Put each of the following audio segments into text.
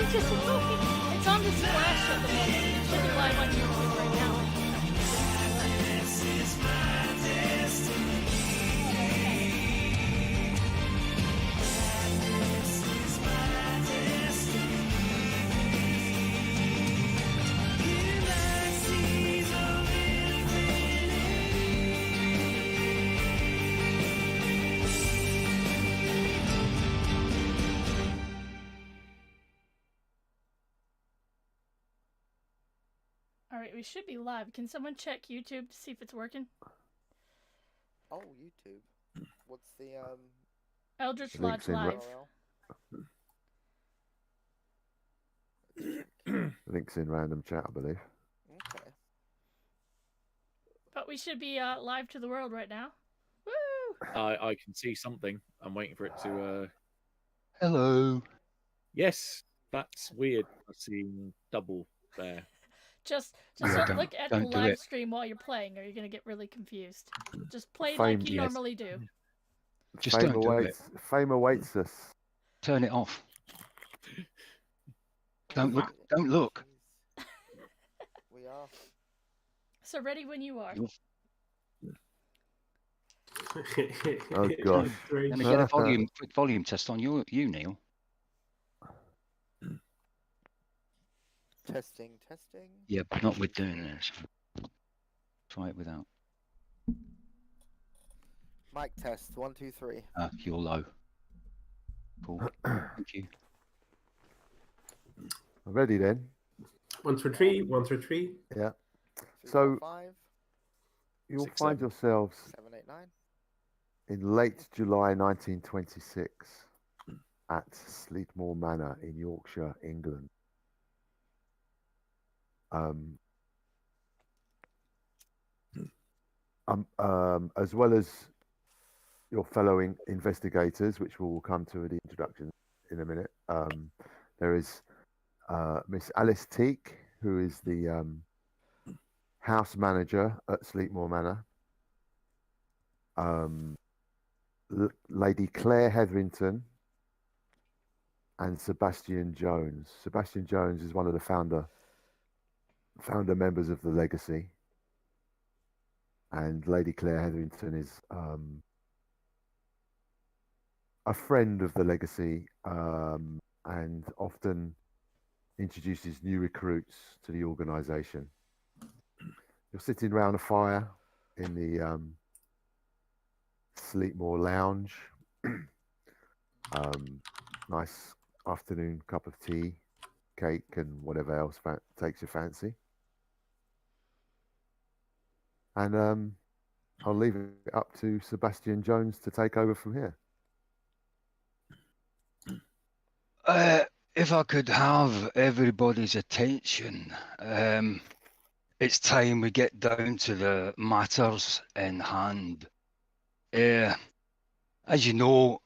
It's on the splash at the moment. It should be live on YouTube right now. Alright, we should be live. Can someone check YouTube to see if it's working? Oh, YouTube. What's the Eldritch Lodge Live. Links in random chat, I believe. Okay. But we should be live to the world right now. Woo! I can see something. I'm waiting for it to. Hello. Yes, that's weird. I've seen double there. Just Yeah, don't look at the don't do live it. stream while you're playing, or you're gonna get really confused. Just play Fame, like you yes. normally do. Just Fame don't do awaits. Fame awaits us. Turn it off. Don't look. Don't look. We are. So ready when you are. Oh gosh. Let me get a quick volume test on you, Neil. Testing. Yeah, but not with doing this. Try it without. Mic test. 1, 2, 3. You're low. Cool. Thank you. Ready then? 1, 2, 3. 1, 2, 3. Yeah. 3, So 4, 5, you'll 6, find 7. yourselves 7, 8, 9. in late July 1926 at Sleatmore Manor in Yorkshire, England. As well as your fellow investigators, which we'll come to in the introduction in a minute, there is Miss Alice Teak, who is the house manager at Sleatmore Manor. Lady Claire Hetherington and Sebastian Jones. Sebastian Jones is one of the founder members of the Legacy, and Lady Claire Hetherington is a friend of the Legacy and often introduces new recruits to the organisation. You're sitting round a fire in the Sleatmore Lounge. Nice afternoon cup of tea, cake, and whatever else takes your fancy. And I'll leave it up to Sebastian Jones to take over from here. If I could have everybody's attention, it's time we get down to the matters in hand. As you know,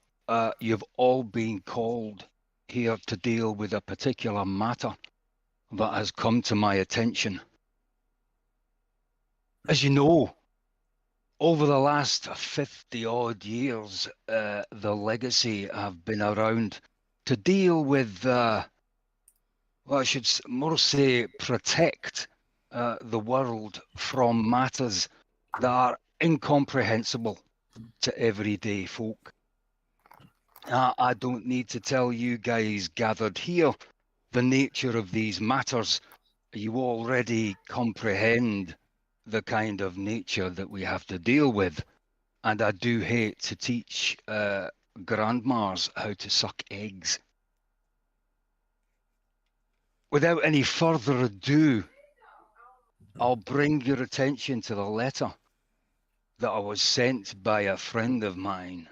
you've all been called here to deal with a particular matter that has come to my attention. As you know, over the last 50-odd years, the Legacy have been around to deal with, well, I should more say protect the world from matters that are incomprehensible to everyday folk. I don't need to tell you guys gathered here the nature of these matters. You already comprehend the kind of nature that we have to deal with. And I do hate to teach grandmas how to suck eggs. Without any further ado, I'll bring your attention to the letter that I was sent by a friend of mine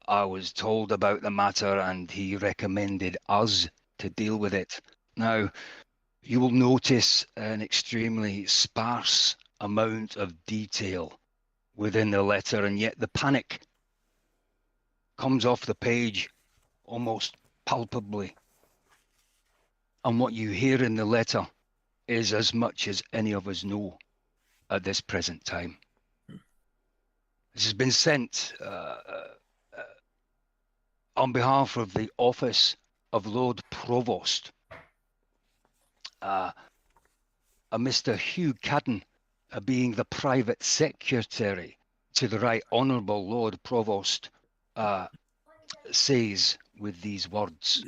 I was told about the matter and he recommended us to deal with it. Now, you will notice an extremely sparse amount of detail within the letter, and yet the panic comes off the page almost palpably. And what you hear in the letter is as much as any of us know at this present time. This has been sent on behalf of the office of Lord Provost, a Mr. Hugh Cadden, being the private secretary to the Right Honourable Lord Provost, says with these words: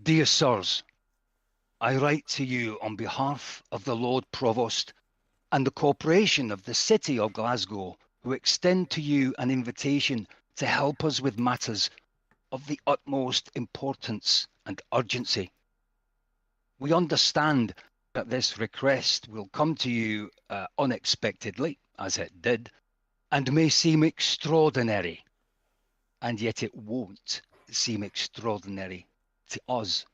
Dear Sirs, I write to you on behalf of the Lord Provost and the Corporation of the City of Glasgow, who extend to you an invitation to help us with matters of the utmost importance and urgency. We understand that this request will come to you unexpectedly, as it did, and may seem extraordinary, and yet it won't seem extraordinary to us.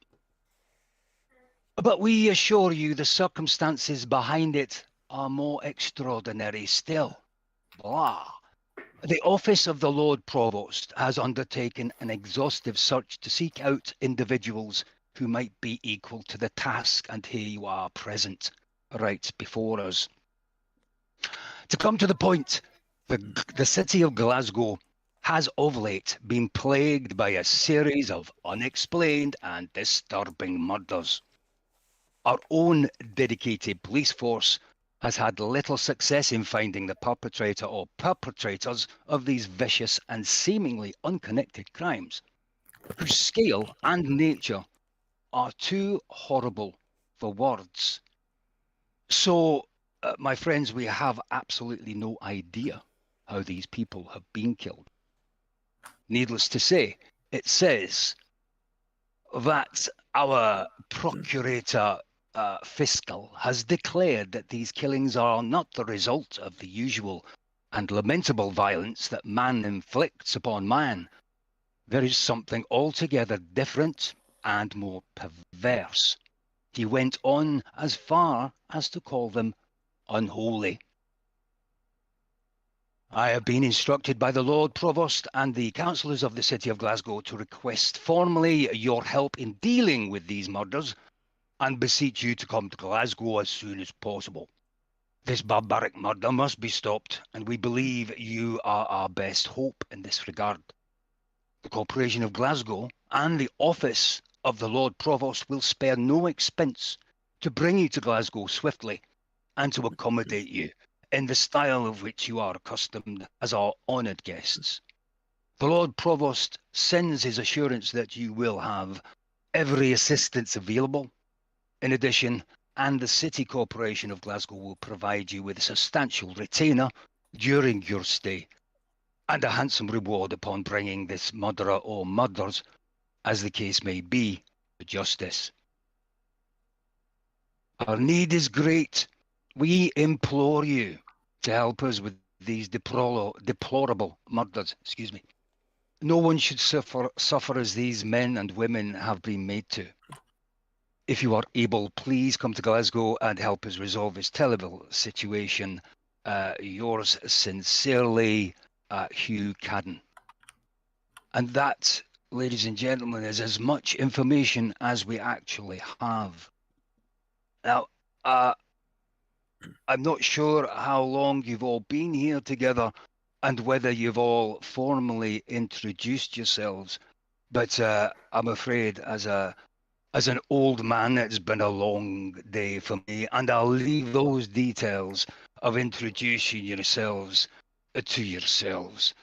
But we assure you the circumstances behind it are more extraordinary still. Blah. The office of the Lord Provost has undertaken an exhaustive search to seek out individuals who might be equal to the task, and here you are present, right before us. To come to the point, the city of Glasgow has of late been plagued by a series of unexplained and disturbing murders. Our own dedicated police force has had little success in finding the perpetrator or perpetrators of these vicious and seemingly unconnected crimes, whose scale and nature are too horrible for words. So, my friends, we have absolutely no idea how these people have been killed. Needless to say, it says that our procurator fiscal has declared that these killings are not the result of the usual and lamentable violence that man inflicts upon man. There is something altogether different and more perverse. He went on as far as to call them unholy. I have been instructed by the Lord Provost and the councillors of the City of Glasgow to request formally your help in dealing with these murders, and beseech you to come to Glasgow as soon as possible. This barbaric murder must be stopped, and we believe you are our best hope in this regard. The Corporation of Glasgow and the office of the Lord Provost will spare no expense to bring you to Glasgow swiftly and to accommodate you in the style of which you are accustomed as our honoured guests. The Lord Provost sends his assurance that you will have every assistance available. In addition, and the City Corporation of Glasgow will provide you with a substantial retainer during your stay, and a handsome reward upon bringing this murderer or murders, as the case may be, to justice. Our need is great. We implore you to help us with these deplorable murders. No one should suffer as these men and women have been made to. If you are able, please come to Glasgow and help us resolve this terrible situation. Yours sincerely, Hugh Cadden. And that, ladies and gentlemen, is as much information as we actually have. Now, I'm not sure how long you've all been here together and whether you've all formally introduced yourselves, but I'm afraid as an old man, it's been a long day for me, and I'll leave those details of introducing yourselves to yourselves.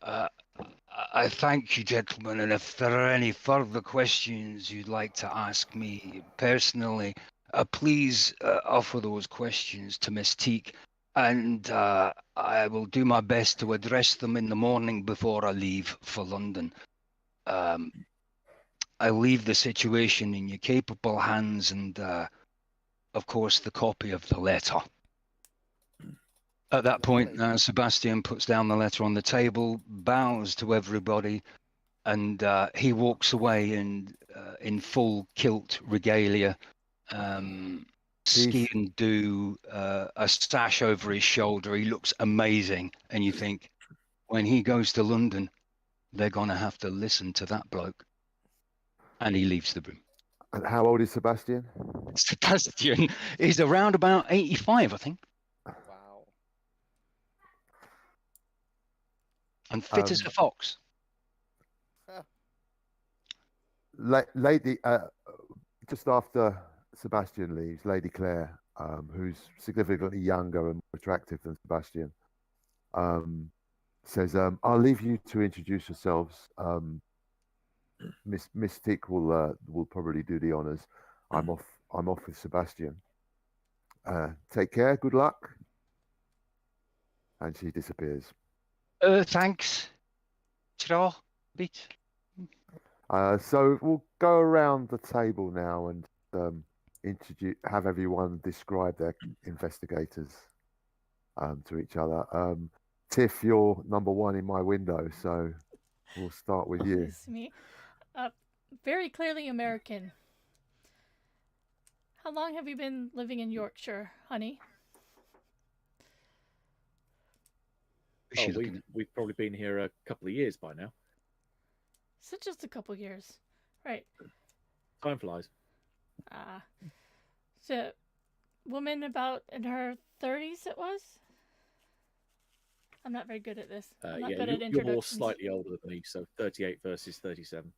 I thank you, gentlemen, and if there are any further questions you'd like to ask me personally, please offer those questions to Miss Teak, and I will do my best to address them in the morning before I leave for London. I leave the situation in your capable hands and, of course, the copy of the letter. At that point, Lovely. Sebastian puts down the letter on the table, bows to everybody, and he walks away in full kilt regalia, ski He's- and do, a sash over his shoulder. He looks amazing, and you think, when he goes to London, they're gonna have to listen to that bloke. And he leaves the room. And how old is Sebastian? Sebastian is around about 85, I think, Wow. and fit as a fox. Lady, just after Sebastian leaves, Lady Claire, who's significantly younger and more attractive than Sebastian, says, "I'll leave you to introduce yourselves. Miss Tick will probably do the honors. I'm off with Sebastian. Take care. Good luck." And she disappears. Thanks. Tra, bit. So we'll go around the table now and have everyone describe their investigators to each other. Tiff, you're number one in my window, so we'll start with you. It's me. Very clearly American. How long have you been living in Yorkshire, honey? Who's Oh, she looking at? we've probably been here a couple of years by now. So just a couple years. Right. Time flies. So, woman about in her 30s it was? I'm not very good at this. I'm not Yeah, good at you're introductions. more slightly older than me, so 38 versus 37.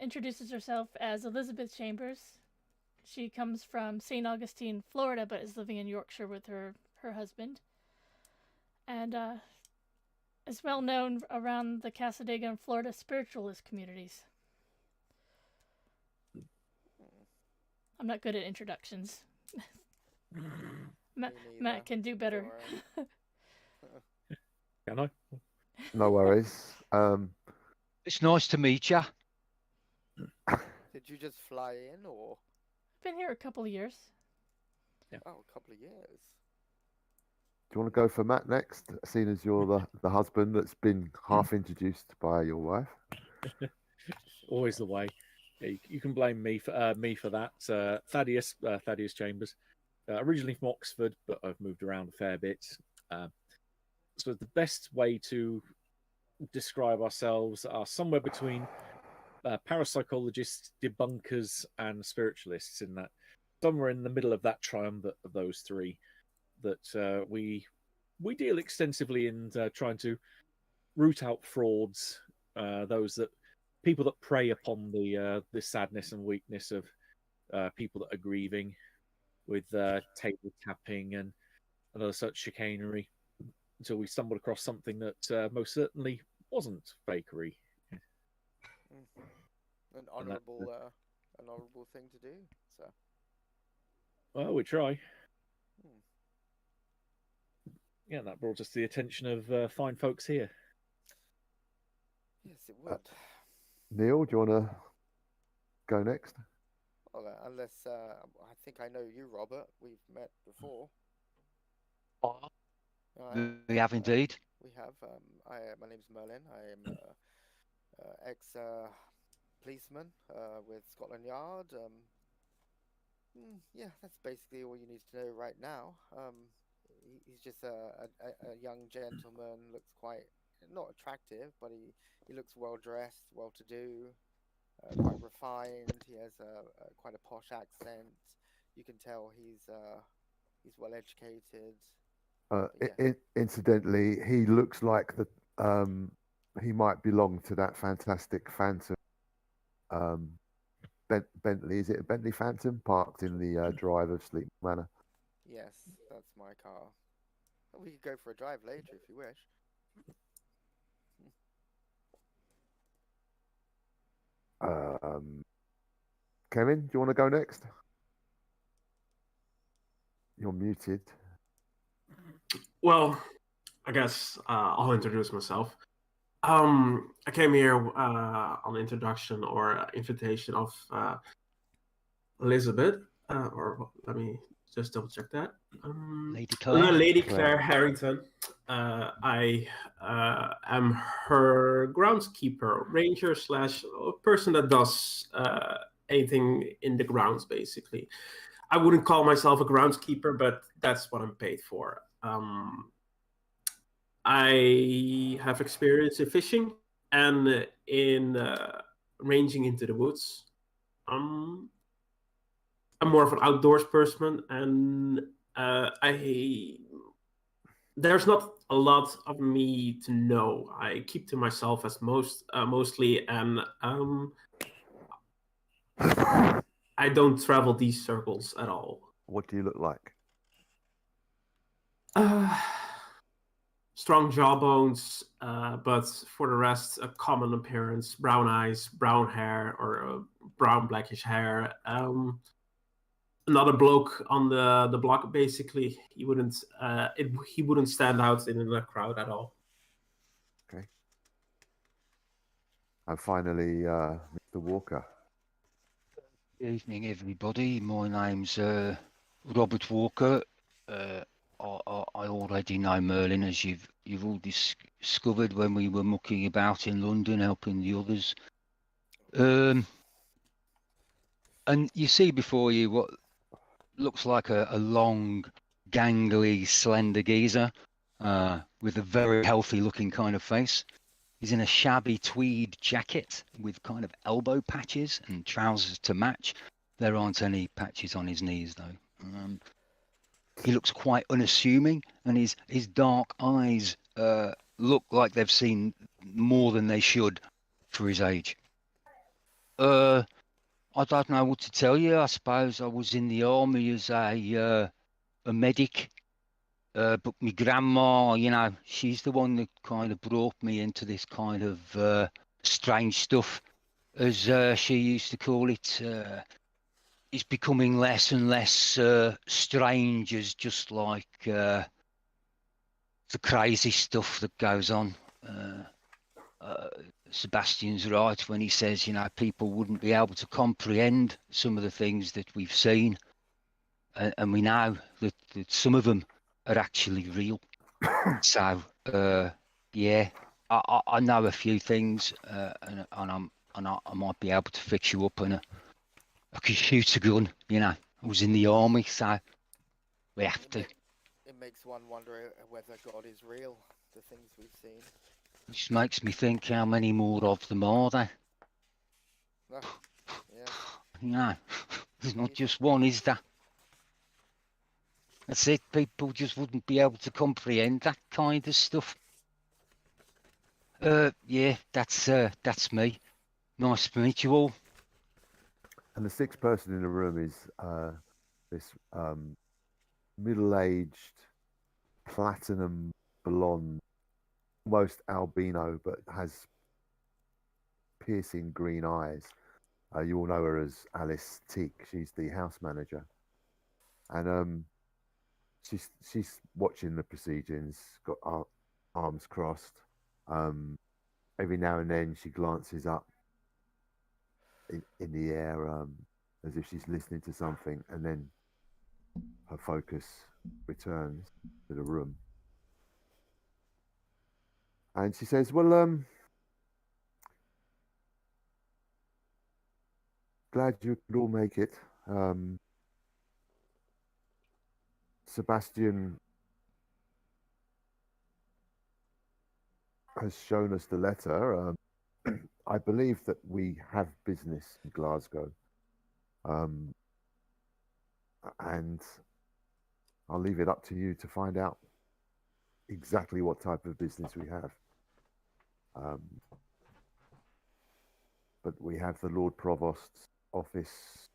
Introduces herself as Elizabeth Chambers. She comes from St. Augustine, Florida, but is living in Yorkshire with her husband. And is well known around the Cassadaga and Florida spiritualist communities. I'm not good at introductions. Matt can do better. Can I? No worries. It's nice to meet you. Did you just fly in, or Been here a couple of years. oh, a couple of years? Do you want to go for Matt next, seeing as you're the husband that's been half introduced by your wife? Always the way. Yeah, you can blame me for that. Thaddeus Chambers, originally from Oxford, but I've moved around a fair bit. So the best way to describe ourselves are somewhere between parapsychologists, debunkers, and spiritualists. In that, somewhere in the middle of that triumvirate of those three, that we deal extensively in trying to root out frauds, those that people that prey upon the sadness and weakness of people that are grieving, with table tapping and other such chicanery, until we stumbled across something that most certainly wasn't fakery. An honourable thing to do. So. Well, we try. Yeah, that brought us to the attention of fine folks here. Yes, it would. Neil, do you want to go next? Well, unless I think I know you, Robert. We've met before. We have indeed. We have. My name's Merlin. I am ex policeman with Scotland Yard. Yeah, that's basically all you need to know right now. He's just a young gentleman. Looks quite not attractive, but he looks well dressed, well to do, quite refined. He has quite a posh accent. You can tell he's well educated. Incidentally, he looks like he might belong to that fantastic Phantom. Bentley, is it a Bentley Phantom parked in the drive of Sleep Manor? Yes, that's my car. We could go for a drive later if you wish. Kevin, do you want to go next? You're muted. Well, I guess I'll introduce myself. I came here on introduction or invitation of Elizabeth, or let me just double check that. Lady No, Claire. Lady Claire. Claire Harrington. I am her groundskeeper, ranger slash person that does anything in the grounds, basically. I wouldn't call myself a groundskeeper, but that's what I'm paid for. I have experience in fishing and in ranging into the woods. I'm more of an outdoors person, and there's not a lot of me to know. I keep to myself as mostly, and I don't travel these circles at all. What do you look like? Strong jawbones, but for the rest, a common appearance: brown eyes, brown hair, or brown blackish hair. Another bloke on the block. Basically, he wouldn't stand out in a crowd at all. Okay. And finally, Mr. Walker. Good evening, everybody. My name's Robert Walker. I already know Merlin, as you've all discovered when we were mucking about in London, helping the others. And you see before you what looks like a long, gangly, slender geezer with a very healthy-looking kind of face. He's in a shabby tweed jacket with kind of elbow patches and trousers to match. There aren't any patches on his knees, though. He looks quite unassuming, and his dark eyes look like they've seen more than they should for his age. I don't know what to tell you. I suppose I was in the army as a medic. But my grandma, she's the one that kind of brought me into this kind of strange stuff, as she used to call it. It's becoming less and less strange, as just like the crazy stuff that goes on. Sebastian's right when he says, people wouldn't be able to comprehend some of the things that we've seen. And we know that some of them are actually real. So, yeah, I know a few things, and I might be able to fix you up, and I can shoot a gun. I was in the army, so we have to. It makes one wonder whether God is real. The things we've seen. It just makes me think, how many more of them are there? Yeah. There's not just one, is there? That's it. People just wouldn't be able to comprehend that kind of stuff. Yeah, that's me. Nice to meet you all. And the sixth person in the room is this middle-aged, platinum blonde, almost albino, but has piercing green eyes. You all know her as Alice Teak. She's the house manager, and she's watching the proceedings, got arms crossed. Every now and then she glances up in the air, as if she's listening to something, and then her focus returns to the room. And she says, well, glad you could all make it. Sebastian has shown us the letter. I believe that we have business in Glasgow. And I'll leave it up to you to find out exactly what type of business we have. But we have the Lord Provost's office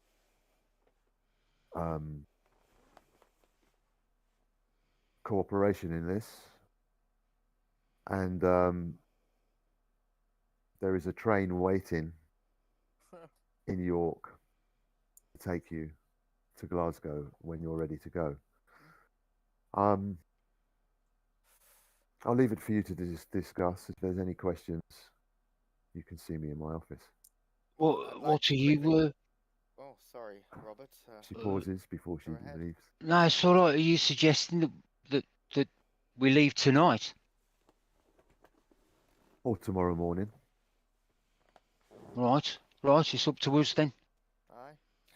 cooperation in this. And there is a train waiting in York to take you to Glasgow when you're ready to go. I'll leave it for you to discuss. If there's any questions, you can see me in my office. What are you? Oh, sorry, Robert. She pauses before she Go ahead. leaves. No, it's all right. Are you suggesting that we leave tonight? Or tomorrow morning. Right, it's up to us then. Aye.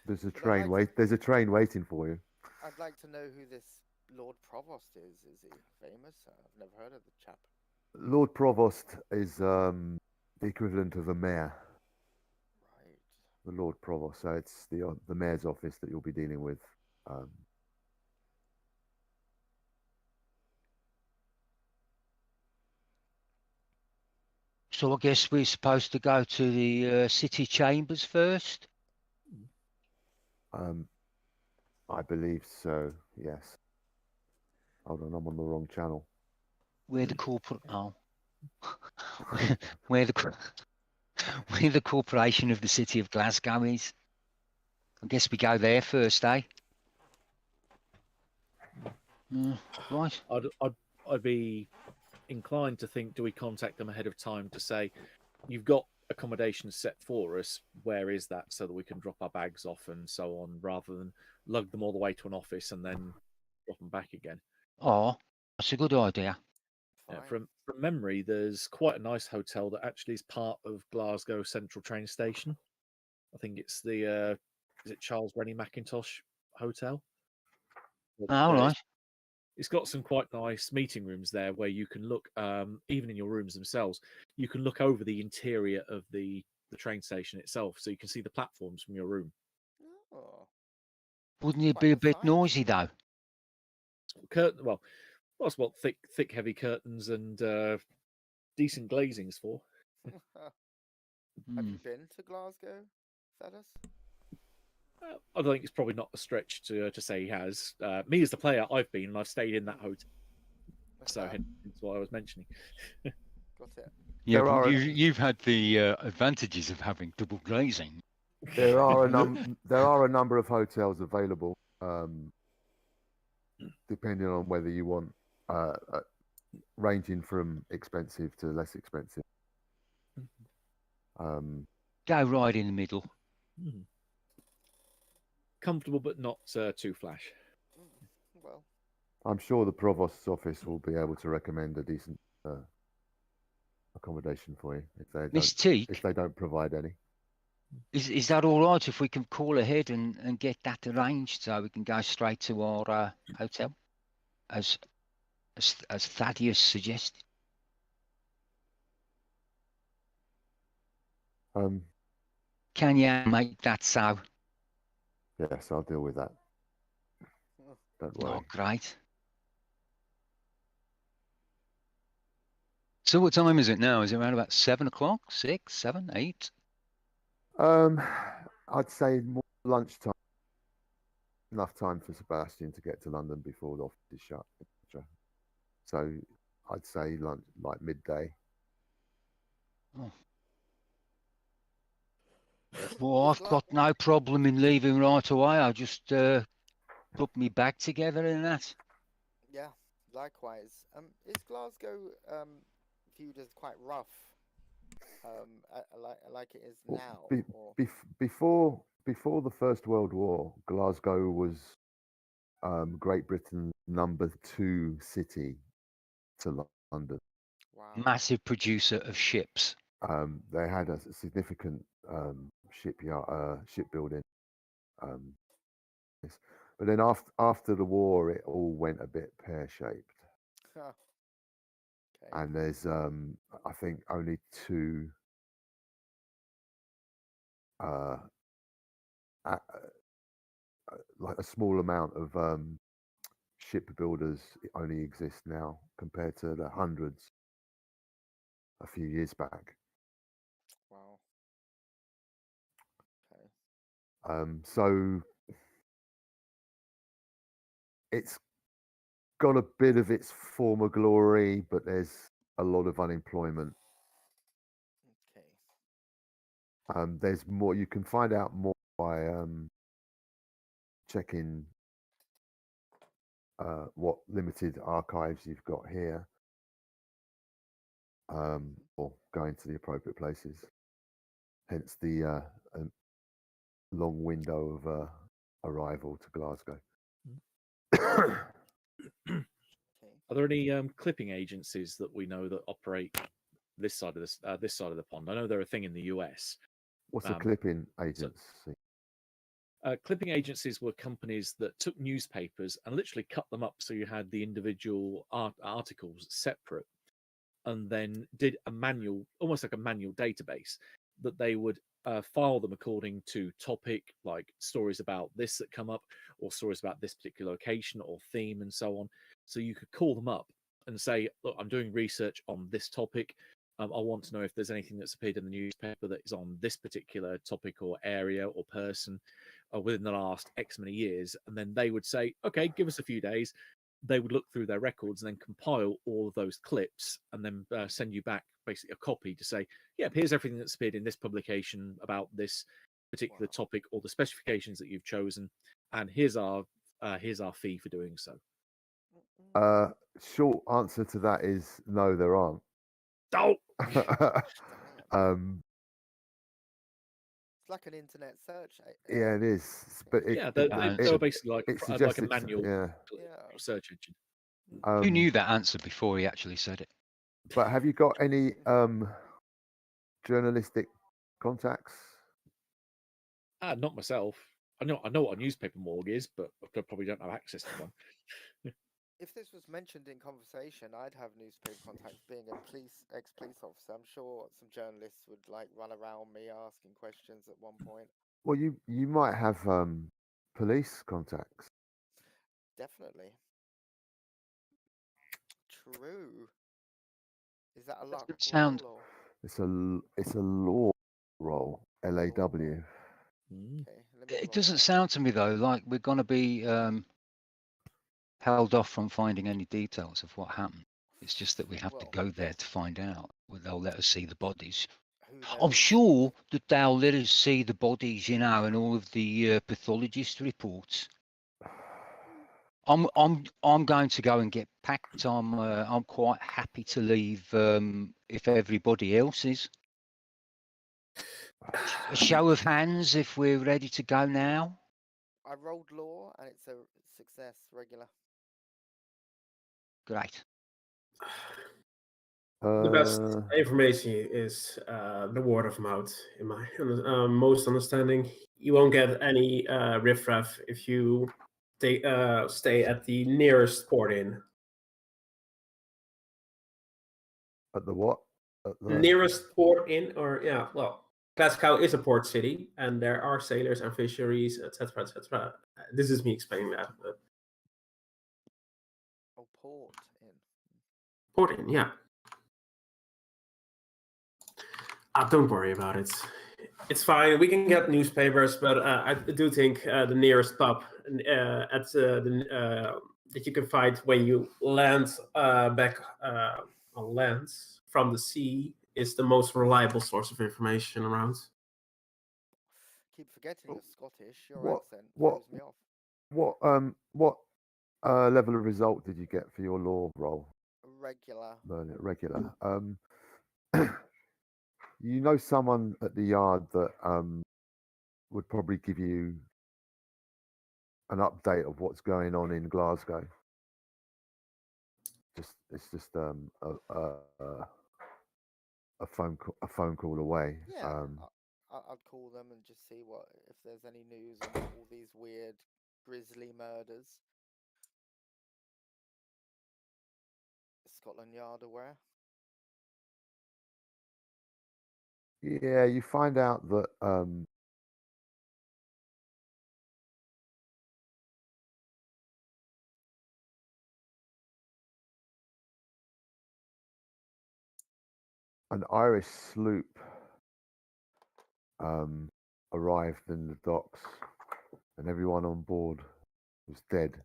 There's a But train There's a train waiting for you. I'd like to know who this Lord Provost is. Is he famous? I've never heard of the chap. Lord Provost is the equivalent of a mayor. Right. The Lord Provost. So it's the mayor's office that you'll be dealing with. So I guess we're supposed to go to the city chambers first. I believe so. Yes. Hold on, I'm on the wrong channel. Where the corporate where the corporation of the city of Glasgow is. I guess we go there first, eh? Right. I'd be inclined to think, do we contact them ahead of time to say, you've got accommodation set for us, where is that, so that we can drop our bags off and so on, rather than lug them all the way to an office and then drop them back again. Oh, that's a good idea. Fine. From memory, there's quite a nice hotel that actually is part of Glasgow Central train station. I think it's the is it Charles Rennie Mackintosh Hotel? All right. It's got some quite nice meeting rooms there where you can look, even in your rooms themselves, you can look over the interior of the train station itself, so you can see the platforms from your room. Oh, Wouldn't it quite be the a bit sight. noisy though? Curtain, well, that's what thick, heavy curtains and decent glazings for. Have you been to Glasgow, Thaddeus? I think it's probably not a stretch to say he has. Me as the player, I've been and I've stayed in that hotel, so hence what I was mentioning. Got it. Yeah, There but are- you've had the advantages of having double glazing. There are a number of hotels available, depending on whether you want, ranging from expensive to less expensive. Go right in the middle. Comfortable, but not too flash. Well, I'm sure the provost's office will be able to recommend a decent accommodation for you Miss Teak, if they don't provide any. is that all right if we can call ahead and get that arranged so we can go straight to our hotel, as Thaddeus suggested? Can you make that so? Yes, I'll deal with that. Don't worry. Oh, great. So what time is it now? Is it around about 7 o'clock? 6, 7, 8? I'd say more lunchtime. Enough time for Sebastian to get to London before the office is shut, etc. So I'd say lunch, like midday. Oh. Well, I've got no problem in leaving right away. I'll just put me back together in that. yeah, likewise. Is Glasgow viewed as quite rough, like it is now? Before the First World War, Glasgow was Great Britain's #2 city to London. Wow. Massive producer of ships. They had a significant shipbuilding. But then after the war, it all went a bit pear-shaped. Okay. And there's I think only two like a small amount of shipbuilders only exist now compared to the hundreds a few years back. Wow. Okay. So it's got a bit of its former glory, but there's a lot of unemployment. Okay. There's more. You can find out more by checking what limited archives you've got here, or going to the appropriate places. Hence the long window of arrival to Glasgow. Okay. Are there any clipping agencies that we know that operate this side of this side of the pond? I know they're a thing in the US. What's a Um, clipping agency? Clipping agencies were companies that took newspapers and literally cut them up so you had the individual articles separate, and then did a manual, almost like a manual database, that they would file them according to topic, like stories about this that come up, or stories about this particular location or theme, and so on. So you could call them up and say, look, I'm doing research on this topic. I want to know if there's anything that's appeared in the newspaper that is on this particular topic or area or person within the last X many years. And then they would say, okay, give us a few days. They would look through their records and then compile all of those clips and then send you back basically a copy to say, yeah, here's everything that's appeared in this publication about this particular topic or the specifications that you've chosen, and here's our fee for doing so. Short answer to that is no, there aren't. Oh, It's like an internet search. Yeah, it is. But yeah, they're basically like a manual search engine. Who knew that answer before he actually said it? But have you got any journalistic contacts? Not myself. I know what a newspaper morgue is, but I probably don't have access to one. If this was mentioned in conversation, I'd have newspaper contacts. Being a ex-police officer, I'm sure some journalists would like run around me asking questions at one point. Well, you might have police contacts. Definitely. True. Is that a luck roll? Or... It's a law roll. LAW. Okay, It doesn't sound to me though like we're going to be held off from finding any details of what happened. It's just that we have to go there to find out. They'll let us see the bodies. I'm sure that they'll let us see the bodies, you know, and all of the pathologist reports. I'm going to go and get packed. I'm quite happy to leave if everybody else is. A show of hands if we're ready to go now. I rolled law and it's a success, regular. Great. The best information is the word of mouth, in my most understanding. You won't get any riffraff if you stay at the nearest port inn. At the what? At the nearest port inn, or yeah, well, Glasgow is a port city, and there are sailors and fisheries, etc., etc. This is me explaining that. But... Oh, port inn. Port inn, yeah. Don't worry about it. It's fine. We can get newspapers, but I do think the nearest pub that you can find when you land back on land from the sea is the most reliable source of information around. Keep forgetting you're Scottish. Your accent throws me off. What level of result did you get for your law roll? Regular. Regular. You know someone at the yard that would probably give you an update of what's going on in Glasgow. It's just a phone call away. Yeah, I'd call them and just see if there's any news on all these weird grisly murders. Is Scotland Yard aware? Yeah, you find out that an Irish sloop arrived in the docks, and everyone on board was dead.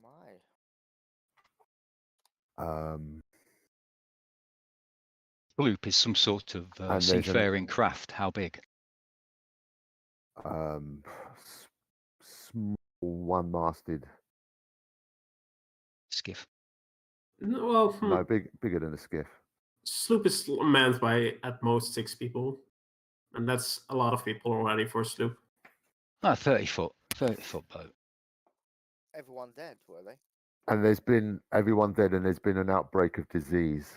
My. Sloop is some sort of seafaring craft. How big? Small one-masted skiff. No, bigger than a skiff. Sloop is manned by at most 6 people, and that's a lot of people already for a sloop. Ah, 30 foot boat. Everyone dead, were they? And there's been everyone dead, and there's been an outbreak of disease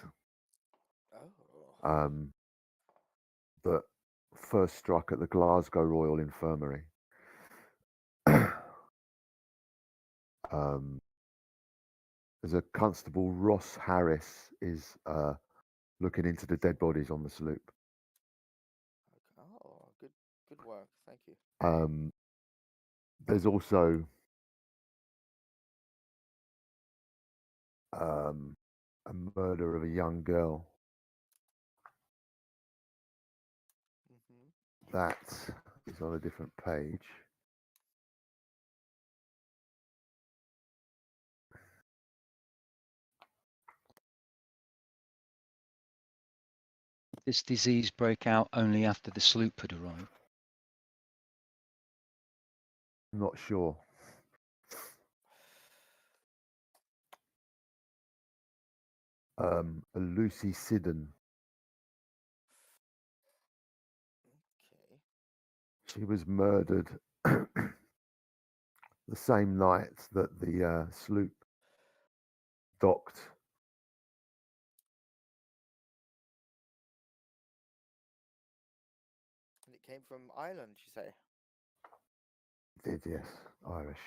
Oh. that first struck at the Glasgow Royal Infirmary. There's a Constable Ross Harris is looking into the dead bodies on the sloop. Oh, good work. Thank you. There's also a murder of a young girl. Mm-hmm. That is on a different page. This disease broke out only after the sloop had arrived. Not sure. Lucy Siddon. Okay. She was murdered the same night that the sloop docked. And it came from Ireland, you say? Did, yes, Irish.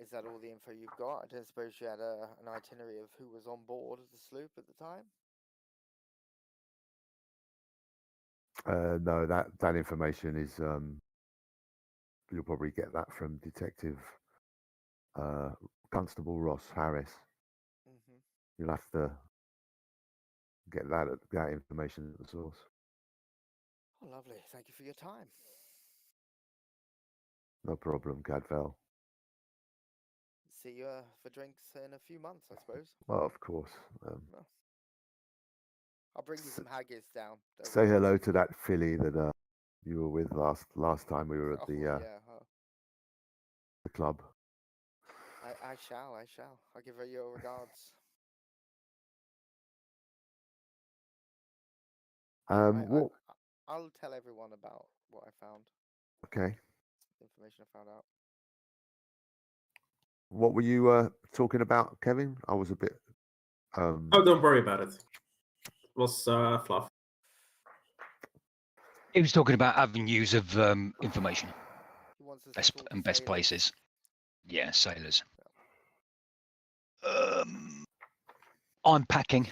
Is that all the info you've got? I don't suppose you had an itinerary of who was on board the sloop at the time? No, that information is you'll probably get that from Detective Constable Ross Harris. Mm-hmm. You'll have to get that information at the source. Oh, lovely. Thank you for your time. No problem, Cadvel. See you for drinks in a few months, I suppose. Well, of course. No. I'll bring you some haggis down. Don't Say worry. hello to that filly that you were with last time we were at the yeah. the club. I shall. I'll give her your regards. What? I'll tell everyone about what I found. Okay. Information I found out. What were you talking about, Kevin? I was a bit. Oh, don't worry about it. It was fluff. He was talking about avenues of information. He wants us Best to talk to and best sailors. places. Yeah, sailors. I'm packing.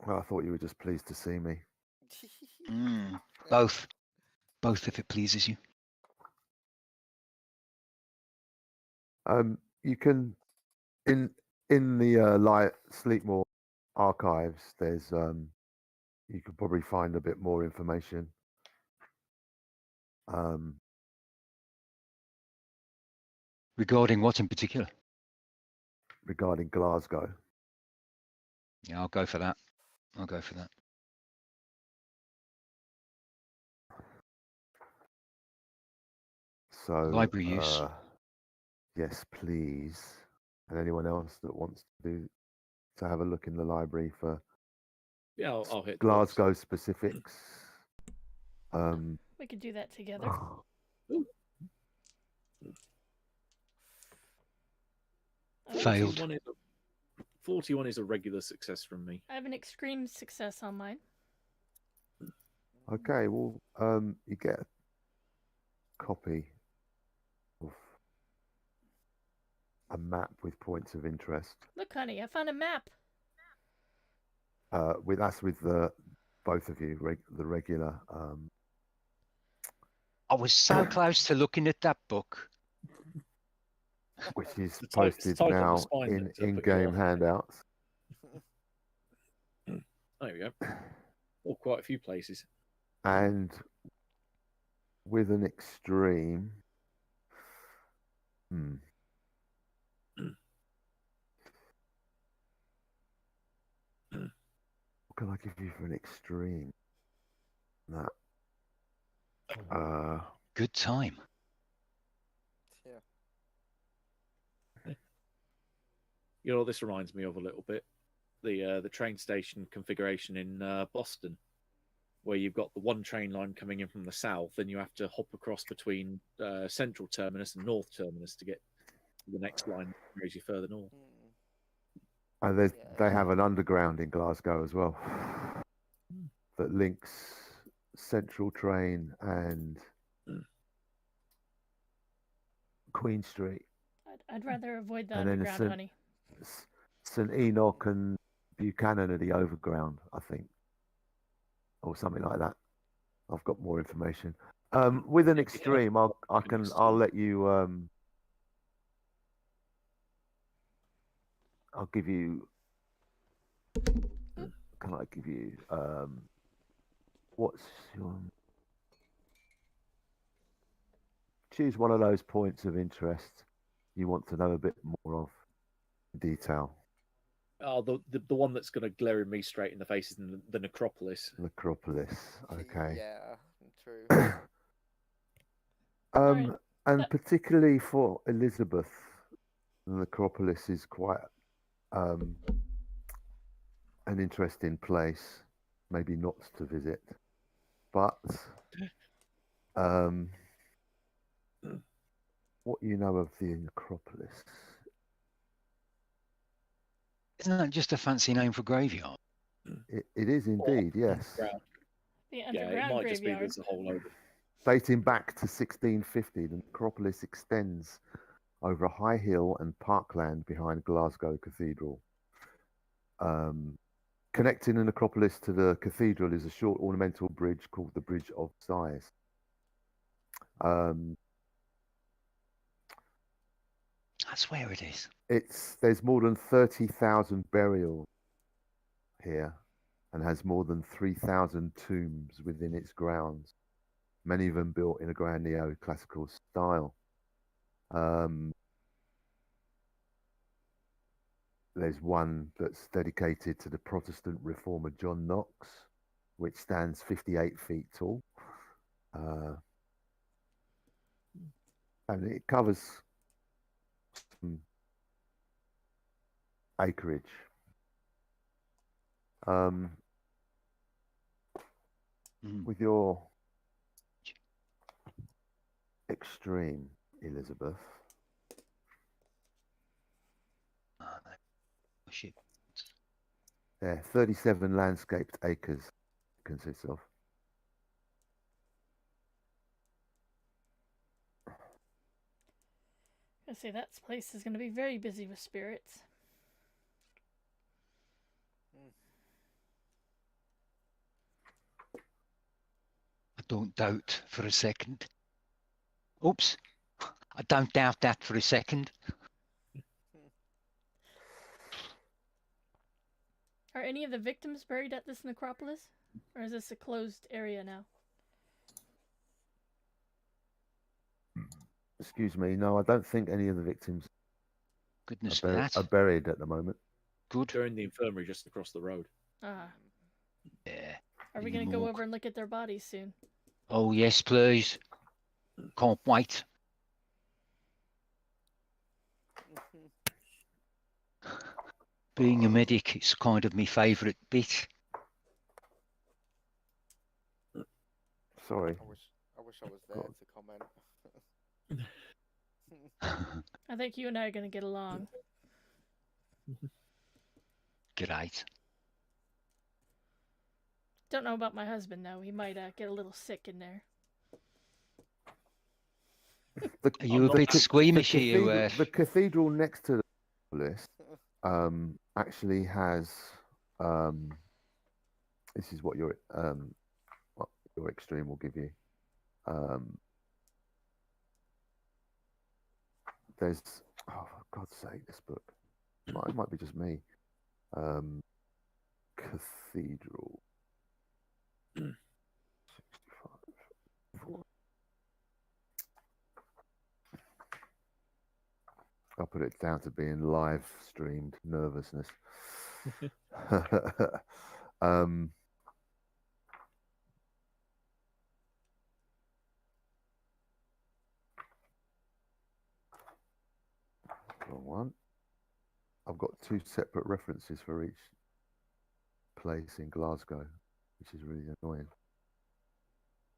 Well, I thought you were just pleased to see me. Both if it pleases you. You can in the Sleepmore archives. There's you could probably find a bit more information. Regarding what in particular? Regarding Glasgow. Yeah, I'll go for that. So Library use. Yes, please. And anyone else that wants to have a look in the library for I'll hit Glasgow specifics. We could do that together. 'Failed. 41 is a regular success from me. I have an extreme success on mine. Okay, well, you get a copy of a map with points of interest. Look, honey, I found a map. That's with the both of you, the regular. I was so close to looking at that book. Which is It's posted type on the now spine in that put you in-game off. handouts. There we go. Or quite a few places. And with an extreme. What can I give you for an extreme? That. Good time. Yeah. You know what this reminds me of a little bit? the train station configuration in Boston, where you've got the one train line coming in from the south, and you have to hop across between Central Terminus and North Terminus to get to the next line that carries you further north. And they have an underground in Glasgow as well that links Central Train and Queen Street. I'd rather avoid the And then underground, honey. St Enoch and Buchanan are the overground, I think, or something like that. I've got more information. With an extreme, I'll let you. I'll give you. Can I give you? What's your? Choose one of those points of interest you want to know a bit more of in detail. Oh, the one that's going to glare at me straight in the face is the necropolis. Necropolis. Okay. Yeah, true. Right. And particularly for Elizabeth, the necropolis is quite an interesting place. Maybe not to visit, but what you know of the necropolis? Isn't that just a fancy name for graveyard? It is indeed, yes. The Yeah, underground it might just be graveyard. there's a whole load. Dating back to 1650, the necropolis extends over a high hill and parkland behind Glasgow Cathedral. Connecting the necropolis to the cathedral is a short ornamental bridge called the Bridge of Sighs. That's where it is. There's more than 30,000 burials here and has more than 3,000 tombs within its grounds, many of them built in a grand neoclassical style. There's one that's dedicated to the Protestant reformer John Knox, which stands 58 feet tall. And it covers some acreage. With your extreme, Elizabeth. Shit. Yeah, 37 landscaped acres consists of. I say that place is going to be very busy with spirits. I don't doubt for a second. Oops. I don't doubt that for a second. Are any of the victims buried at this necropolis? Or is this a closed area now? Excuse me, no, I don't think any of the victims Goodness for that. are buried at the moment. Good. They're in the infirmary just across the road. Ah. Yeah. Are we going to go over and look at their bodies soon? Oh, yes, please. Can't wait. Being a medic is kind of my favourite bit. Sorry. I wish I was there to comment. I think you and I are going to get along. Great. Don't know about my husband, though. He might get a little sick in there. Are you a bit squeamish here? The cathedral next to the list actually has this is what your extreme will give you. There's for God's sake, this book. It might be just me. Cathedral. 65. I'll put it down to being live streamed nervousness. Wrong one. I've got two separate references for each place in Glasgow, which is really annoying.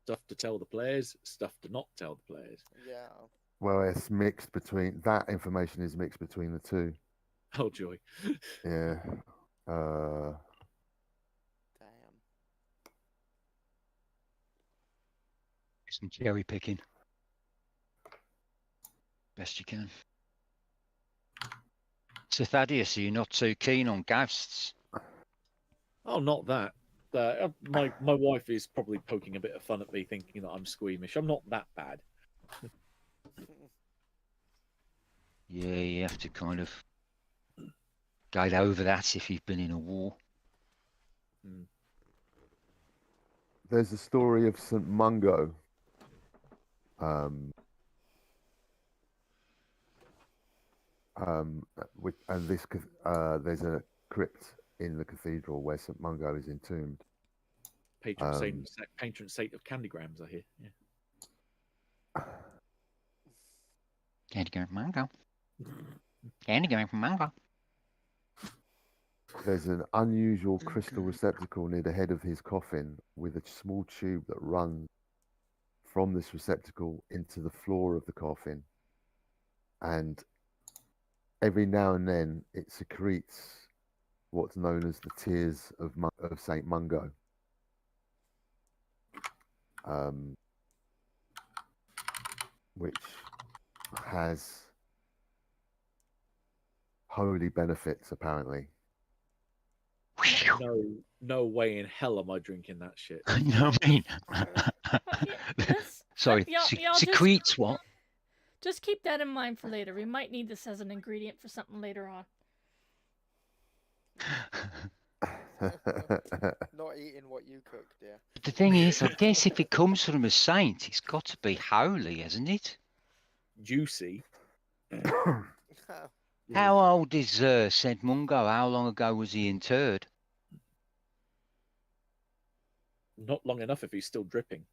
Stuff to tell the players, stuff to not tell the players. Yeah. Well, it's mixed between that information is mixed between the two. Oh joy! Yeah. Damn. Some cherry picking. Best you can. So Thaddeus, are you not too keen on ghosts? Oh, not that. My wife is probably poking a bit of fun at me, thinking that I'm squeamish. I'm not that bad. Yeah, you have to kind of get over that if you've been in a war. There's a story of St. Mungo. And there's a crypt in the cathedral where St. Mungo is entombed. Patron saint of candygrams, I hear. Yeah. Candy going from mango. Candy going from mango. There's an unusual crystal receptacle near the head of his coffin with a small tube that runs from this receptacle into the floor of the coffin. And every now and then it secretes what's known as the tears of Saint Mungo. Which has holy benefits, apparently. No way in hell am I drinking that shit. You know what I mean? Sorry, y'all secretes what? Just keep that in mind for later. We might need this as an ingredient for something later on. Not eating what you cook, dear. But the thing is, I guess if it comes from a saint, it's got to be holy, hasn't it? Juicy. How old is Saint Mungo? How long ago was he interred? Not long enough if he's still dripping.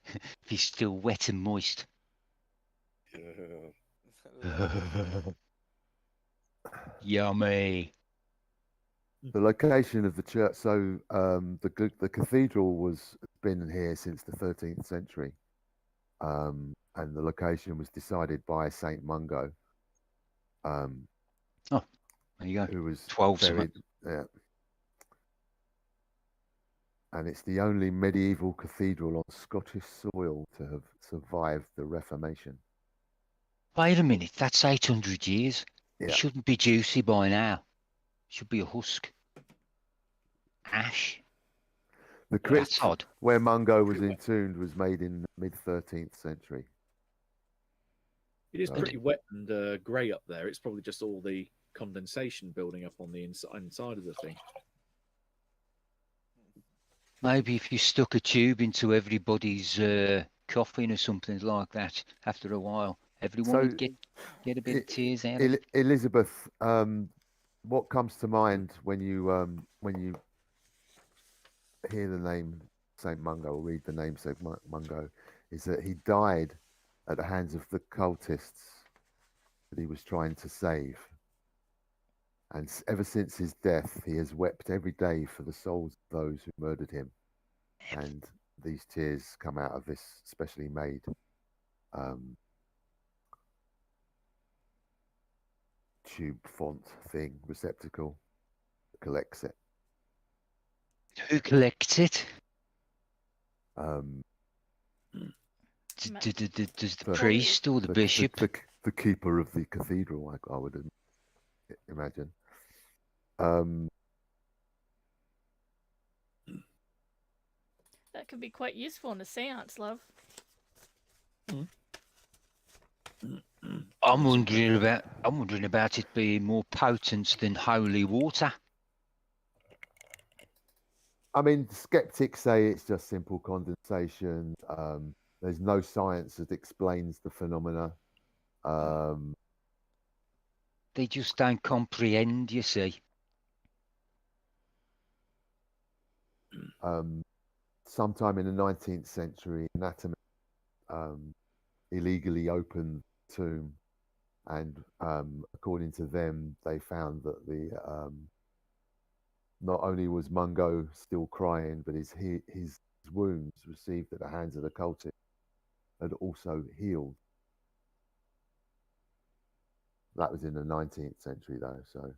If he's still wet and moist. Yummy. The location of the church. So the cathedral was been here since the 13th century, and the location was decided by Saint Mungo. Oh, there you go. Who was 12 buried, yeah. And it's the only medieval cathedral on Scottish soil to have survived the Reformation. Wait a minute, that's 800 years. Yeah. It shouldn't be juicy by now. It should be a husk. Ash. The crypt That's odd. where Mungo was entombed was made in the mid-13th century. It is pretty wet and grey up there. It's probably just all the condensation building up on the inside of the thing. Maybe if you stuck a tube into everybody's coffin or something like that, after a while, everyone would get a bit of tears out of it. Elizabeth, what comes to mind when you hear the name Saint Mungo or read the name Saint Mungo is that he died at the hands of the cultists that he was trying to save. And ever since his death, he has wept every day for the souls of those who murdered him. And these tears come out of this specially made tube font thing, receptacle that collects it. Who collects it? Does the priest or the bishop? The keeper of the cathedral, I would imagine. That could be quite useful in a seance, love. I'm wondering about it being more potent than holy water. I mean, skeptics say it's just simple condensation. There's no science that explains the phenomena. They just don't comprehend, you see. Sometime in the 19th century, anatomy illegally opened the tomb, and according to them, they found that not only was Mungo still crying, but his wounds received at the hands of the cultists had also healed. That was in the 19th century, though. So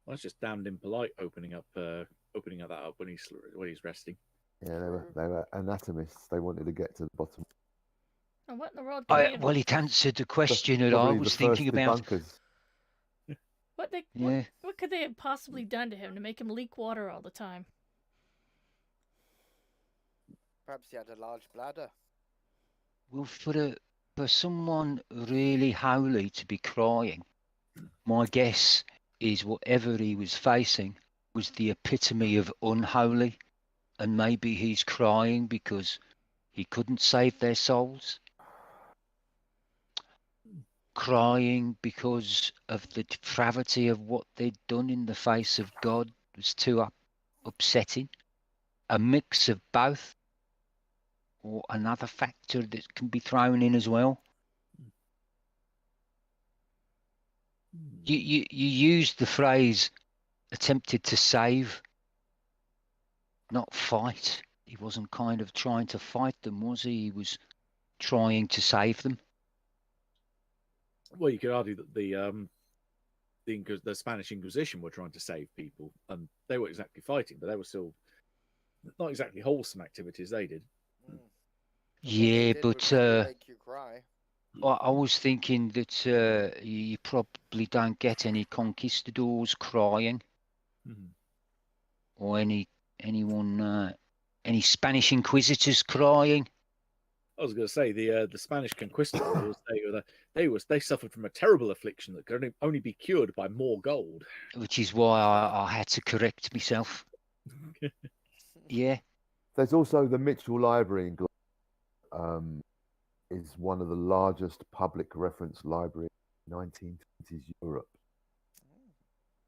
Well, it's just damned impolite opening that up when he's resting. yeah, they were anatomists. They wanted to get to the bottom. And what in the world? Could Well, it answered the question that I Probably was the thinking first about. debunkers. What could they have possibly done to him to make him leak water all the time? Perhaps he had a large bladder. Well, for someone really holy to be crying, my guess is whatever he was facing was the epitome of unholy, and maybe he's crying because he couldn't save their souls. Crying because of the depravity of what they'd done in the face of God was too upsetting. A mix of both, or another factor that can be thrown in as well. You used the phrase attempted to save, not fight. He wasn't kind of trying to fight them, was he? He was trying to save them. Well, you could argue that the Spanish Inquisition were trying to save people, and they weren't exactly fighting, but they were still not exactly wholesome activities they did. Yeah, but make you cry. I was thinking that you probably don't get any conquistadors crying, or any Spanish Inquisitors crying. I was going to say the Spanish conquistadors they suffered from a terrible affliction that could only be cured by more gold. Which is why I had to correct myself. Yeah. There's also the Mitchell Library in Glasgow. Is one of the largest public reference libraries in 1920s Europe.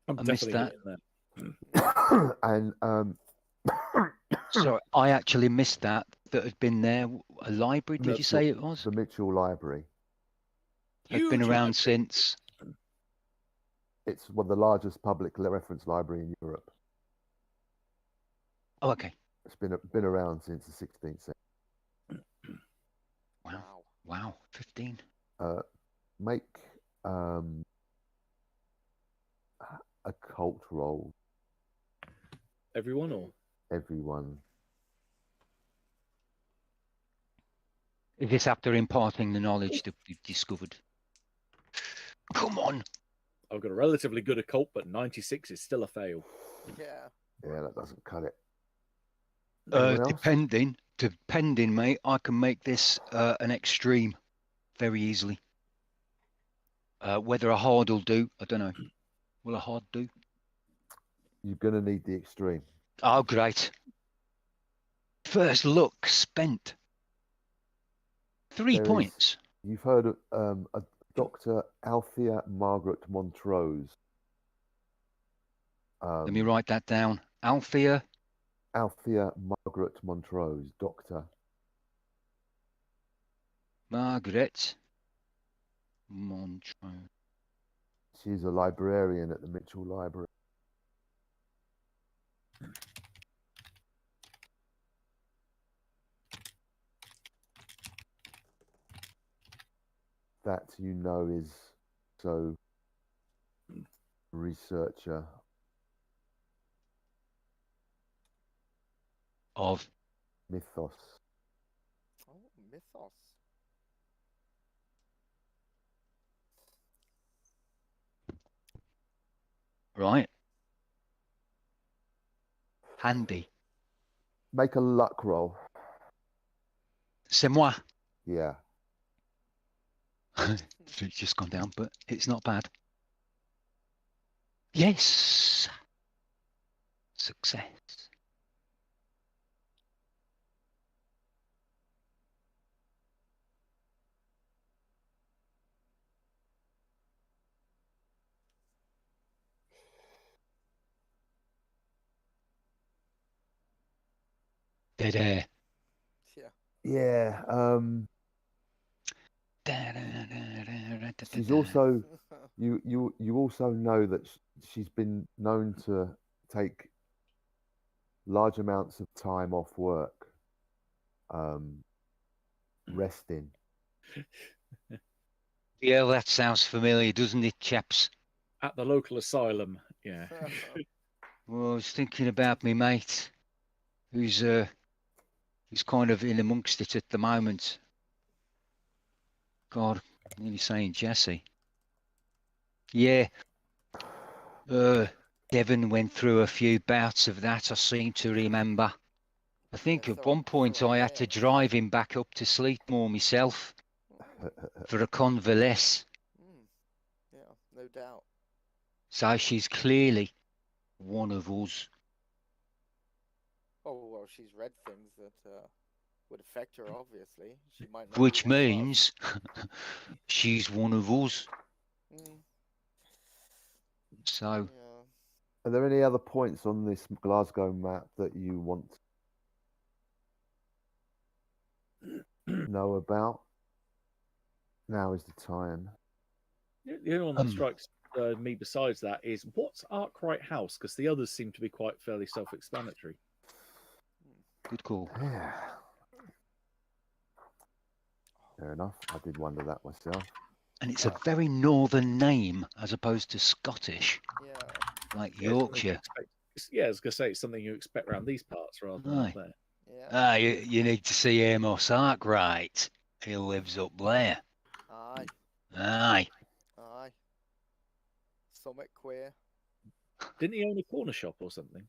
I missed that. And sorry, I actually missed that had been there. A library, did you say it was? The Mitchell Library. Had been around since. It's one of the largest public reference library in Europe. Oh, okay. It's been around since the 16th century. Wow, 15. Make a cult roll. Everyone or? Everyone. Is this after imparting the knowledge that we've discovered? Come on. I've got a relatively good occult, but 96 is still a fail. Yeah. Yeah, that doesn't cut it. Depending, mate, I can make this an extreme very easily. Whether a hard will do, I don't know. Will a hard do? You're going to need the extreme. Oh, great. First look spent. 3 points. You've heard of a Dr. Althea Margaret Montrose. Let me write that down. Althea Margaret Montrose, Doctor. Margaret Montrose. She's a librarian at the Mitchell Library. That is so researcher of mythos. Oh, mythos. Right. Handy. Make a luck roll. C'est moi. Yeah. It's just gone down, but it's not bad. Yes. Success. Dead air. Yeah. She's also you also know that she's been known to take large amounts of time off work, resting. Yeah, that sounds familiar, doesn't it, chaps? At the local asylum, yeah. Well, I was thinking about me mate, who's kind of in amongst it at the moment. God, nearly saying Jesse. Yeah. Devon went through a few bouts of that, I seem to remember. I think Yeah, at so- one point so I I had to hear. drive him back up to Sleepmore myself for a convalesce. Yeah, no doubt. So she's clearly one of us. Oh well, she's read things that would affect her. Obviously, she might not Which be one of us. means she's one of us. Mm, So, yeah. Are there any other points on this Glasgow map that you want to know about? Now is the time. The only one that strikes me besides that is what's Arkwright House? Because the others seem to be quite fairly self-explanatory. good call. Yeah. Fair enough. I did wonder that myself. And it's a very northern name as opposed to Scottish, Yeah. like Yeah, it's something you Yorkshire. I was going to say it's something you expect around these parts rather than up Aye. there. Yeah. Ah, you need to see Amos Arkwright. He lives up there. Aye. Aye. Aye. Summit queer. Didn't he own a corner shop or something?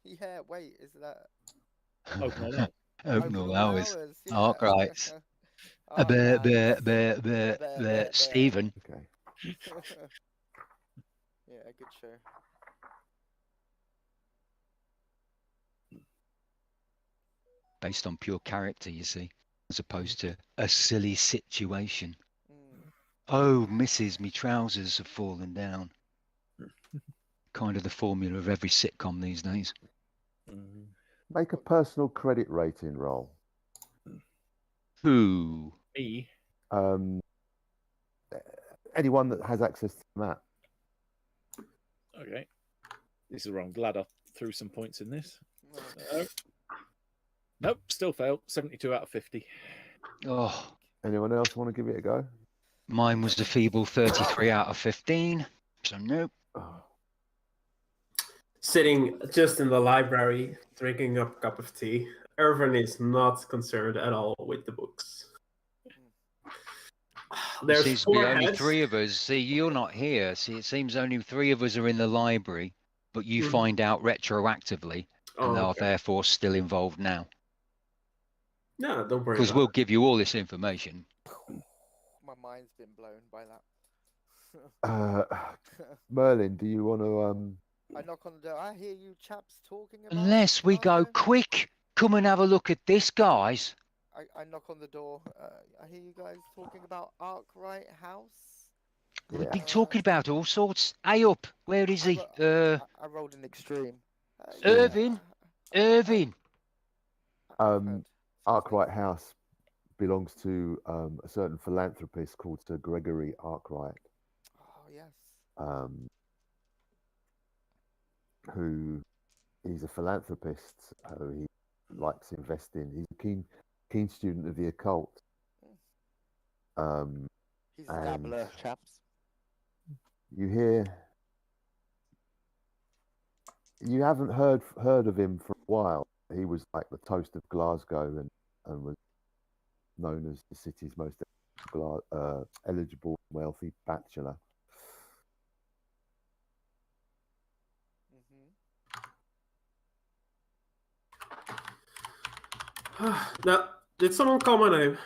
Yeah. Wait. Is that Open all hours. Open all hours. Yeah. Arkwright's. Arkwrights. Stephen. Okay. Yeah, good show. Based on pure character, you see, as opposed to a silly situation. Oh, missus, me trousers have fallen down. Kind of the formula of every sitcom these days. Make a personal credit rating roll. Who? Me? Anyone that has access to the map. Okay. This is where I'm glad I threw some points in this. Nope, still failed. 72 out of 50. Oh, Anyone else want to give it a go? mine was a feeble 33 out of 15. So nope. Oh, Sitting just in the library, drinking a cup of tea, Irvin is not concerned at all with the books. There There's seems to be four only heads. 3 of us. See, you're not here. See, it seems only 3 of us are in the library, but you Mhm. find out retroactively, and Oh, are okay. therefore still involved now. No, don't worry Because about we'll it. give you all this information. My mind's been blown by that. Merlin, do you want to? I knock on the door. I hear you chaps talking about. Unless we go Glasgow. quick, come and have a look at this, guys. I knock on the door. I hear you guys talking about Arkwright House. We've been talking about all sorts. Hey up, where is he? I rolled an extreme. Irvin? Irvin. Arkwright House belongs to a certain philanthropist called Sir Gregory Arkwright. Oh yes. Who he's a philanthropist. He likes investing. He's a keen student of the occult. He's a dabbler, chaps. You haven't heard of him for a while. He was like the toast of Glasgow and was known as the city's most eligible, wealthy bachelor. Now, did someone call my name?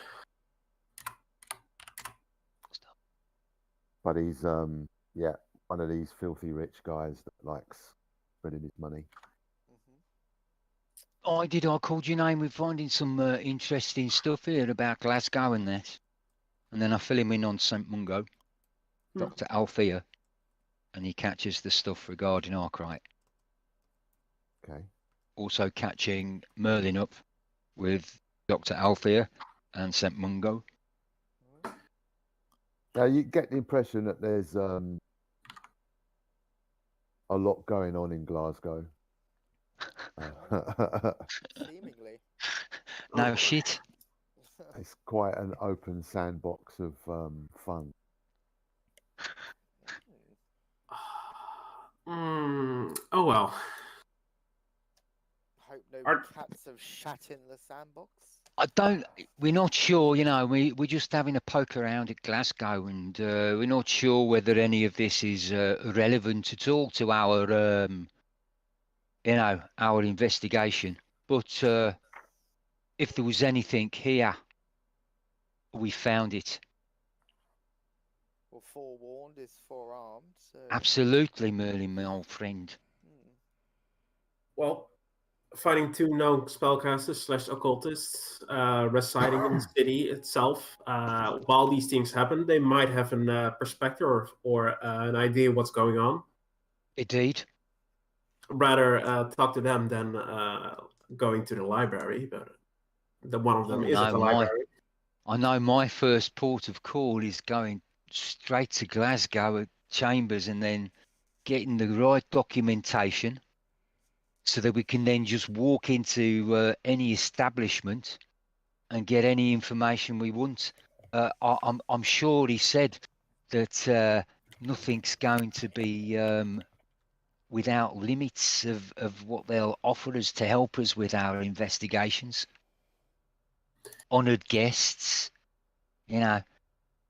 But he's one of these filthy rich guys that likes spreading his money. I called your name. We're finding some interesting stuff here about Glasgow and this. And then I fill him in on St. Mungo, Dr. Althea, and he catches the stuff regarding Arkwright. Okay. Also catching Merlin up with Dr. Althea and St. Mungo. Now you get the impression that there's a lot going on in Glasgow. Seemingly. No shit. It's quite an open sandbox of fun. Oh well. Hope no Are- cats have shat in the sandbox. We're not sure, you know, we're just having a poke around at Glasgow, and we're not sure whether any of this is relevant at all to our, you know, our investigation. But if there was anything here, we found it. Well, forewarned is forearmed. So. Absolutely, Merlin, my old friend. Well, finding 2 known spellcasters / occultists residing in the city itself. While these things happen, they might have a perspective or an idea what's going on. Indeed. Rather talk to them than going to the library. But one of them is at the library. I know my first port of call is going straight to Glasgow at Chambers and then getting the right documentation so that we can then just walk into any establishment and get any information we want. I'm sure he said that nothing's going to be without limits of what they'll offer us to help us with our investigations. Honoured guests, you know,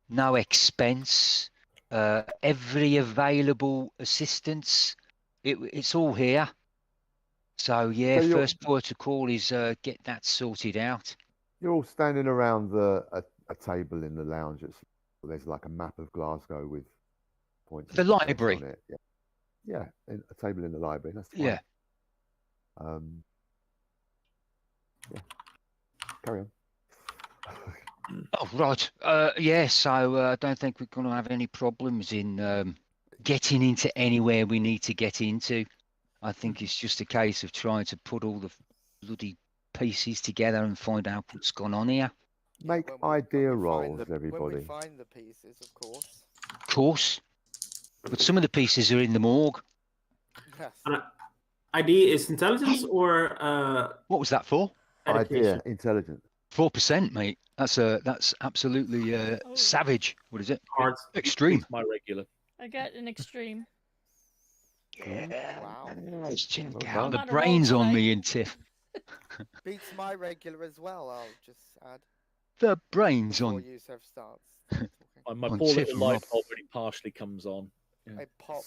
no expense, every available assistance. It's all here. So yeah, So first port of call is get that sorted out. You're all standing around a table in the lounge. There's like a map of Glasgow with points. The library. On it. Yeah, a table in the library. That's fine. Yeah. Yeah. Carry on. Oh right. Yeah. So I don't think we're going to have any problems in getting into anywhere we need to get into. I think it's just a case of trying to put all the bloody pieces together and find out what's gone on here. Make idea rolls, everybody. When we find the pieces, of course. Of course. But some of the pieces are in the morgue. Yes. Idea is intelligence or what was that for? Education. Idea, intelligence. 4%, mate. That's absolutely savage. What is it? Hard. Extreme. It's my regular. I got an extreme. Yeah. Wow. Let's check Well out the done. On a roll brains on tonight. me and Tiff. Beats my regular as well, I'll just add. The brains Before on. Yusuf starts talking. My On poor Tiff little and light Rob. bulb really partially comes on. Yeah. I pop.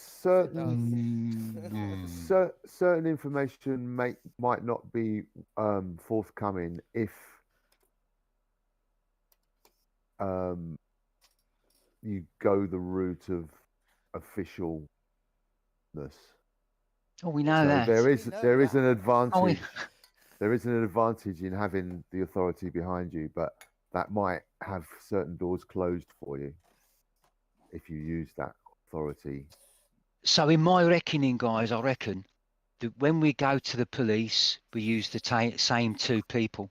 Certain information might not be forthcoming if you go the route of officialness. Oh, we know So that. there is that. an advantage. Oh, we- There is an advantage in having the authority behind you, but that might have certain doors closed for you if you use that authority. So in my reckoning, guys, I reckon that when we go to the police, we use the same 2 people.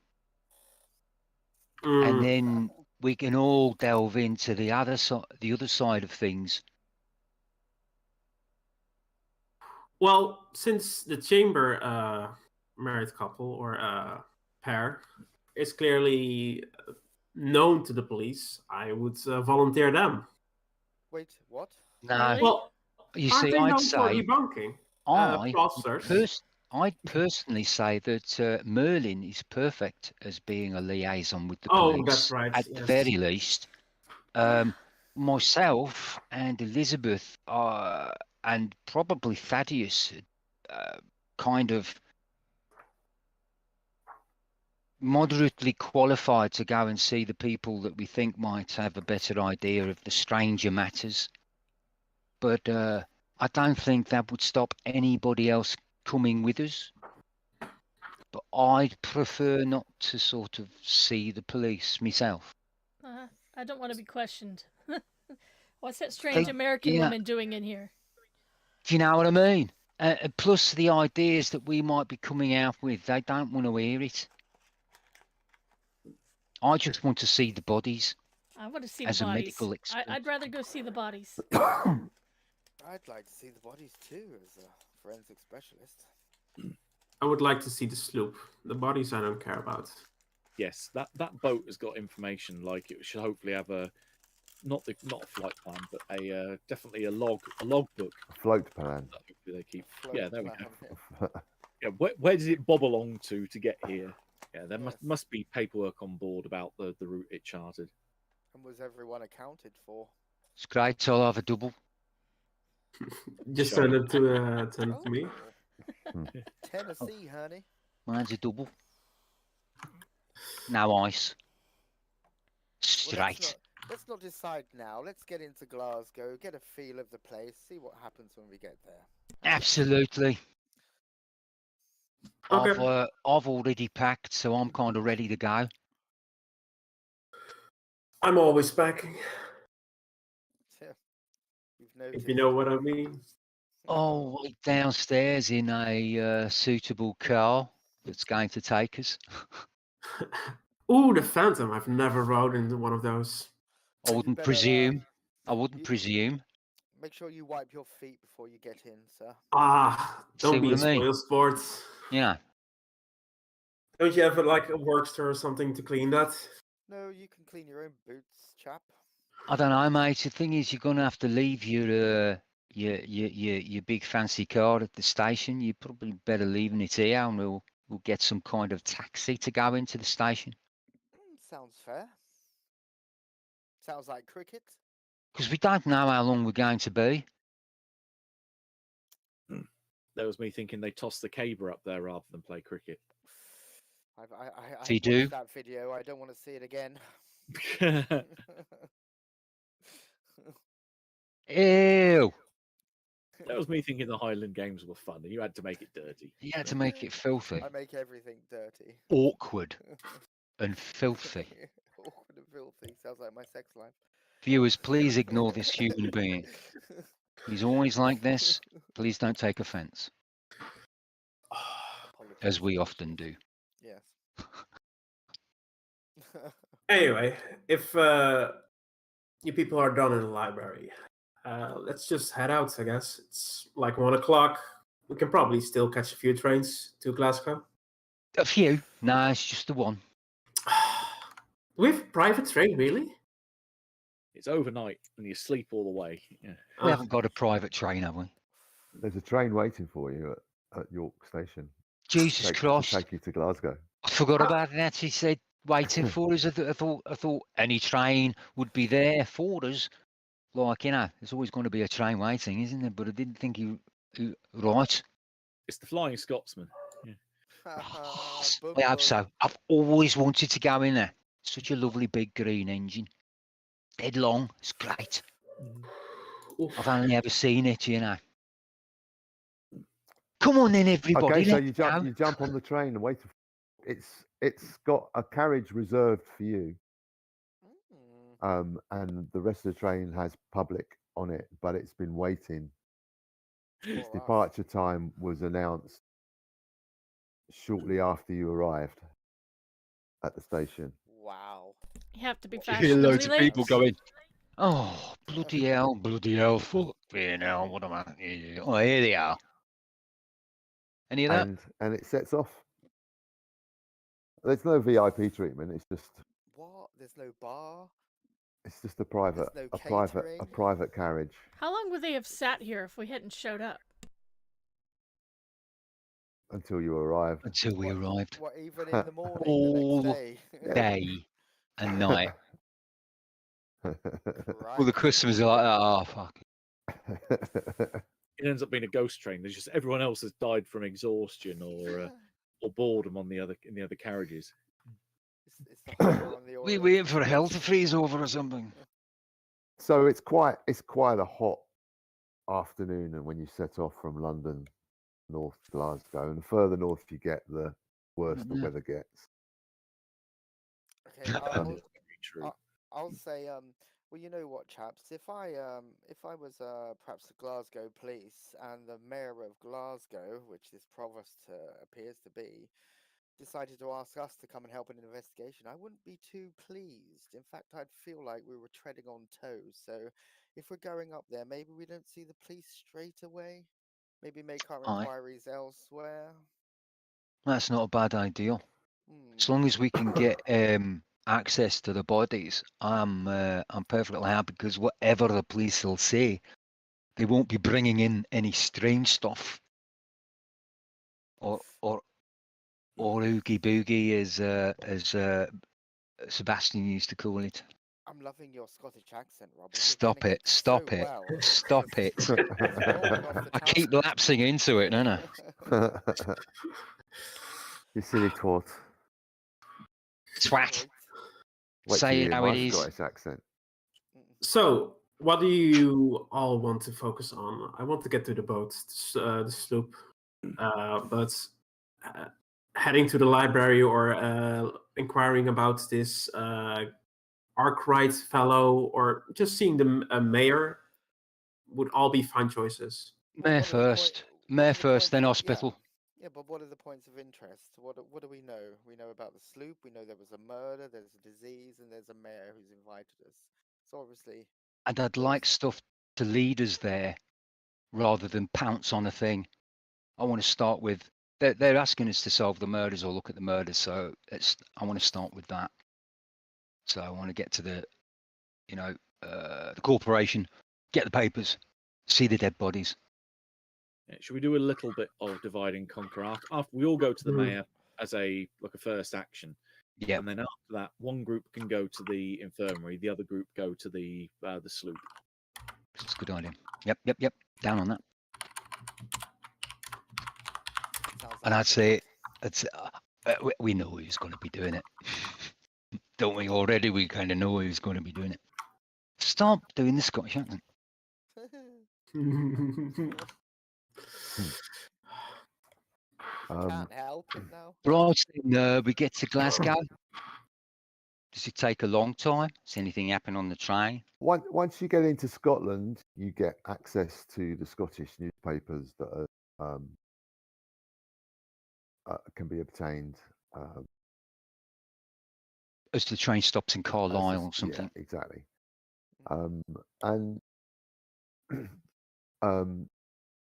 And then we can all delve into the other side of things. Well, since the chamber married couple or pair is clearly known to the police, I would volunteer them. Wait, what? No, Really? Well, you aren't see, they I'd known for say debunking fraudsters? I'd personally say that Merlin is perfect as being a liaison with the Oh, police. that's right, At the yes. very least, myself and Elizabeth and probably Thaddeus, kind of moderately qualified to go and see the people that we think might have a better idea of the stranger matters. But I don't think that would stop anybody else coming with us. But I'd prefer not to sort of see the police myself. I don't want to be questioned. What's that strange American yeah. woman doing in here? Do you know what I mean? Plus the ideas that we might be coming out with, they don't want to hear it. I just want to see the bodies. I want to see As the a bodies. medical expert. I'd rather go see the bodies. I'd like to see the bodies too, as a forensic specialist. I would like to see the sloop. The bodies I don't care about. Yes, that boat has got information. Like it should hopefully have a not a flight plan, but a definitely a logbook A float plan. that hopefully they keep. Float Yeah, there we plan, go. Yeah, where does it bob along to get here? Yeah, there Yes. must be paperwork on board about the route it charted. And was everyone accounted for? It's great. I'll have a double. Just Sure. send it to me. Oh, Tennessee, honey. Mine's a double. No ice. Well, Straight. let's not decide now. Let's get into Glasgow, get a feel of the place, see what happens when we get there. Absolutely. Okay. I've already packed, so I'm kind of ready to go. I'm always packing, You've noticed. if you know what I mean. Oh, right downstairs in a suitable car that's going to take us. Ooh, the Phantom. I've never rode in one of those. I You wouldn't better, presume. I wouldn't you- presume. Make sure you wipe your feet before you get in, sir. Don't See be a what I mean? spoil sport. Yeah. Don't you have like a workster or something to clean that? No, you can clean your own boots, chap. I don't know, mate. The thing is, you're gonna have to leave your big fancy car at the station. You're probably better leaving it here, and we'll get some kind of taxi to go into the station. Sounds fair. Sounds like cricket. Because we don't know how long we're going to be. That was me thinking they tossed the caber up there rather than play cricket. I've They watched do. that video. I don't want to see it again. Ew! That was me thinking the Highland Games were fun, and you had to make it dirty. You had to make it filthy, I make everything dirty. awkward, and filthy. Awkward and filthy. Sounds like my sex life. Viewers, please ignore this human being. He's always like this. Please don't take offence, as we often do. Yes. Anyway, if you people are done in the library, let's just head out, I guess. It's like 1 o'clock. We can probably still catch a few trains to Glasgow. A few. Nah, it's just the one. Do we have a private train, really? It's overnight, and you sleep all the way. Yeah. We haven't got a private train, have we? There's a train waiting for you at York Station. Jesus To Christ! take you to Glasgow. I forgot about that. He said waiting for us. I thought any train would be there for us. Like, there's always going to be a train waiting, isn't there? But I didn't think you right. It's the Flying Scotsman. I hope so. I've always wanted to go in there. Such a lovely big green engine. Dead long. It's great. Oof. I've only ever seen it, Come on then, everybody. Okay, so let's go. you jump on the train and wait. It's got a carriage reserved for you, and the rest of the train has public on it, but it's been waiting. Its departure time was announced shortly after you arrived at the station. Wow. You have to be You hear fashionably loads of late. people going, oh, bloody hell, fucking hell, what am I? Oh, here they are. Any of that? And it sets off. There's no VIP treatment. It's just What? There's no bar? it's just a private no a private catering? a private carriage How long would they have sat here if we hadn't showed up? until you arrived. Until we arrived. What, even in the morning All the next day? Day and night. Well, the Crikey. customers are like, oh, fuck. It ends up being a ghost train. There's just everyone else has died from exhaustion or boredom in the other carriages. It's the horror on the We oil. waiting for hell to freeze over or something. So it's quite a hot afternoon, and when you set off from London north to Glasgow, and the further north you get, the worse the Yeah. weather gets. Okay, Very true. I'll say, well, you know what, chaps? If I was perhaps the Glasgow police and the mayor of Glasgow, which this provost appears to be, decided to ask us to come and help in an investigation, I wouldn't be too pleased. In fact, I'd feel like we were treading on toes. So if we're going up there, maybe we don't see the police straight away. Maybe make our Aye. inquiries elsewhere. That's not a bad idea. As Hmm. long as we can get access to the bodies, I'm perfectly happy, because whatever the police will say, they won't be bringing in any strange stuff, or oogie boogie, as Sebastian used to call it. I'm loving your Scottish accent, Robert. Stop You're it! getting Stop so it! well. Stop it! It's rolling off the I keep tongue. lapsing into it, don't I? You silly twat. Twat. Wait till Say you it hear how my it is. Scottish accent. So, what do you all want to focus on? I want to get to the boat, the sloop, but heading to the library or inquiring about this Arkwright fellow, or just seeing the mayor would all be fine choices. Mayor first. Mayor first, then hospital. Yeah, but what are the points of interest? What do we know? We know about the sloop. We know there was a murder. There's a disease, and there's a mayor who's invited us. So obviously, And I'd like stuff to lead us there, rather than pounce on a thing. I want to start with, they're asking us to solve the murders or look at the murders, so I want to start with that. So I want to get to the corporation, get the papers, see the dead bodies. Yeah, should we do a little bit of divide and conquer after we all go to the Mhm. mayor as a first action? Yeah, And then after that, one group can go to the infirmary, the other group go to the sloop. that's a good idea. Yep. Down on that. sounds And like I'd say we know who's going to be doing it. Don't we already? We kind of know who's going to be doing it. Stop doing the Scottish accent. Can't help it now. Right, then, we get to Glasgow. Does it take a long time? Does anything happen on the train? Once you get into Scotland, you get access to the Scottish newspapers that can be obtained. As the train stops in Carlisle or something. Yeah, exactly. And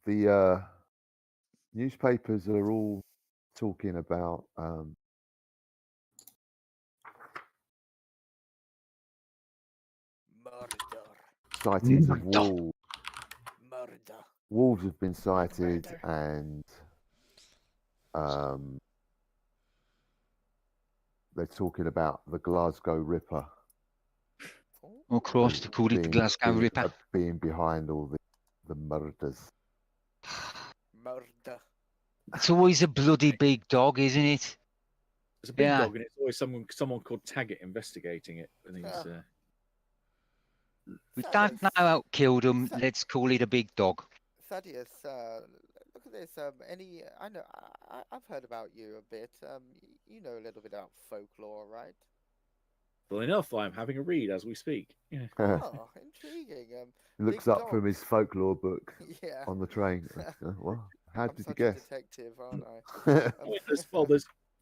the newspapers are all talking about Murder. sightings of wolves. Murder. Wolves have been sighted, Murder. and they're talking about the Glasgow Ripper Of course, they called it the Glasgow Ripper. being behind all the murders. Murder. It's always a bloody big dog, isn't it? It's a big Yeah. dog, and it's always someone called Taggart investigating it. And he's, We don't know how it killed him. Let's call it a big dog. Thaddeus, look at this. I know. I've heard about you a bit. You know a little bit about folklore, right? well enough. I'm having a read as we speak. Yeah. Oh, intriguing. He looks big up from his dogs. folklore book Yeah. on the train. Well, how I'm did you such a guess? detective, aren't I? I mean,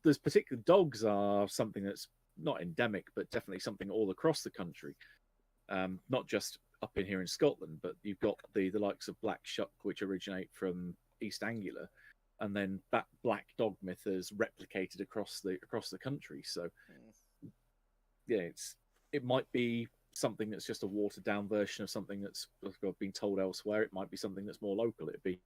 there's particular dogs are something that's not endemic, but definitely something all across the country. Not just up in here in Scotland, but you've got the likes of Black Shuck, which originate from East Anglia, and then that black dog myth is replicated across the country. So yeah, it might be something that's just a watered down version of something that's been told elsewhere. It might be something that's more local. It'd be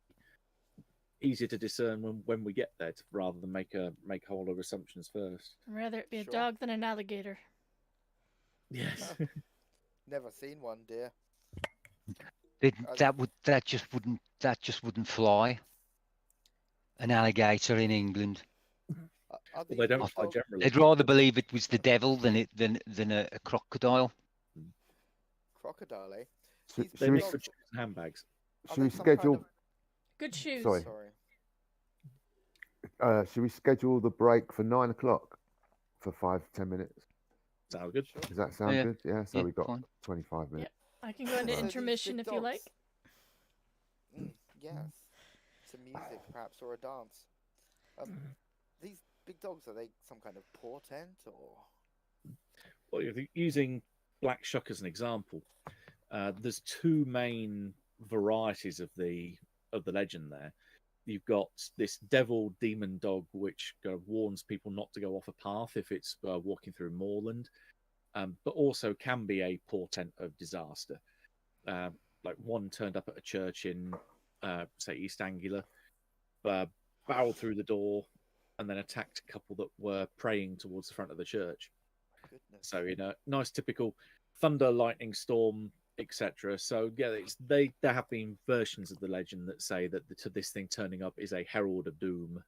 easier to discern when we get there, rather than make a whole lot of assumptions first. I'd rather it be a Sure. dog than an alligator. Yes. Never seen one, dear. That just wouldn't fly. An alligator in England. Are Well, they don't big fly dogs- generally. They'd rather believe it was the devil than a crocodile. Crocodile, eh? Should, These They should we, make dogs- good shoes and handbags. Are should we they some kind schedule? of- Good shoes. Sorry. Sorry. Should we schedule the break for 9 o'clock for 5-10 minutes? Sounds good. Sure. Does that sound Yeah. good? Yeah. So Yeah, we got fine. 25 minutes. I can go into So these intermission big if you like. dogs- yes. Some music, perhaps, or a dance. These big dogs, are they some kind of portent or? Well, if you're using Black Shuck as an example, there's two main varieties of the legend there. You've got this devil demon dog, which kind of warns people not to go off a path if it's walking through moorland, but also can be a portent of disaster. Like one turned up at a church in, say, East Anglia, barreled through the door, and then attacked a couple that were praying towards the front of the church. Goodness. So, nice typical thunder, lightning, storm, etc. So, yeah, there have been versions of the legend that say that this thing turning up is a herald of doom.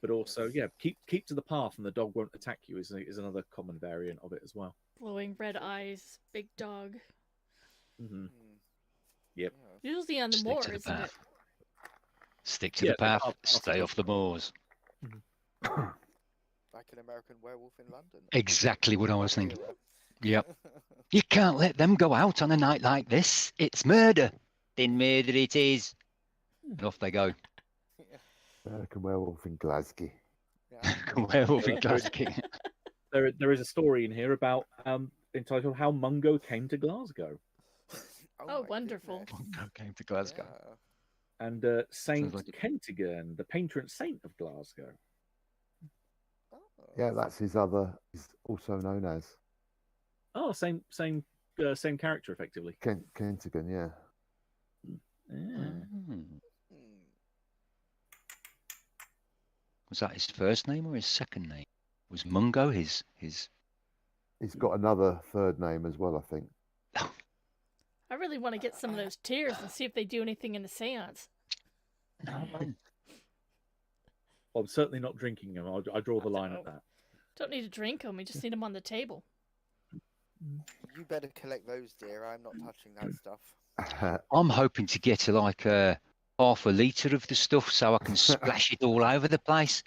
But also, yeah, keep to the path and the dog won't attack you is another common variant of it as well. Glowing red eyes, big dog. Mm-hmm. Yep. Yeah. Usually on the Stick moor, to the isn't it? path. Stick to Yeah, the path. path- Stay off the moors. Like an American Werewolf in London. Exactly what I was That thinking. era. Yep. You can't let them go out on a night like this. It's murder. Then murder it is. And off they go. American Werewolf in Glasgow. Yeah. Werewolf in Glasgow. There is a story in here about entitled "How Mungo Came to Glasgow," Oh, my wonderful. goodness. Came to Glasgow. Yeah. and Saint Sounds like it. Kentigern, the patron saint of Glasgow. Oh, Yeah, that's his other. He's also known as Oh, same character, effectively. Kentigan. Yeah. Yeah. Hmm. Hmm. Was that his first name or his second name? Was Mungo his? He's got another third name as well, I think. I really want to get some of those tears and see if they do anything in the seance. Well, I'm certainly not drinking them. I draw the line at that. Don't need to drink them, we just need them on the table. You better collect those, dear. I'm not touching that stuff. I'm hoping to get like half a litre of the stuff so I can splash it all over the place.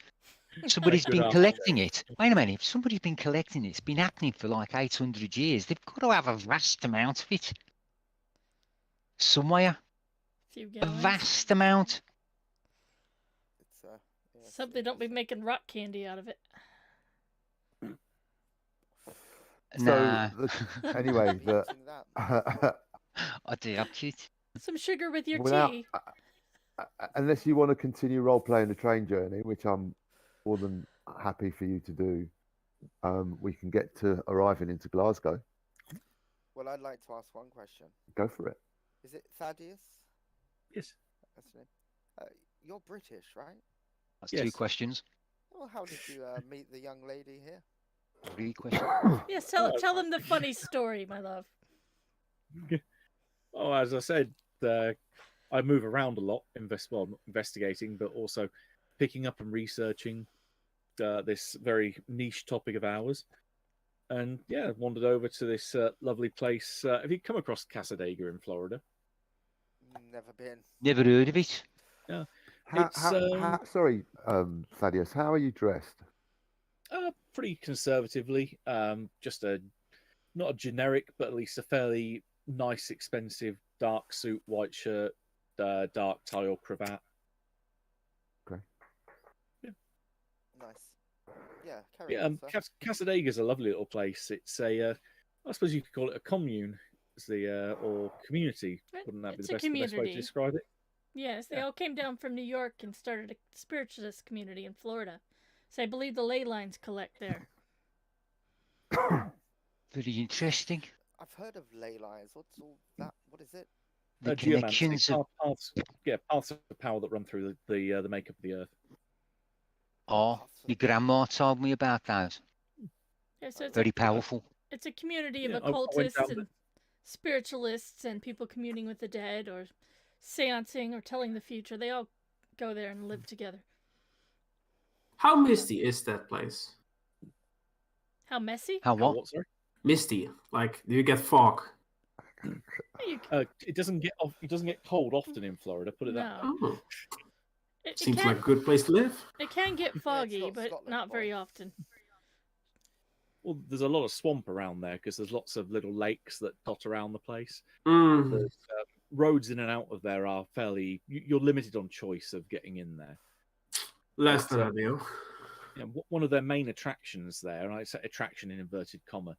Somebody's Good been idea. collecting it. Wait a minute. If somebody's been collecting it, it's been happening for like 800 years. They've got to have a vast amount of it. Somewhere. Few A gallons. vast amount. It's yes, Hope they don't be making rock candy out of it. Nah. Anyway, the Eating that. I do have it. Some sugar with your without, tea. unless you want to continue role playing the train journey, which I'm more than happy for you to do, we can get to arriving into Glasgow. Well, I'd like to ask one question. Go for it. Is it Thaddeus? Yes. That's the name. You're British, right? That's two Yes. questions. Well, how did you meet the young lady here? 3 questions. Yes, tell them the funny story, my love. Oh, as I said, I move around a lot, investigating, but also picking up and researching this very niche topic of ours. And yeah, wandered over to this lovely place. Have you come across Casadega in Florida? Never been. Never heard of it. Sorry, Thaddeus, how are you dressed? Pretty conservatively. Just not a generic, but at least a fairly nice, expensive dark suit, white shirt, dark tie or cravat. Nice. Yeah, carry Yeah, on, sir. Casadega is a lovely little place. It's a, I suppose you could call it a commune, or community. Wouldn't that be It's the a best way community. to describe it? Yes, they Yeah. all came down from New York and started a spiritualist community in Florida. So I believe the ley lines collect there. Very interesting. I've heard of ley lines. What's all that? What is it? The Geomancy, connections of paths of power that run through the makeup of the earth. Oh, your grandma told me about those. Yeah, so it's Very powerful. it's a community of Yeah, I went occultists down and spiritualists and people communing with the dead or seancing or telling the future. They all go there and live together. How misty is that place? How messy? How what? What, sorry? Misty. Like, do you get fog? You, It doesn't get cold often in Florida. Put it that way. no. Oh, It seems can, like a good place to live. it can get foggy, not but Scotland, not very boy. often. Well, there's a lot of swamp around there because there's lots of little lakes that dot around the place. Mm. The roads in and out of there are fairly. You're limited on choice of getting in there. Less But, than ideal. one of their main attractions there, and I say attraction in inverted comma,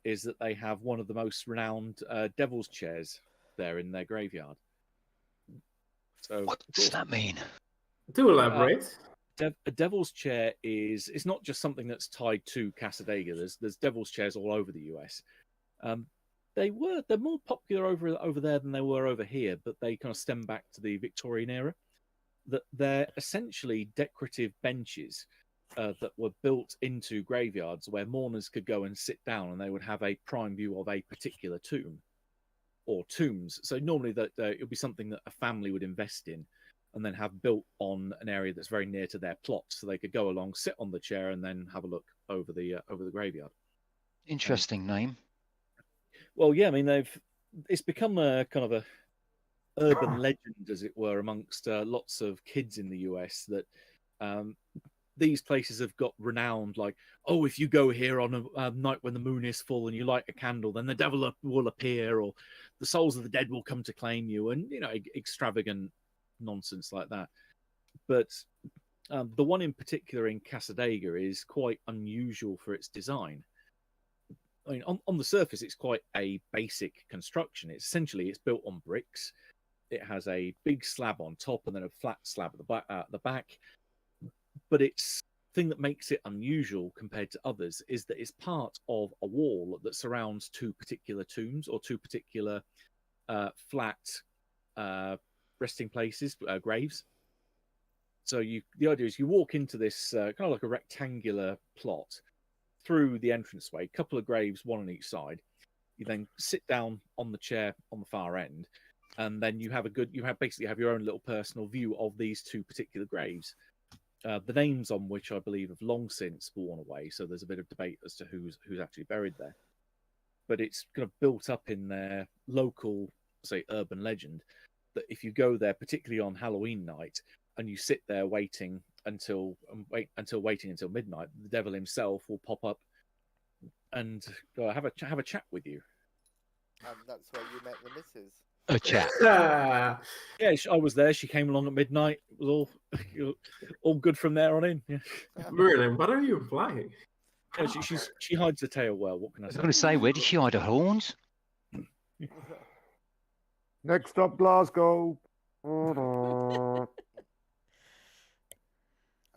is that they have one of the most renowned devil's chairs there in their graveyard. So, What does that mean? Do elaborate. A devil's chair it's not just something that's tied to Cassadaga. There's devil's chairs all over the US. They're more popular over there than they were over here, but they kind of stem back to the Victorian era. That they're essentially decorative benches that were built into graveyards where mourners could go and sit down, and they would have a prime view of a particular tomb or tombs. So normally that it would be something that a family would invest in, and then have built on an area that's very near to their plot, so they could go along, sit on the chair, and then have a look over the graveyard. Interesting name. Well, yeah, I mean it's become a kind of a urban legend, as it were, amongst lots of kids in the US that these places have got renowned. Like, oh, if you go here on a night when the moon is full and you light a candle, then the devil will appear, or the souls of the dead will come to claim you, and extravagant nonsense like that. But the one in particular in Cassadaga is quite unusual for its design. I mean, on the surface, it's quite a basic construction. It's built on bricks. It has a big slab on top and then a flat slab at the back. But it's the thing that makes it unusual compared to others is that it's part of a wall that surrounds two particular tombs or two particular flat resting places, graves. So the idea is you walk into this kind of like a rectangular plot through the entranceway, a couple of graves, one on each side. You then sit down on the chair on the far end, and then you basically have your own little personal view of these two particular graves. The names on which I believe have long since worn away, so there's a bit of debate as to who's actually buried there. But it's kind of built up in their local, say, urban legend that if you go there, particularly on Halloween night, and you sit there waiting until midnight, the devil himself will pop up and have a chat with you. And that's where you met the missus. A chat. Yeah, I was there. She came along at midnight. It was all good from there on in. Yeah. Merlin, what are you implying? Yeah, she hides the tail well. What can I I was say? going to say, where did she hide her horns? Next stop, Glasgow.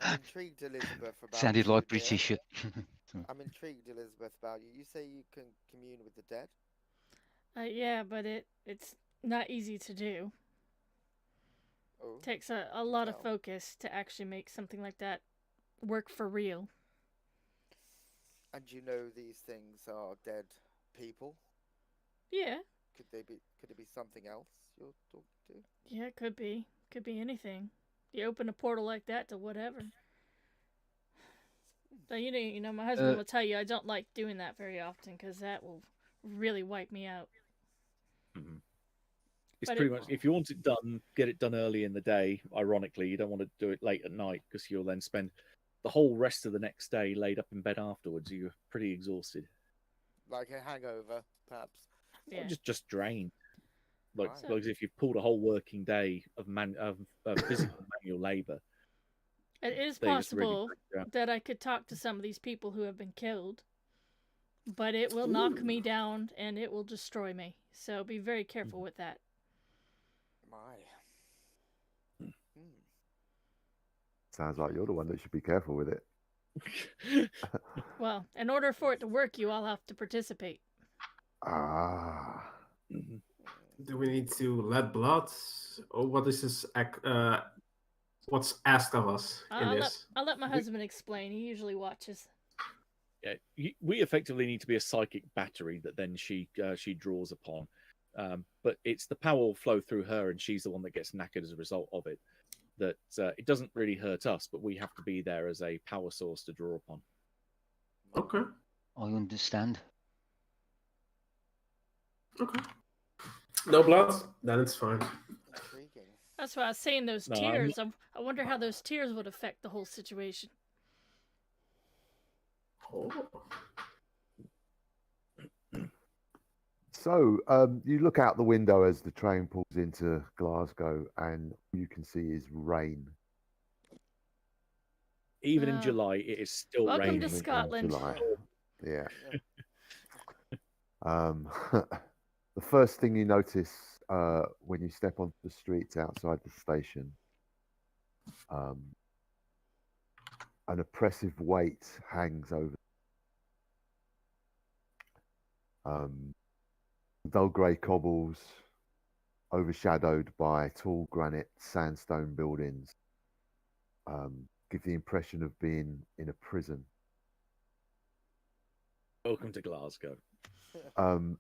I'm intrigued, Elizabeth, about Sounded you, like dear. British. I'm intrigued, Elizabeth, about you. You say you can commune with the dead? Yeah, but it's not easy to do. Oh, Takes a lot of tell. focus to actually make something like that work for real. And you know these things are dead people? Yeah, Could it be something else you're talking to? yeah, it could be. Could be anything. You open a portal like that to whatever. So you know, my husband will tell you I don't like doing that very often because that will really wipe me out. Mm-hmm. It's But pretty much, if you want it done, get it done early in the day. Ironically, you don't want to do it late at night because you'll then spend the whole rest of the next day laid up in bed afterwards. You're pretty exhausted. Like a hangover, perhaps? Yeah. Just drained. Like, Right. like if you've pulled a whole working day of physical manual labour. It is they just really possible break you down. that I could talk to some of these people who have been killed, but it will knock me down and it will destroy me. So be very careful with that. My. Sounds like you're the one that should be careful with it. Well, in order for it to work, you all have to participate. Ah. Mhm. Do we need to let blood, or what is this? What's asked of us in this? I'll let my husband explain. He usually watches. Yeah, we effectively need to be a psychic battery that then she draws upon. But it's the power will flow through her, and she's the one that gets knackered as a result of it. That it doesn't really hurt us, but we have to be there as a power source to draw upon. Okay. I understand. Okay. No blood? Then it's fine. Intriguing. That's why I was saying those No, tears. I wonder how those tears would affect the whole situation. Oh. So you look out the window as the train pulls into Glasgow, and all you can see is rain. Even in Oh. July, it is still Welcome raining. to in Scotland. July. Yeah. Yeah. The first thing you notice when you step onto the streets outside the station, an oppressive weight hangs over. Dull grey cobbles, overshadowed by tall granite sandstone buildings, give the impression of being in a prison. Welcome to Glasgow.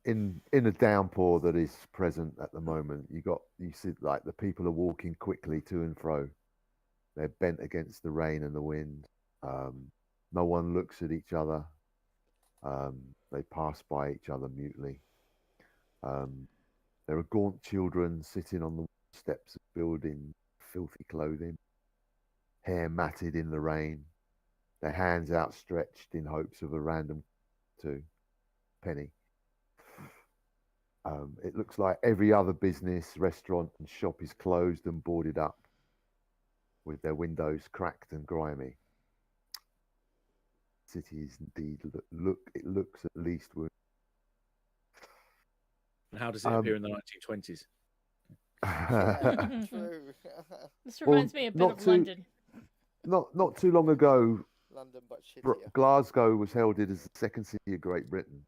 In a downpour that is present at the moment, you see like the people are walking quickly to and fro. They're bent against the rain and the wind. No one looks at each other. They pass by each other mutely. There are gaunt children sitting on the steps of buildings, filthy clothing, hair matted in the rain, their hands outstretched in hopes of a random penny. It looks like every other business, restaurant, and shop is closed and boarded up, with their windows cracked and grimy. City is indeed it looks at least. And how does it appear in the 1920s? Yeah, true. This reminds me a bit of London. Not too long ago, London, but shittier. Glasgow was heralded as the second city of Great Britain,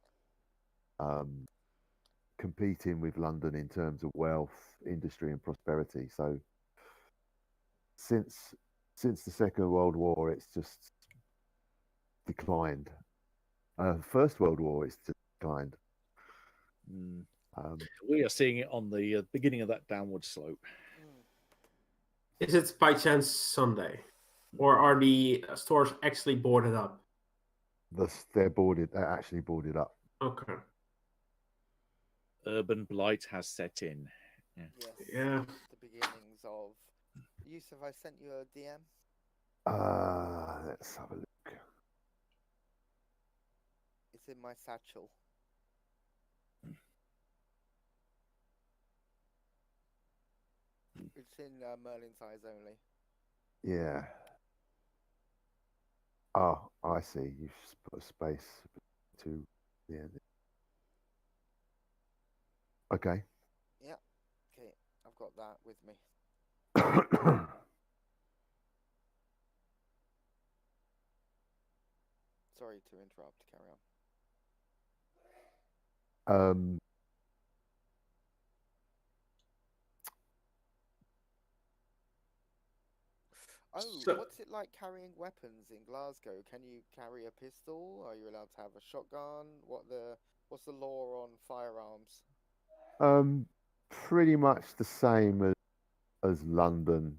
competing with London in terms of wealth, industry, and prosperity. So, since the Second World War, it's just declined. First World War, it's declined. We are seeing it on the beginning of that downward slope. Is it by chance Sunday, or are the stores actually boarded up? They're actually boarded up. Okay. Urban blight has set in. Yes. Yeah. The beginnings of. Yusuf, I sent you a DM. Let's have a look. It's in my satchel. It's in Merlin's eyes only. Yeah. Oh, I see. You've just put a space to the end. Okay. Yeah. Okay, I've got that with me. Sorry to interrupt. Carry on. Oh, what's it like carrying weapons in Glasgow? Can you carry a pistol? Are you allowed to have a shotgun? What's the law on firearms? Pretty much the same as London.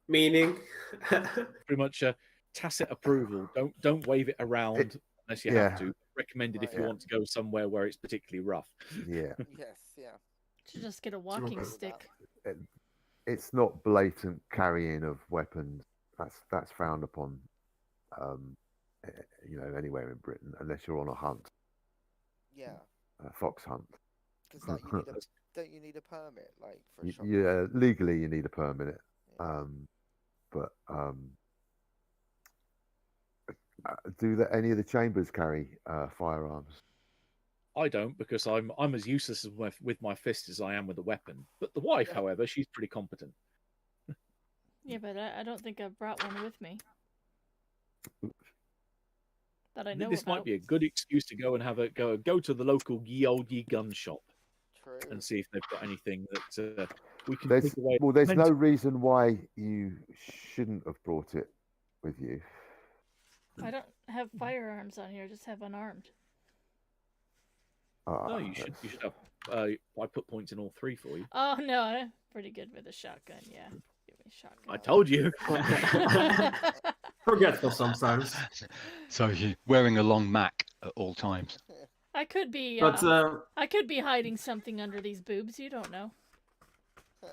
Meaning? Pretty much a tacit approval. Don't wave it around unless you have to. Recommended if you want to go somewhere where it's particularly rough. Yeah. Yes, yeah. To just get a walking stick. It's not blatant carrying of weapons. That's frowned upon. Anywhere in Britain, unless you're on a hunt. Yeah. A fox hunt. Because don't you need a permit, like for a shotgun? Yeah, legally you need a permit. But do any of the chambers carry firearms? I don't, because I'm as useless with my fist as I am with a weapon. But the wife, however, she's pretty competent. Yeah, but I don't think I've brought one with me. That I know This about. might be a good excuse to go and have go to the local ye old ye gun shop. True. And see if they've got anything that we can There's take away. Well, there's no reason why you shouldn't have brought it with you. I don't have firearms on here. I just have unarmed. No, you should have. I put points in all three for you. Oh no, I'm pretty good with a shotgun. Yeah, give me a shotgun. I told you. Forgetful sometimes. So you're wearing a long Mac at all times. I could be. But I could be hiding something under these boobs. You don't know.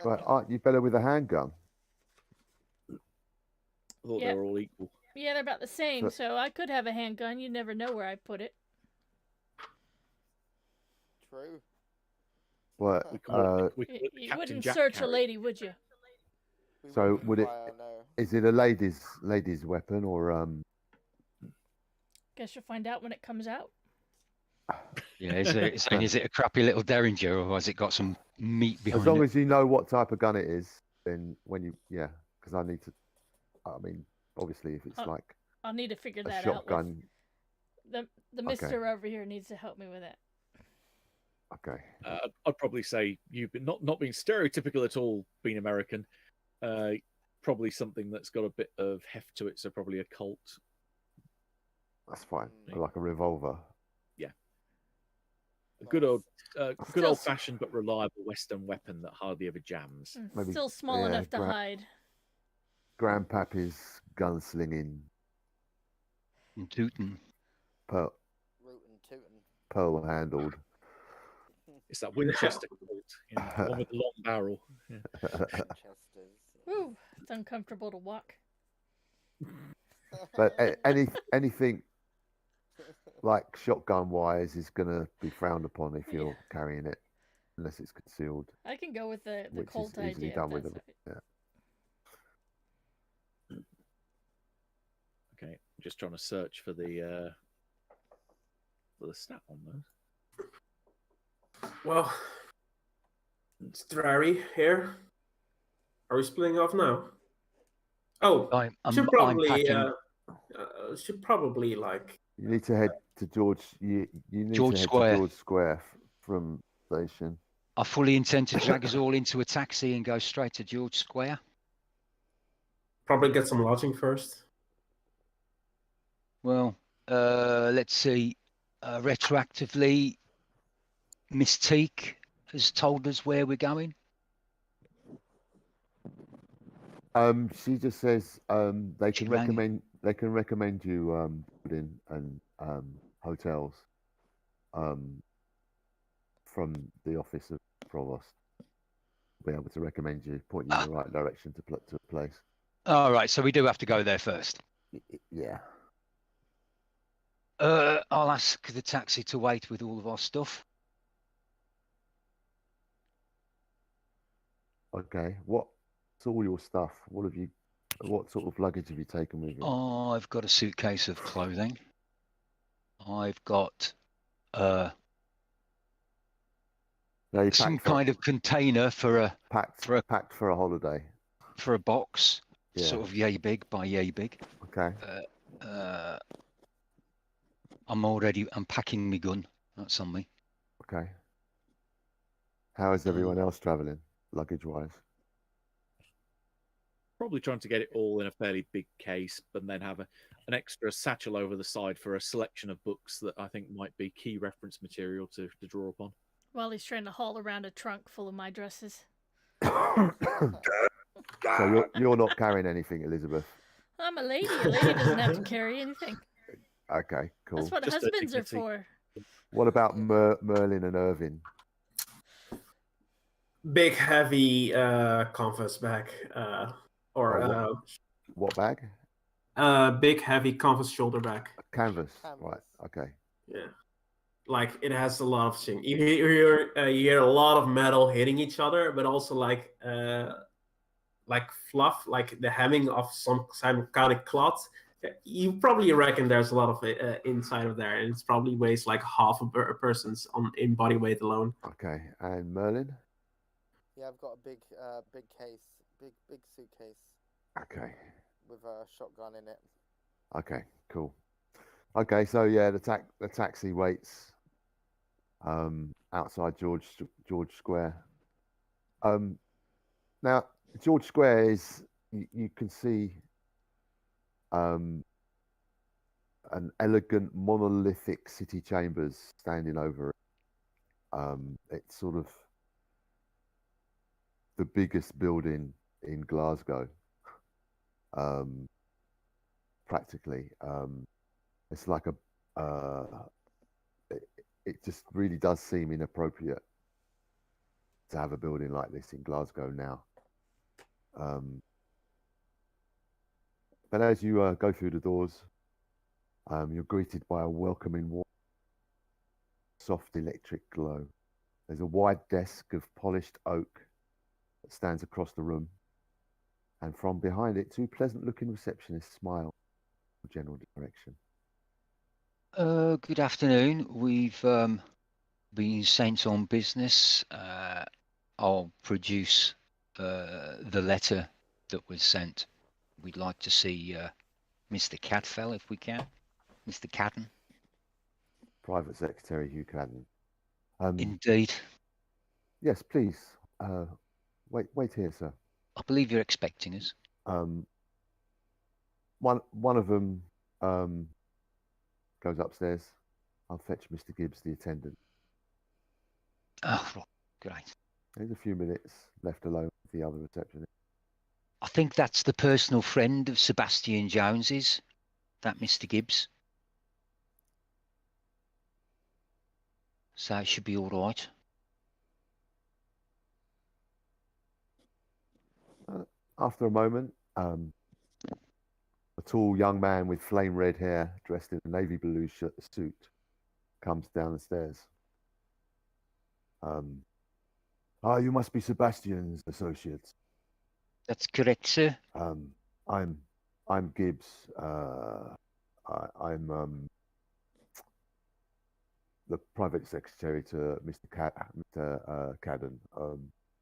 But aren't you better with a handgun? I thought they were all equal. Yeah, they're about the same. So I could have a handgun. You never know where I put it. True. What? You wouldn't search a lady, would you? We So will would it? require no. Is it a lady's weapon or Guess you'll find out when it comes out. Yeah, is it a crappy little Derringer, or has it got some meat behind As long it? as you know what type of gun it is, then because I need to. I mean, obviously, if it's like I'll need to figure a that out. shotgun, The Mister over here needs to help me with it. okay. I'd probably say you've been not being stereotypical at all, being American. Probably something that's got a bit of heft to it, so probably a Colt. That's fine. Mm. Like a revolver. A good old, good Still old-fashioned but reliable Western weapon that hardly ever jams. Maybe, Still small enough to hide. Grandpappy's gunslinging Tootin'. pearl, Rootin' tootin'. pearl handled. It's that Winchester Colt, the one with the long barrel. Yeah. Winchesters. Woo, it's uncomfortable to walk. But anything like shotgun wise is gonna be frowned upon if you're carrying it, unless it's concealed. I can go with the Which Colt is easily idea. done If with that's them. Yeah. Okay, just trying to search for the stat on those. Well, it's Drary here. Are we splitting off now? Oh, I'm should packing. probably like. You need to head to George. You need George to head Square. to George Square from station. I fully intend to drag us all into a taxi and go straight to George Square. Probably get some lodging first. Well, let's see. Retroactively, Miss Teak has told us where we're going. She just says they She can rang. recommend you boarding and hotels from the office of provost. Be able to recommend you, point you in the right direction to a place. All right, so we do have to go there first. Yeah. I'll ask the taxi to wait with all of our stuff. Okay. What's all your stuff? What sort of luggage have you taken with you? I've got a suitcase of clothing. I've got some kind of container for a packed for a holiday. For a box, Yeah. sort of yay big by yay big. Okay. I'm packing my gun. That's on me. Okay. How is everyone else traveling, luggage wise? Probably trying to get it all in a fairly big case, but then have an extra satchel over the side for a selection of books that I think might be key reference material to draw upon. While he's trying to haul around a trunk full of my dresses. So you're not carrying anything, Elizabeth? I'm a lady. A lady doesn't have to carry anything. Okay, cool. That's what Just husbands are dignity. for. What about Merlin and Irvin? Big heavy canvas bag, What bag? big heavy canvas shoulder bag. Canvas. Right. Okay. Yeah, like it has a lot of things. You hear a lot of metal hitting each other, but also like fluff, like the hemming of some kind of cloth. You probably reckon there's a lot of inside of there, and it's probably weighs like half a person's in body weight alone. Okay, and Merlin? Yeah, I've got a big case, big suitcase. Okay. With a shotgun in it. Okay, cool. Okay, so yeah, the taxi waits outside George Square. Now George Square is you can see an elegant monolithic city chambers standing over it. It's sort of the biggest building in Glasgow. Practically, it's like it just really does seem inappropriate to have a building like this in Glasgow now. But as you go through the doors, you're greeted by a welcoming warm, soft electric glow. There's a wide desk of polished oak that stands across the room, and from behind it, two pleasant-looking receptionists smile in general direction. Good afternoon. We've been sent on business. I'll produce the letter that was sent. We'd like to see Mr. Catfell if we can. Mr. Cadden. Private Secretary Hugh Cadden. Indeed. Yes, please. Wait here, sir. I believe you're expecting us. One of them goes upstairs. I'll fetch Mr. Gibbs, the attendant. Oh, great. There's a few minutes left alone with the other receptionist. I think that's the personal friend of Sebastian Jones's, that Mr. Gibbs. So it should be all right. After a moment, a tall young man with flame red hair, dressed in a navy blue suit, comes down the stairs. You must be Sebastian's associates. That's correct, sir. I'm Gibbs. I'm the private secretary to Mr. Cadden.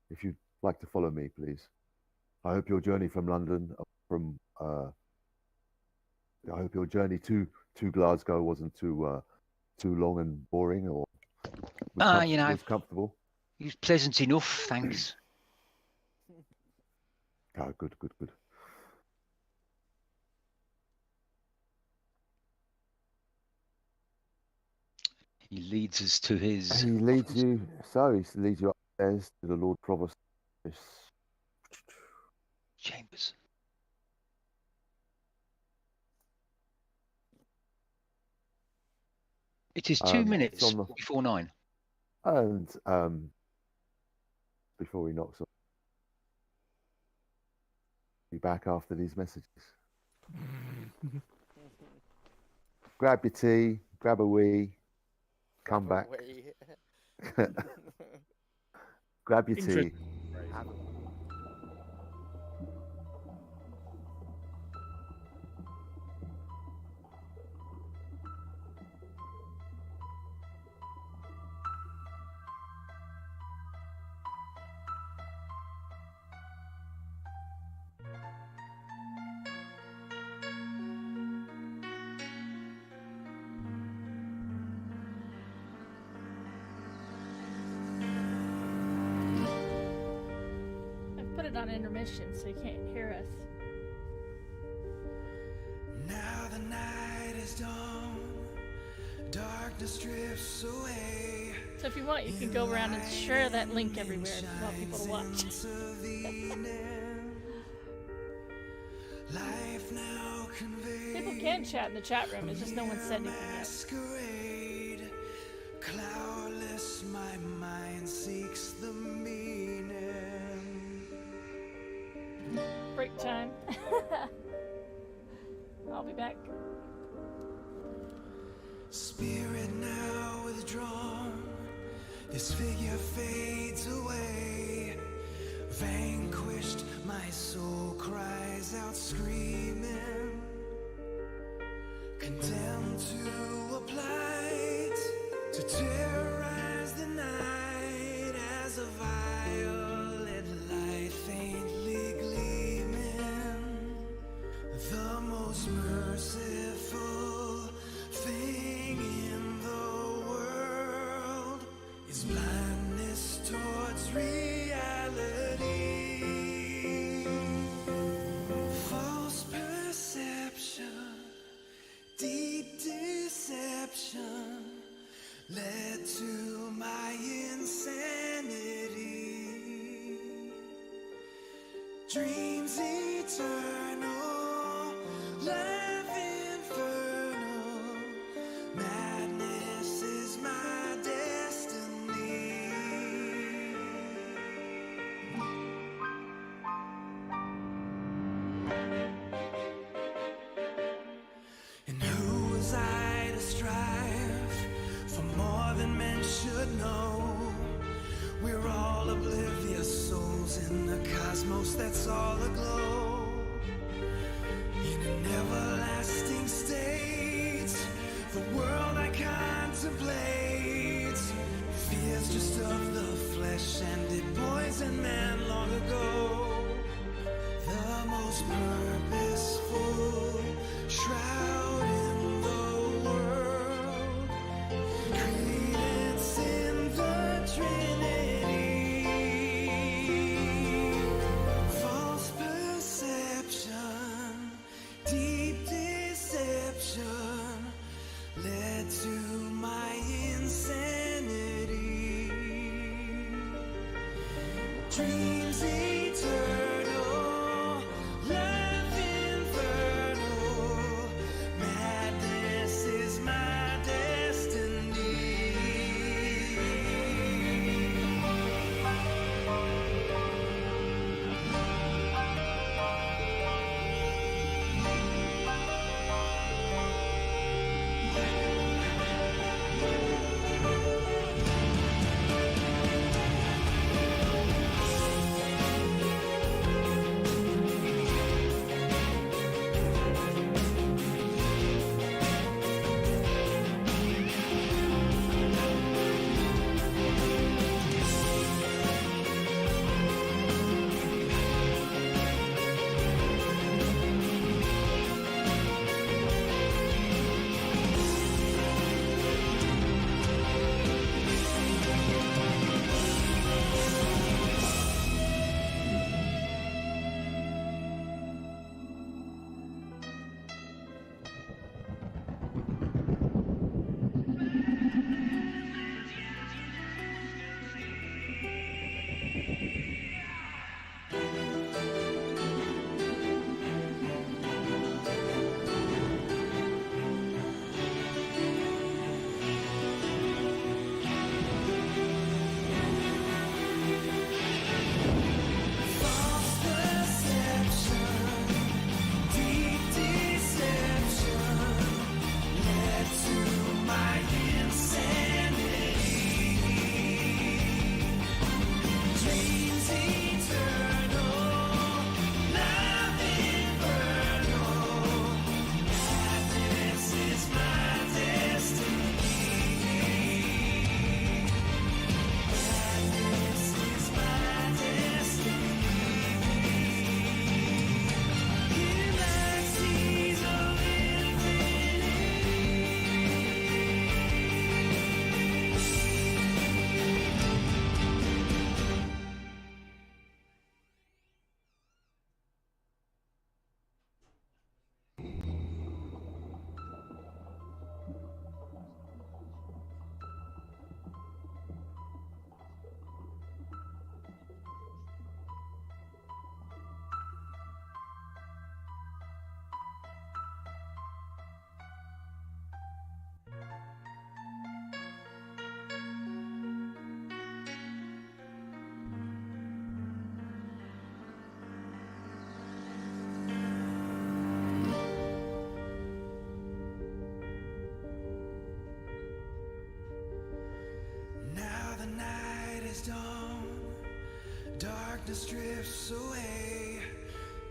If you'd like to follow me, please. I hope your journey from London, I hope your journey to Glasgow wasn't too long and boring, or was comfortable. It was pleasant enough, thanks. Good. He leads us to his. He leads you upstairs to the Lord Provost's chambers. It is 2 minutes before 9. And before he knocks on, be back after these messages. Grab your tea, grab a wee, come back. Grab your tea. On intermission, so you can't hear us. Now the night is done, darkness drifts away. So if you want, you can go around and share that link everywhere if you want people to watch. People can chat in the chat room, it's just no one said anything yet. Cloudless, my mind seeks the meaning. Break time. I'll be back. Spirit now withdrawn, this figure fades away. Vanquished, my soul cries out screaming. Condemned to a plight, to terrorize the night as a violet light faintly gleaming. The most merciful thing in the world is blindness towards reality. False perception, deep deception led to my insanity. Dreams eternal, life infernal, madness is my destiny. And who was I to strive for more than men should know? We're all oblivious souls in the cosmos that's all aglow. Dreams eternal, love infernal, madness is my destiny. False perception, deep deception, led to my insanity. Dreams eternal, love infernal, madness is my destiny. Madness is my destiny. Galaxies of Now the night is dawn, darkness drifts away,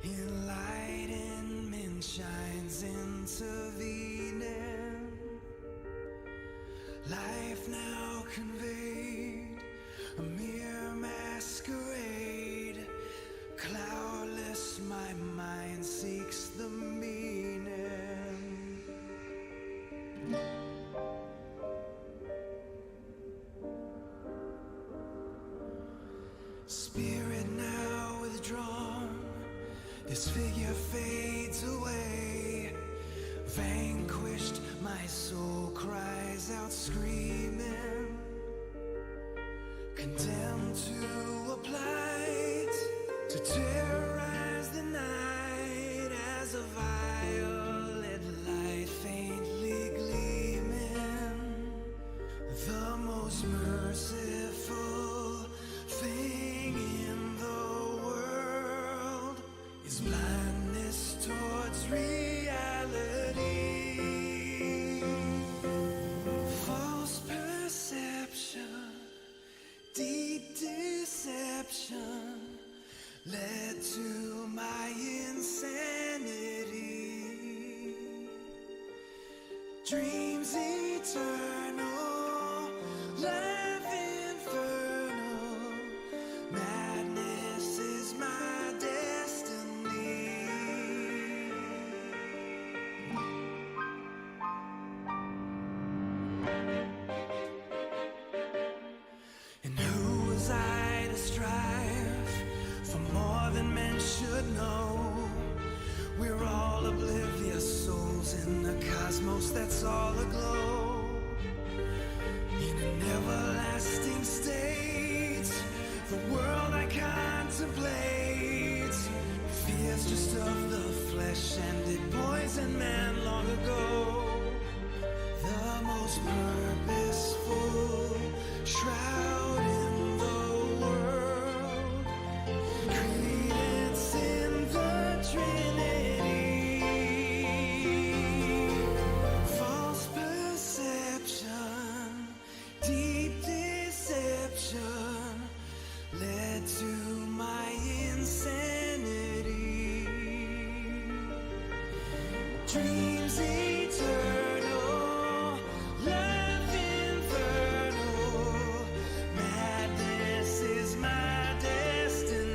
enlightenment shines intervening. Life now conveyed, a mere masquerade, cloudless my mind seeks the meaning. Spirit now withdrawn, this figure fades away. Vanquished, my soul cries out screaming, condemned to a plight, to terrorize the night as a violet light faintly gleaming. The most merciful thing in the world is blindness towards reality. False perception, deep deception, led to my insanity. Dreams eternal, life infernal, madness is my destiny. And who was I to strive for more than men should know? We're all oblivious souls in the cosmos that's all aglow, in an everlasting state. The world I can't most purposeful shroud in the world. Credence in the Trinity. False perception, deep deception led to my insanity. Dreams eternal, love infernal, madness is my destiny.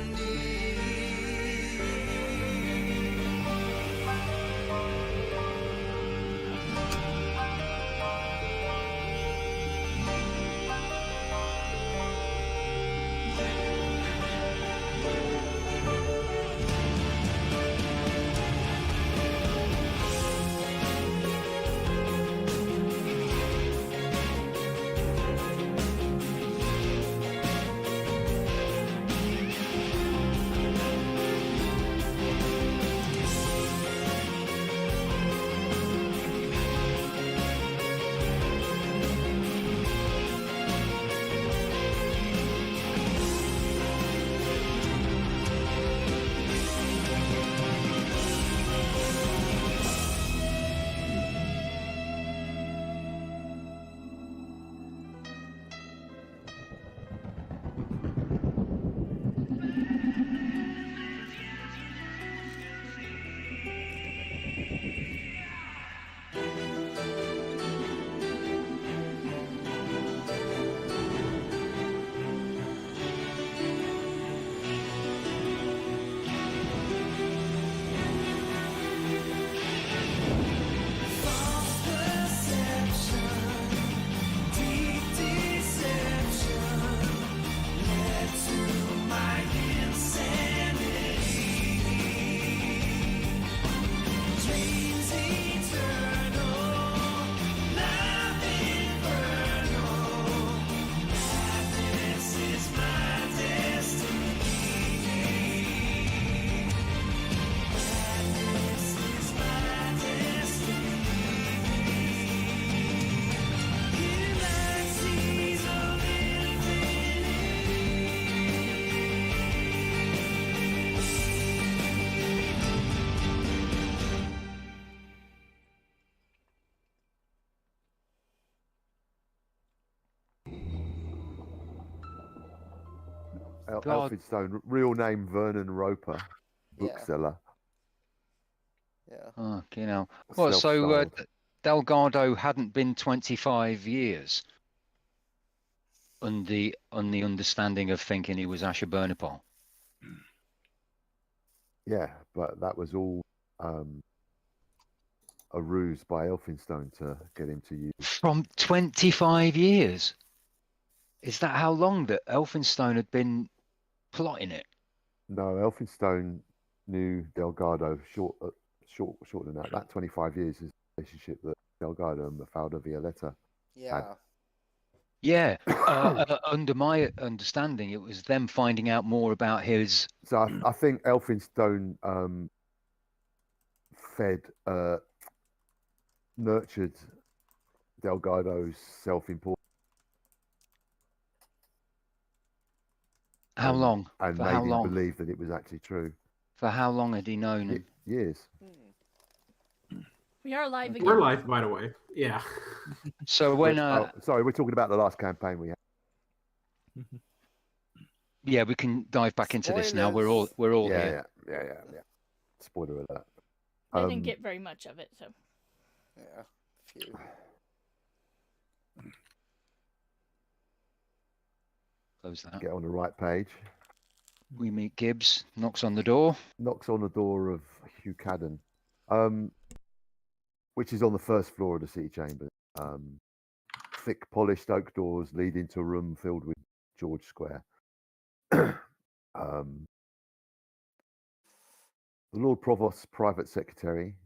False perception, deep deception led to my insanity. Dreams eternal, love infernal, madness is my destiny. Madness is my destiny. Galaxies of God. Elphinstone, real name Vernon Roper, Yeah. bookseller. Yeah. Oh, you know. Well, so Self-styled. Delgado hadn't been 25 years on the understanding of thinking he was Ashurbanipal. Yeah, but that was all a ruse by Elphinstone to get him to use. From 25 years. Is that how long that Elphinstone had been plotting it? No, Elphinstone knew Delgado shorter than that. That 25 years is the relationship that Delgado and Mafalda Violetta. Yeah. Yeah. Under my understanding, it was them finding out more about his. So I think Elphinstone nurtured Delgado's self-importance. How long? And For made how him long? believe that it was actually true. For how long had he known him? Years. We are live again. We're live, by the way. Yeah. So when sorry, we're talking about the last campaign we had. yeah, we can dive back into this now. We're all here. Yeah. Spoiler alert. I didn't get very much of it, so. Yeah. Few. Close that. Get on the right page. We meet Gibbs, knocks on the door. Knocks on the door of Hugh Cadden, which is on the first floor of the city chamber. Thick polished oak doors lead into a room filled with George Square. The Lord Provost's private secretary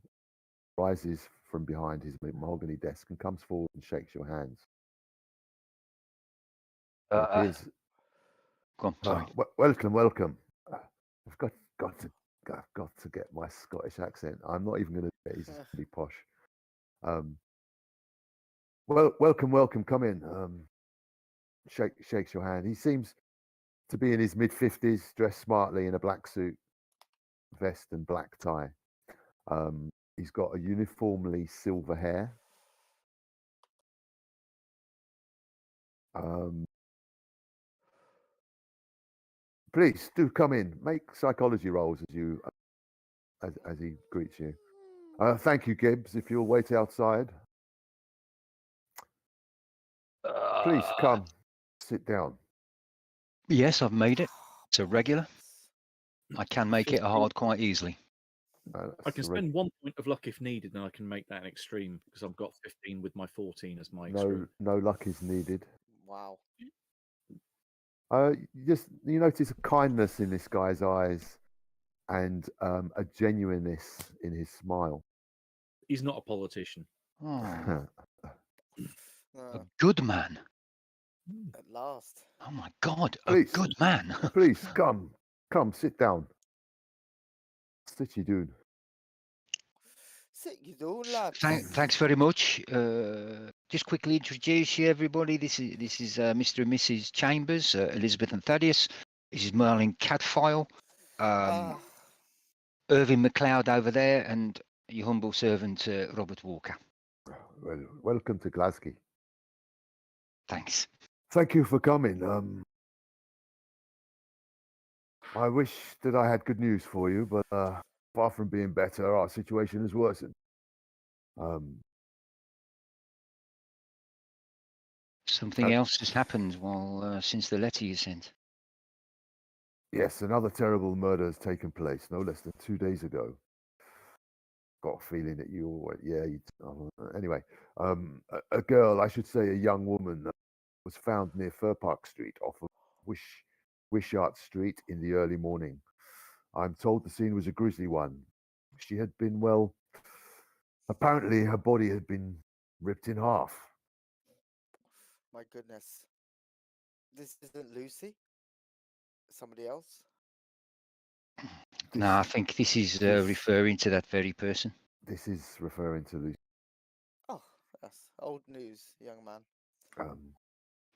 rises from behind his mahogany desk and comes forward and shakes your hands. Go on, sorry. Welcome. I've got to get my Scottish accent. I'm not even going to get it. He's just going to be posh. Well, welcome. Come in. Shakes your hand. He seems to be in his mid-50s, dressed smartly in a black suit, vest and black tie. He's got a uniformly silver hair. Please do come in. Make psychology rolls as he greets you. Thank you, Gibbs. If you'll wait outside, please come. Sit down. Yes, I've made it. It's a regular. I can make it a hard quite easily. I can spend 1 point of luck if needed, and I can make that an extreme because I've got 15 with my 14 as my extreme. No luck is needed. Wow. You notice a kindness in this guy's eyes and a genuineness in his smile. He's not a politician. Oh, a good man. At last. Oh my God, Please. a good man. Please come, sit down. Sit you down. Sit you down, lads. Thanks very much. Just quickly introduce you, everybody. This is Mr. and Mrs. Chambers, Elizabeth and Thaddeus. This is Merlin Cadfile, Irving McLeod over there, and your humble servant, Robert Walker. Well, welcome to Glasgow. Thanks. Thank you for coming. I wish that I had good news for you, but far from being better, our situation has worsened. Something else has happened since the letter you sent. Yes, another terrible murder has taken place, no less than 2 days ago. Got a feeling that anyway, a girl, I should say a young woman, was found near Fir Park Street off of Wishart Street in the early morning. I'm told the scene was a grisly one. She had been, apparently her body had been ripped in half. My goodness. This isn't Lucy? Somebody else? No, I think this is referring to that very person. This is referring to Lucy. Oh, that's old news, young man.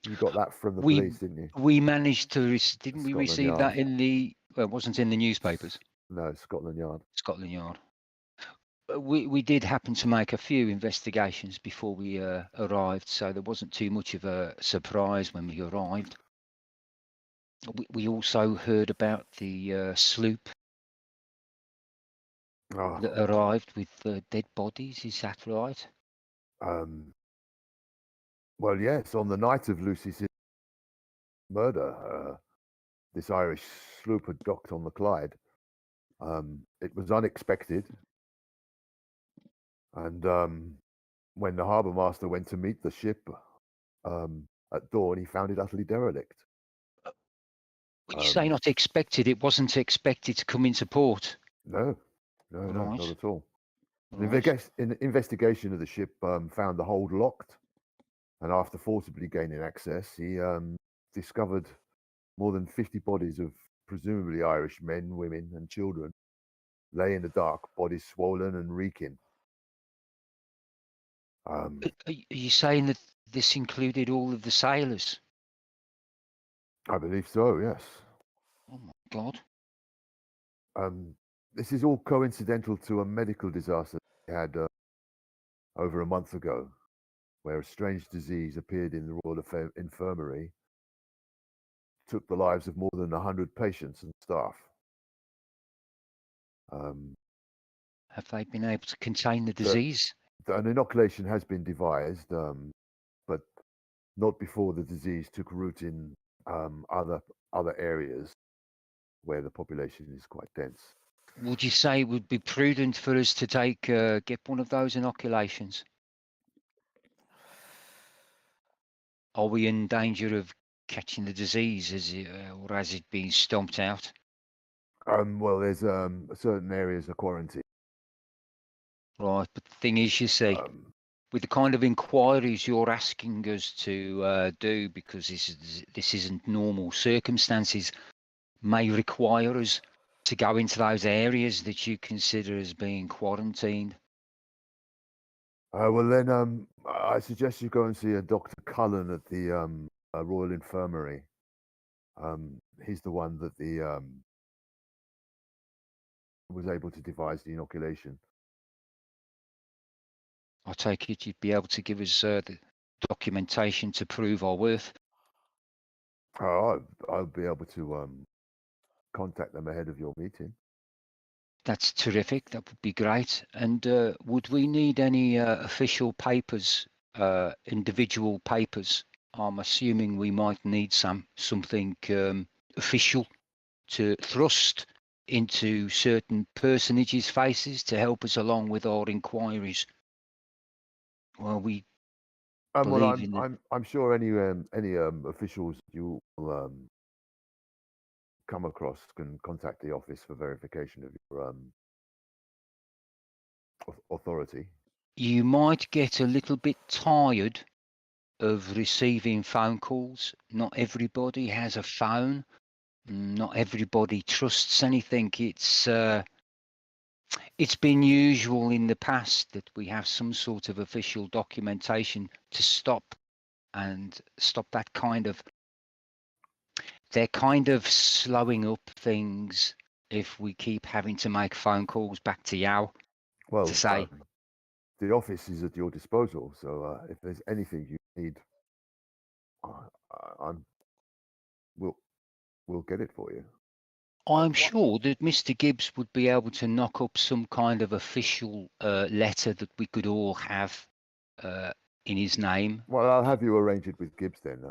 You got that from the police, didn't you? We managed to, didn't we Scotland receive Yard. that in the, well, it wasn't in the newspapers. No, Scotland Yard. Scotland Yard. We did happen to make a few investigations before we arrived, so there wasn't too much of a surprise when we arrived. We also heard about the sloop that arrived with dead bodies. Is that right? Well, yes. On the night of Lucy's murder, this Irish sloop had docked on the Clyde. It was unexpected, and when the harbour master went to meet the ship at dawn, he found it utterly derelict. When you say not expected, it wasn't expected to come into port. No, Right. not at all. Right. An investigation of the ship found the hold locked, and after forcibly gaining access, he discovered more than 50 bodies of presumably Irish men, women, and children lay in the dark, bodies swollen and reeking. Are you saying that this included all of the sailors? I believe so, yes. Oh my God. This is all coincidental to a medical disaster we had over a month ago, where a strange disease appeared in the Royal Infirmary, took the lives of more than 100 patients and staff. Have they been able to contain the disease? An inoculation has been devised, but not before the disease took root in other areas where the population is quite dense. Would you say it would be prudent for us to get one of those inoculations? Are we in danger of catching the disease, or has it been stomped out? Well, there's certain areas of quarantine. Right, but the thing is, you see, with the kind of inquiries you're asking us to do, because this isn't normal circumstances, may require us to go into those areas that you consider as being quarantined. Well then, I suggest you go and see a Dr. Cullen at the Royal Infirmary. He's the one that was able to devise the inoculation. I take it you'd be able to give us the documentation to prove our worth. I'll be able to contact them ahead of your meeting. That's terrific. That would be great. And would we need any official papers, individual papers? I'm assuming we might need something official to thrust into certain personages' faces to help us along with our inquiries. Well, we Well, believe in the... I'm sure any officials you will come across can contact the office for verification of your authority. You might get a little bit tired of receiving phone calls. Not everybody has a phone. Not everybody trusts anything. It's been usual in the past that we have some sort of official documentation to stop that kind of... They're kind of slowing up things if we keep having to make phone calls back to Yao Well, to say... the office is at your disposal, so if there's anything you need, we'll get it for you. I'm sure that Mr. Gibbs would be able to knock up some kind of official letter that we could all have in his name. Well, I'll have you arrange it with Gibbs then.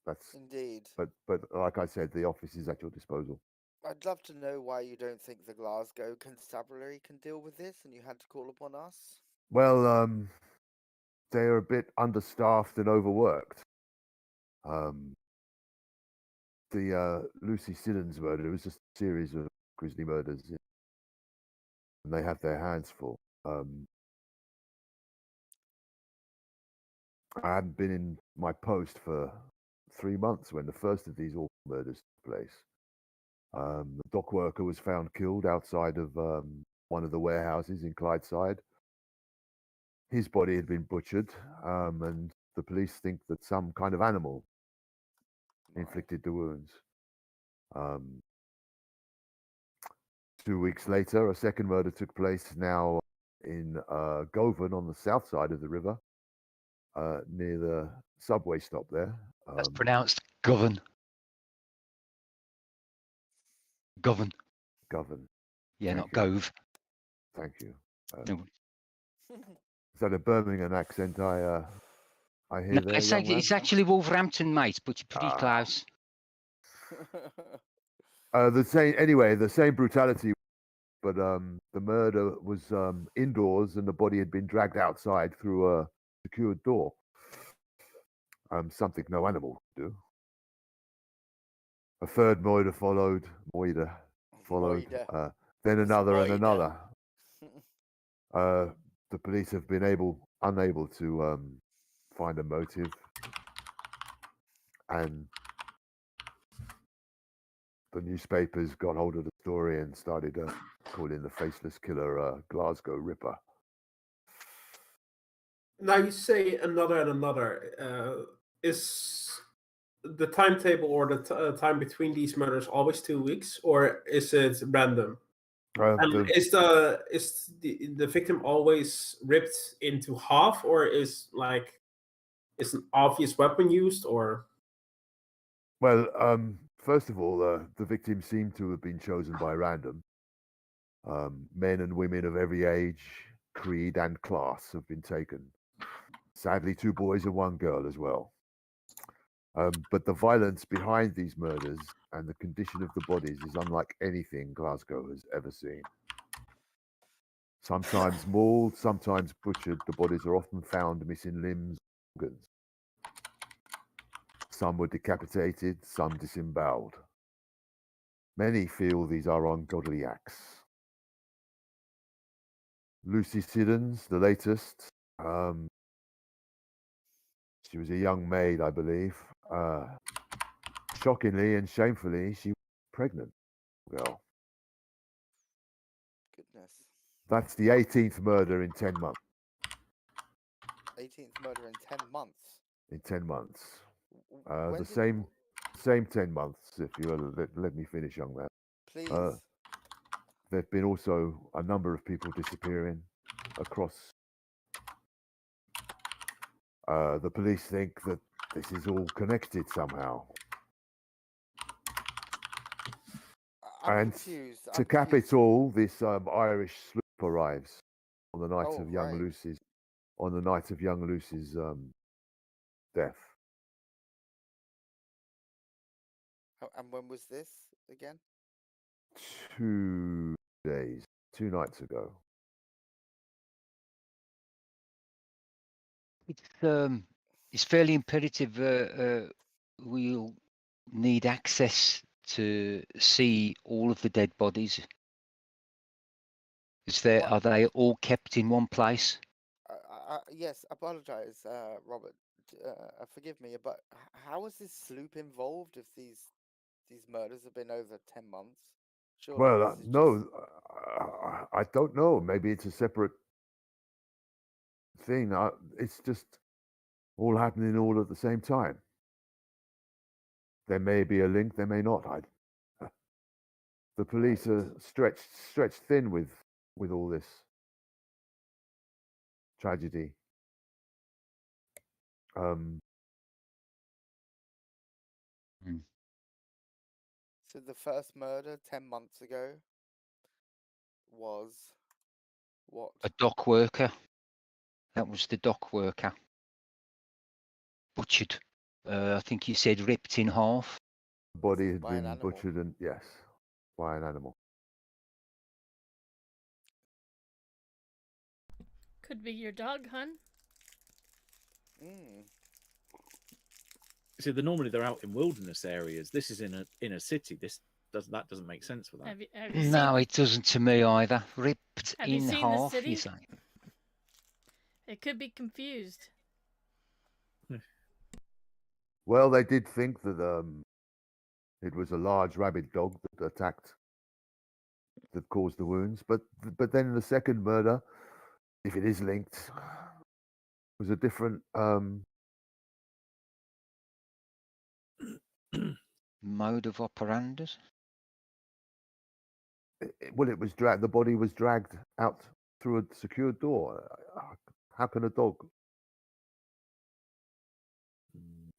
That's Indeed. But like I said, the office is at your disposal. I'd love to know why you don't think the Glasgow Constabulary can deal with this, and you had to call upon us. Well, they're a bit understaffed and overworked. The Lucy Siddons murder was just a series of grisly murders, and they have their hands full. I hadn't been in my post for 3 months when the first of these awful murders took place. The dock worker was found killed outside of one of the warehouses in Clydeside. His body had been butchered, and the police think that some kind of animal inflicted the wounds. 2 weeks later, a second murder took place now in Govan on the south side of the river, near the subway stop there. That's pronounced Govan. Govan. Govan. Yeah, Thank not you. Gove. Thank you. No. Is that a Birmingham accent I hear No, there, young man? it's actually Wolverhampton, mate, but you're pretty close. The same brutality, but the murder was indoors and the body had been dragged outside through a secured door. Something no animal could do. A third murder followed, then another and another. The police have been unable to find a motive, and the newspapers got hold of the story and started calling the faceless killer Glasgow Ripper. Now you say another and another. Is the timetable or the time between these murders always 2 weeks, or is it random? And is the victim always ripped into half, or is an obvious weapon used, or? Well, first of all, the victims seem to have been chosen by random. Men and women of every age, creed, and class have been taken. Sadly, 2 boys and 1 girl as well. But the violence behind these murders and the condition of the bodies is unlike anything Glasgow has ever seen. Sometimes mauled, sometimes butchered, the bodies are often found missing limbs and organs. Some were decapitated, some disemboweled. Many feel these are ungodly acts. Lucy Siddons, the latest, she was a young maid, I believe. Shockingly and shamefully, she was pregnant. Well, Goodness. that's the 18th murder in 10 months. 18th murder in 10 months. In 10 months. When The did- same 10 months, if you will let me finish, young man. Please. There have been also a number of people disappearing across. The police think that this is all connected somehow. I'm And confused. to cap it all, this Irish sloop arrives on the night Oh, of young right. Lucy's death. And when was this again? 2 days, 2 nights ago. It's fairly imperative. We'll need access to see all of the dead bodies. Are they all kept in one place? Yes, apologize, Robert. Forgive me, but how is this sloop involved if these murders have been over 10 months? Surely Well, this is no, I don't know. Maybe it's a separate thing. It's just all happening all at the same time. There may be a link, there may not. The police are stretched thin with all this tragedy. So the first murder 10 months ago was what? A dock worker. That was the dock worker. Butchered. I think you said ripped in half. The body had By an been animal. butchered, and yes, by an animal. Could be your dog, hun. See, normally they're out in wilderness areas. This is in a city. That doesn't make sense for that. Have you No, seen, it doesn't to me either. Ripped have you in seen the half, city? you say? It could be confused. Well, they did think that it was a large rabid dog that caused the wounds, but then the second murder, if it is linked, was a different mode of operandus. Well, it was dragged. The body was dragged out through a secured door. How can a dog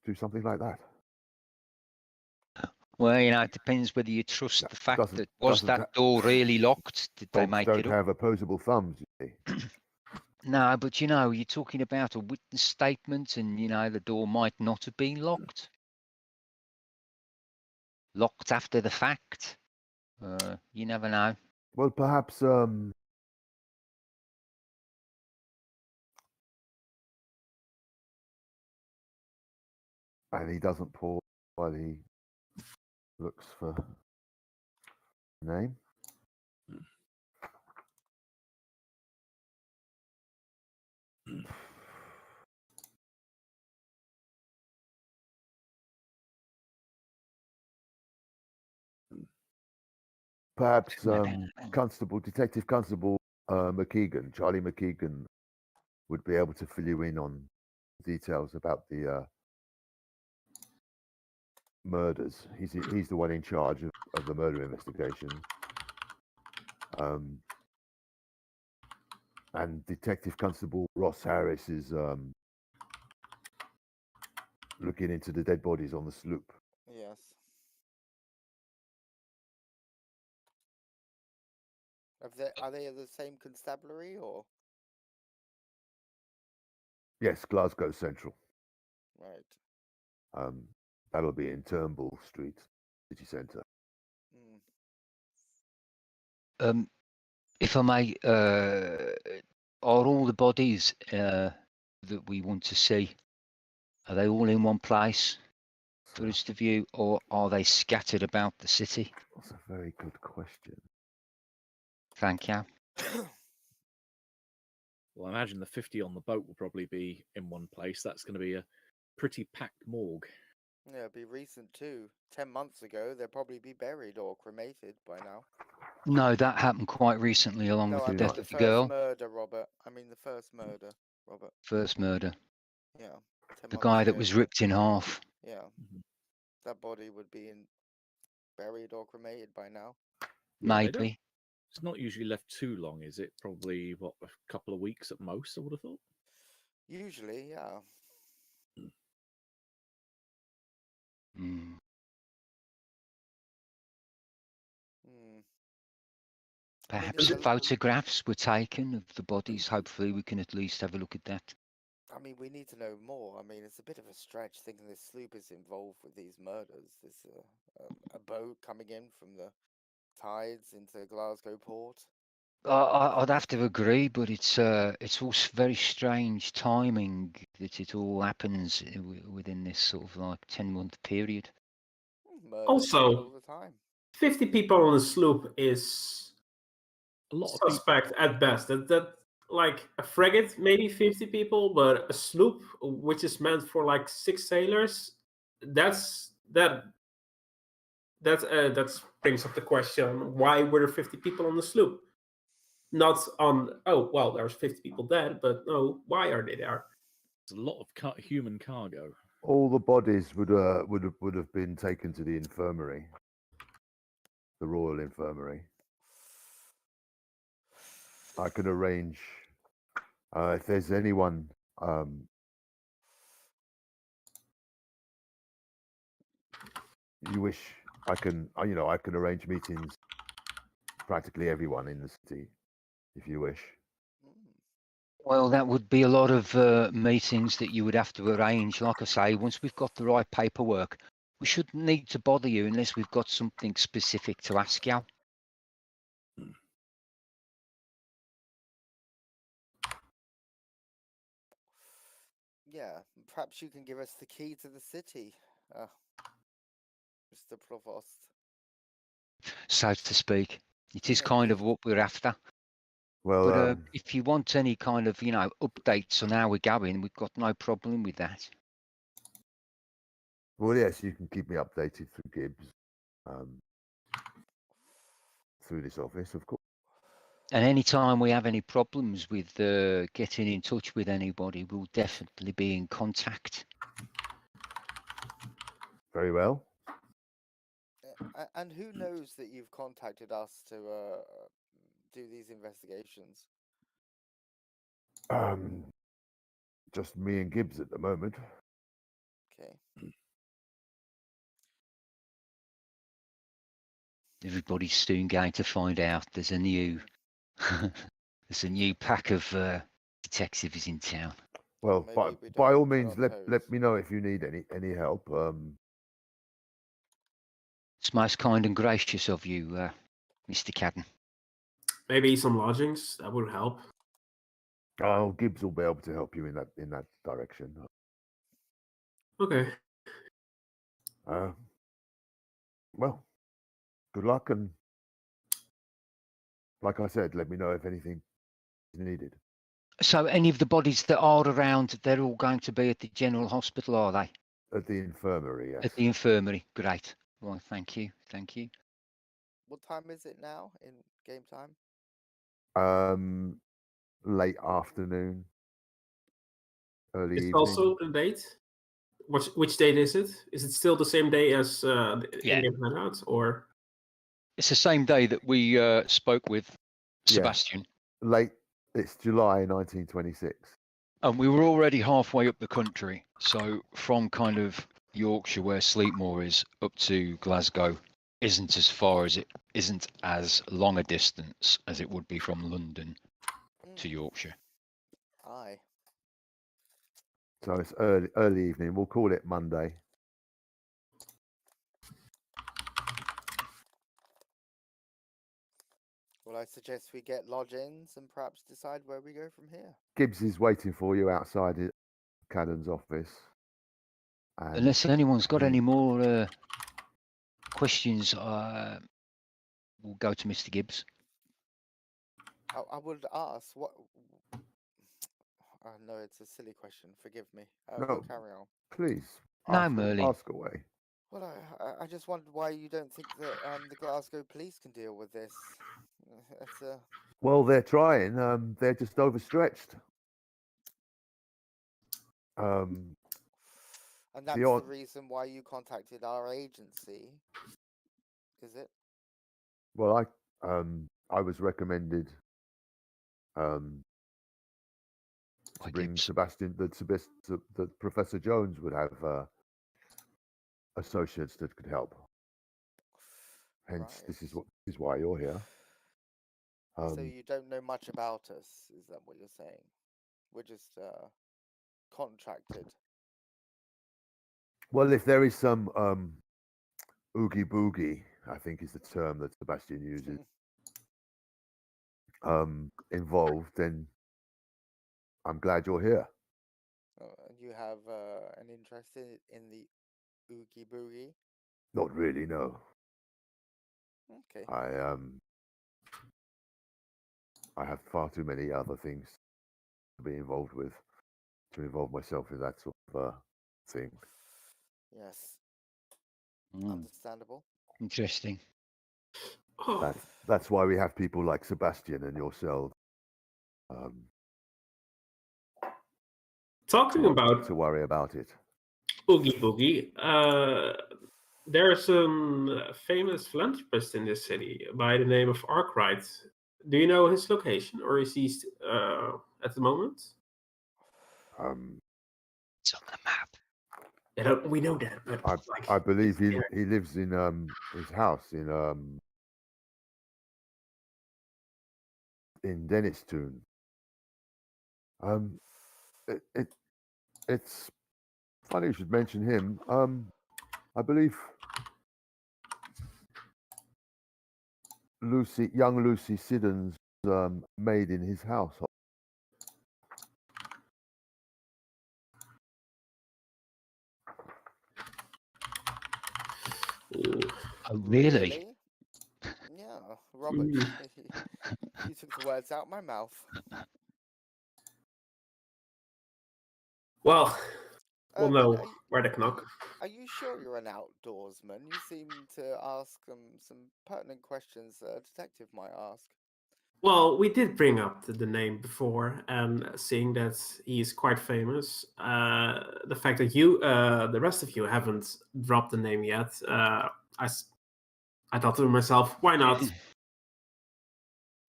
do something like that? Well, it depends whether you trust the fact doesn't- that was doesn't that door really locked? Did they Dogs make don't it up? have opposable thumbs, you see. No, but you're talking about a witness statement, and the door might not have been locked. Locked after the fact. You never know. Well, perhaps and he doesn't pause while he looks for the name. Perhaps Detective Constable McKeegan, Charlie McKeegan, would be able to fill you in on details about the murders. He's the one in charge of the murder investigation. And Detective Constable Ross Harris is looking into the dead bodies on the sloop. Yes. Are they the same constabulary or? Yes, Glasgow Central. Right. That'll be in Turnbull Street, city centre. If I may, are all the bodies that we want to see, are they all in one place for us to view, or are they scattered about the city? That's a very good question. Thank you. Well, I imagine the 50 on the boat will probably be in one place. That's going to be a pretty packed morgue. Yeah, it'd be recent too. 10 months ago, they'll probably be buried or cremated by now. No, that happened quite recently, along with the death of the girl. Murder, Robert. I mean the first murder. Robert. First murder. Yeah. 10 The months guy that ago, was ripped in half. Yeah. Mhm. That body would be buried or cremated by now. Yeah, they don't. Maybe. It's not usually left too long, is it? Probably a couple of weeks at most. I would have thought. Usually, yeah. Mm. Hmm. Perhaps there's a- photographs were taken of the bodies. Hopefully, we can at least have a look at that. I mean, we need to know more. I mean, it's a bit of a stretch thinking this sloop is involved with these murders. There's a boat coming in from the tides into Glasgow port. I'd have to agree, but it's all very strange timing that it all happens within this sort of like 10-month period. Murders Also- happen all the time. 50 people on a sloop is A lot of people. suspect at best. That like a frigate, maybe 50 people, but a sloop, which is meant for like 6 sailors, that brings up the question: why were there 50 people on the sloop? Not on, oh well, there's 50 people dead, but no, why are they there? There's a lot of human cargo. All the bodies would have been taken to the infirmary, the Royal Infirmary. I can arrange if there's anyone you wish. I can I can arrange meetings. Practically everyone in the city, if you wish. Well, that would be a lot of meetings that you would have to arrange. Like I say, once we've got the right paperwork, we shouldn't need to bother you unless we've got something specific to ask you. Yeah, perhaps you can give us the key to the city, Mr. Provost. So to speak. It is Yeah, kind of what we're after. Well, But if you want any kind of, updates on how we're going, we've got no problem with that. well, yes, you can keep me updated through Gibbs, through this office, of course. And anytime we have any problems with getting in touch with anybody, we'll definitely be in contact. Very well. And who knows that you've contacted us to do these investigations? Just me and Gibbs at the moment. Okay. Everybody's soon going to find out there's a new pack of detectives in town. Well, Maybe we by don't all tread means, on let toes. me know if you need any help. It's most kind and gracious of you, Mr. Cadden. Maybe some lodgings, that would help. Oh, Gibbs will be able to help you in that direction. Okay. Well, good luck, and like I said, let me know if anything is needed. So any of the bodies that are around, they're all going to be at the general hospital, are they? At the infirmary, yes. At the infirmary. Great. Well, thank you. Thank you. What time is it now in game time? Late afternoon, early It's evening. also the date. Which date is it? Is it still the same day as the Yeah. in-game hideout, or? It's the same day that we spoke with Sebastian. Late. It's July 1926. And we were already halfway up the country. So from kind of Yorkshire, where Sleepmore is, up to Glasgow isn't as long a distance as it would be from London to Yorkshire. Aye. So it's early evening. We'll call it Monday. Well, I suggest we get lodgings and perhaps decide where we go from here. Gibbs is waiting for you outside Cadden's office. And Unless anyone's got any more questions, we'll go to Mr. Gibbs. I would ask what. No, it's a silly question. Forgive me. No. We'll carry on. Please, No, Merlin. ask away. Well, I just wondered why you don't think that the Glasgow police can deal with this. It's Well, they're trying. They're just overstretched. Um, And that's the the odd, reason why you contacted our agency, is it? well, I was recommended By to bring Gibbs. Sebastian that Professor Jones would have associates that could help. Hence, Right. this is why you're here. So you don't know much about us, is that what you're saying? We're just contracted. Well, if there is some oogie boogie, I think is the term that Sebastian uses, involved, then I'm glad you're here. You have an interest in the oogie boogie? Not really, no. Okay. I have far too many other things to be involved with, to involve myself in that sort of thing. Yes. Mm, Understandable. interesting. Oh, That's why we have people like Sebastian and yourself talking about to worry about it. Oogie Boogie, there's a famous philanthropist in this city by the name of Arkwright. Do you know his location, or is he at the moment? It's on the map. We know that, but I believe it's he there. he lives in his house in Dennistoun. It's funny you should mention him. I believe young Lucy Siddons made in his house. Ooh. Oh, really? Yeah, Robert, Mm. you took the words out my mouth. Well, we'll But know where to knock. Are you sure you're an outdoorsman? You seem to ask some pertinent questions a detective might ask. Well, we did bring up the name before, and seeing that he's quite famous, the fact that the rest of you, haven't dropped the name yet, I thought to myself, why not?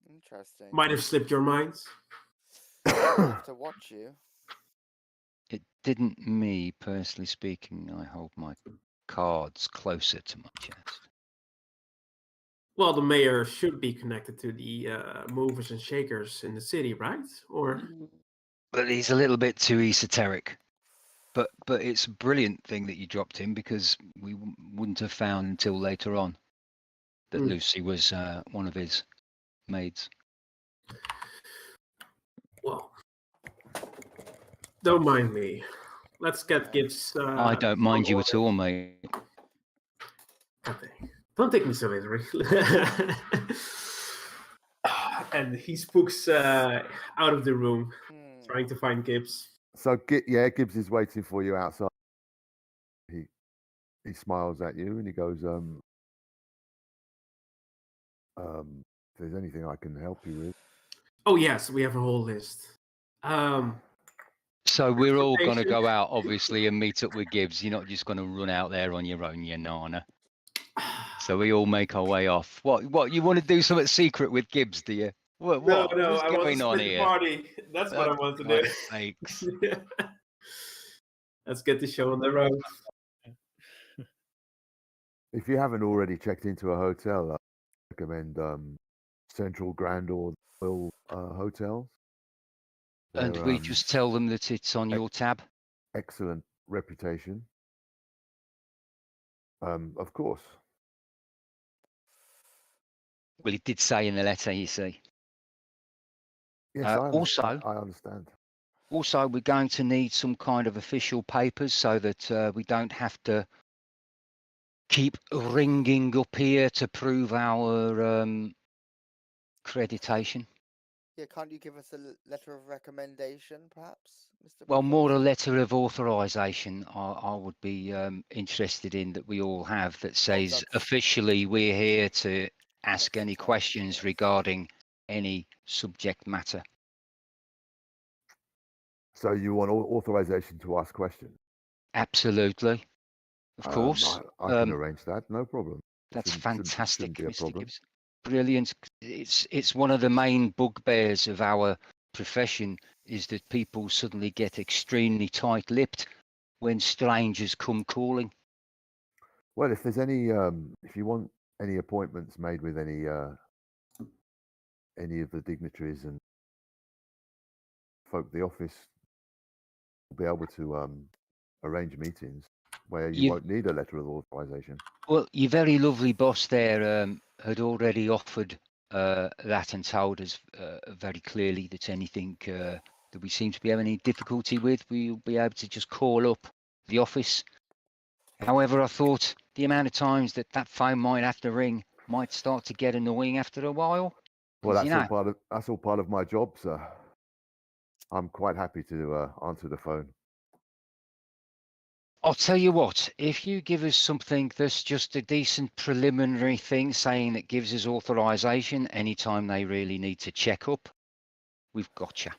Interesting. Might have slipped your minds. I'll have to watch you. It didn't me, personally speaking. I hold my cards closer to my chest. Well, the mayor should be connected to the movers and shakers in the city, right? Or But he's a little bit too esoteric. But it's a brilliant thing that you dropped him, because we wouldn't have found until later on that Lucy was one of his maids. Well, don't mind me. Let's get Gibbs. I don't mind you at all, mate. Okay. Don't take me so literally. And he spooks out of the room, trying to find Gibbs. So Gibbs is waiting for you outside. He smiles at you and he goes, if there's anything I can help you with. Oh yes, we have a whole list. So we're all going to go out, obviously, and meet up with Gibbs. You're not just going to run out there on your own, you nana. So we all make our way off. What you want to do something secret with Gibbs, do you? What? No, What's I want to going on split the here? party. That's what I want to do. Sakes. Let's get the show on the road. If you haven't already checked into a hotel, I recommend Central Grand or Royal Hotels. And we just tell them that it's on your tab? Excellent reputation. Of course. Well, he did say in the letter, you see. Yes, I understand. Also, we're going to need some kind of official papers so that we don't have to keep ringing up here to prove our accreditation. Yeah, can't you give us a letter of recommendation, perhaps, Mr. Well, more a Professor? letter of authorization I would be interested in, that we all have, that says officially we're here to ask any questions regarding any subject matter. So you want authorization to ask questions? Absolutely. Of course. I can arrange that. No problem. That's Shouldn't fantastic, be a Mr. problem. Gibbs. Brilliant. It's one of the main bugbears of our profession is that people suddenly get extremely tight-lipped when strangers come calling. Well, if there's any, if you want any appointments made with any of the dignitaries and folk at the office, will be able to arrange meetings where you won't need a letter of authorization. Well, your very lovely boss there had already offered that and told us very clearly that anything that we seem to be having any difficulty with, we'll be able to just call up the office. However, I thought the amount of times that phone might have to ring might start to get annoying after a while. Well, that's you know, all part of my job, sir. I'm quite happy to answer the phone. I'll tell you what, if you give us something that's just a decent preliminary thing saying that gives us authorization anytime they really need to check up, we've got you.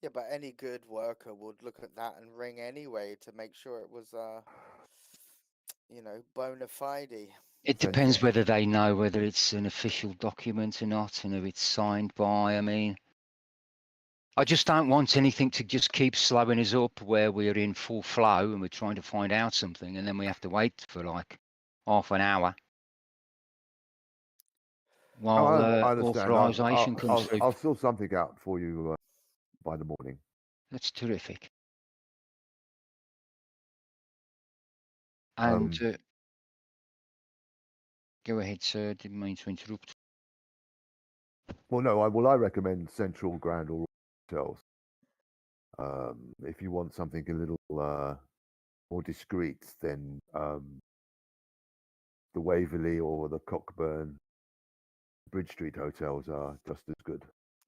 Yeah, but any good worker would look at that and ring anyway to make sure it was, bona fide. It depends whether they know whether it's an official document or not and who it's signed by. I mean, I just don't want anything to just keep slowing us up where we're in full flow and we're trying to find out something and then we have to wait for like half an hour while I understand. authorization comes through. I'll sort something out for you by the morning. That's terrific. And go ahead, sir. Didn't mean to interrupt. Well, no. I recommend Central Grand or hotels. If you want something a little more discreet, then the Waverley or the Cockburn, Bridge Street hotels are just as good.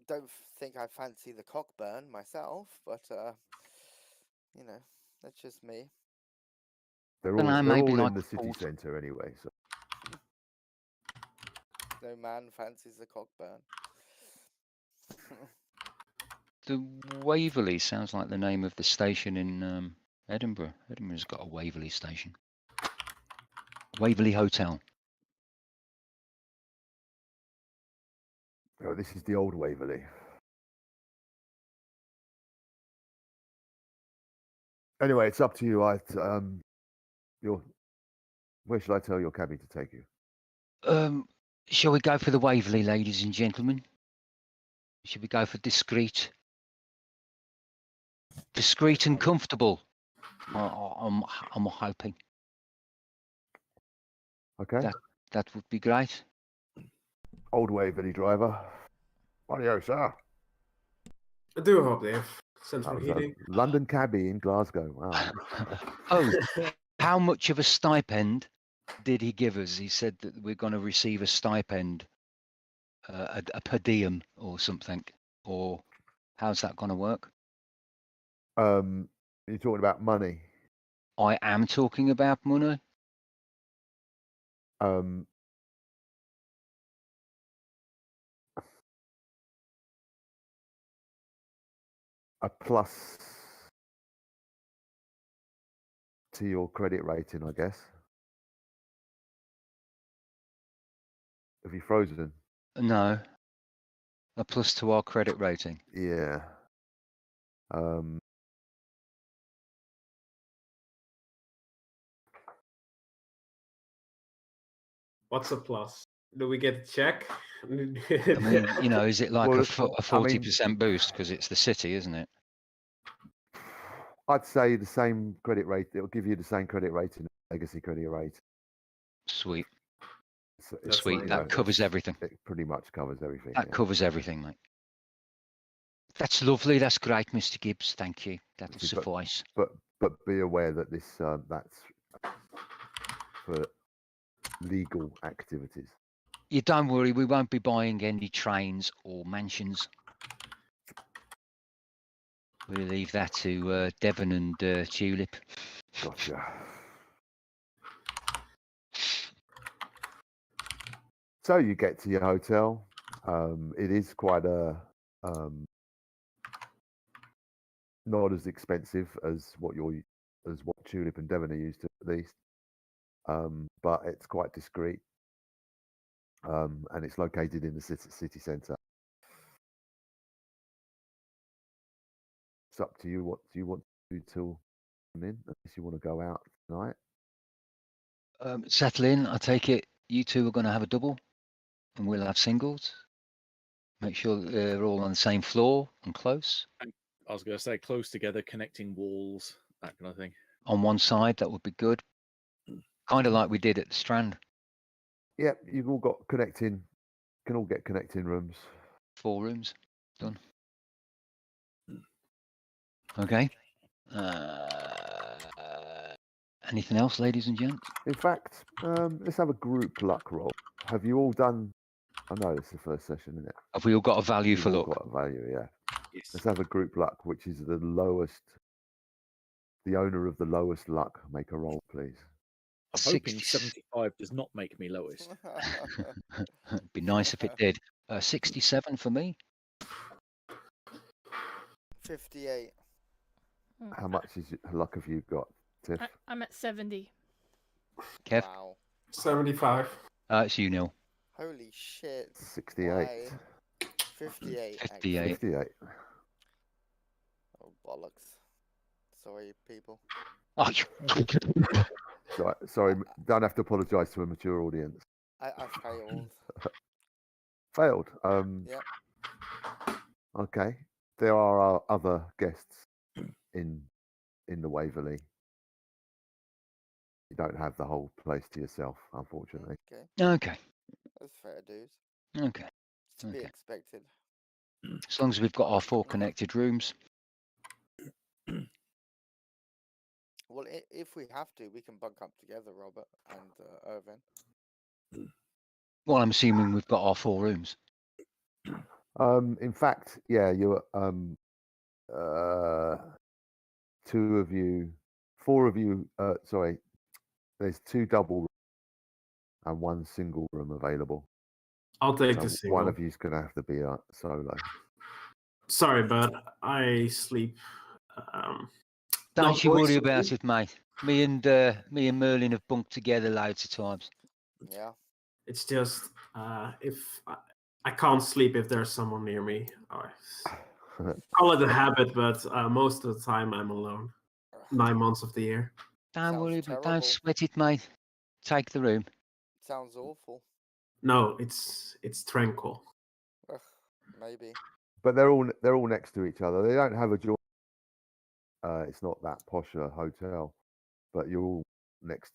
Don't think I fancy the Cockburn myself, but that's just me. They're all in the city centre anyway. So no man fancies the Cockburn. The Waverley sounds like the name of the station in Edinburgh. Edinburgh's got a Waverley station. Waverley Hotel. Oh, this is the old Waverley. Anyway, it's up to you. Where should I tell your cabbie to take you? Shall we go for the Waverley, ladies and gentlemen? Should we go for discreet and comfortable? I'm hoping. Okay. That would be great. Old Waverley driver. Rightio, sir. I do hope they have central heating. London cabbie in Glasgow. Wow. Oh, how much of a stipend did he give us? He said that we're going to receive a stipend, a per diem or something. Or how's that going to work? You're talking about money. I am talking about money. A plus to your credit rating, I guess. Have you frozen? No. A plus to our credit rating. Yeah. What's a plus? Do we get a check? I mean, is it like a 40% boost because it's the city, isn't it? I'd say the same credit rate. It'll give you the same credit rating, legacy credit rate. Sweet. Sweet. That covers everything. It pretty much covers everything. That covers everything, mate. That's lovely. That's great, Mr. Gibbs. Thank you. That will suffice. But be aware that this that's for legal activities. You don't worry. We won't be buying any trains or mansions. We'll leave that to Devon and Tulip. Gotcha. So you get to your hotel. It is quite a not as expensive as what Tulip and Devon are used to, at least. But it's quite discreet. And it's located in the city centre. It's up to you. What do you want to do till in? Unless you want to go out tonight. Settle in. I take it you two are going to have a double, and we'll have singles. Make sure that they're all on the same floor and close. I was going to say close together, connecting walls, that kind of thing. On one side, that would be good. Kind of like we did at the Strand. Yeah, you've all got connecting. Can all get connecting rooms. 4 rooms done. Okay. Anything else, ladies and gents? In fact, let's have a group luck roll. Have you all done? I know it's the first session, isn't it? Have we all got a value You've for all luck? got a value, yeah. Yes. Let's have a group luck, which is the lowest. The owner of the lowest luck, make a roll, please. I'm hoping 60. 75 does not make me lowest. It'd be nice if it did. 67 for me. 58. How much luck have you got, Tiff? I'm at 70. Kev? Wow. 75. It's you, Neil. Holy shit. 68. Why? 58. 58. 58. Oh, bollocks. Sorry, people. Oh, Sorry, don't have to apologise to a mature audience. I failed. Failed. Yep. Okay. There are other guests in the Waverley. You don't have the whole place to yourself, unfortunately. Okay. okay. That's fair dues. Okay. It's to be Okay. expected. As long as we've got our 4 connected rooms. Well, if we have to, we can bunk up together, Robert and Irvin. Well, I'm assuming we've got our 4 rooms. In fact, yeah, you're 2 of you, 4 of you. Sorry, there's 2 double rooms and 1 single room available. I'll take So the single. one of you's gonna have to be solo. Sorry, but I sleep. Don't not you worry voice- about it, mate. Me and Merlin have bunked together loads of times. Yeah. It's just if I can't sleep if there's someone near me. I call it a habit, but most of the time I'm alone. 9 months of the year. Don't Sounds worry, terrible. don't sweat it, mate. Take the room. Sounds awful. No, it's tranquil. Ugh, maybe. But they're all next to each other. They don't have a joint. It's not that posh a hotel, but you're all next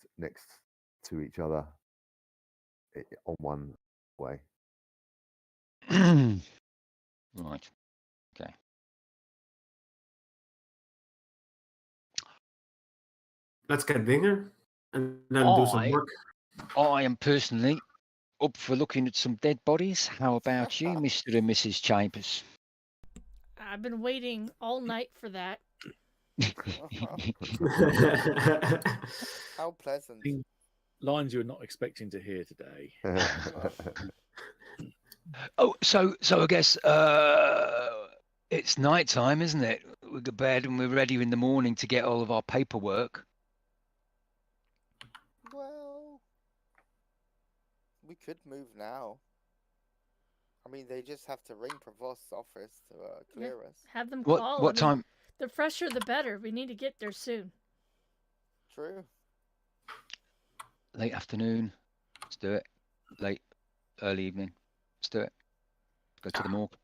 to each other on one way. Right. Okay. Let's get dinner and then do some work. I am personally up for looking at some dead bodies. How about you, Mr. and Mrs. Chambers? I've been waiting all night for that. How pleasant. Lines you're not expecting to hear today. Oh, so I guess it's night time, isn't it? We go to bed and we're ready in the morning to get all of our paperwork. Well, we could move now. I mean, they just have to ring Provost's office to clear us. Have them call. What I mean, time? The fresher, the better. We need to get there soon. True. Late afternoon. Let's do it. Early evening. Let's do it. Go to the morgue.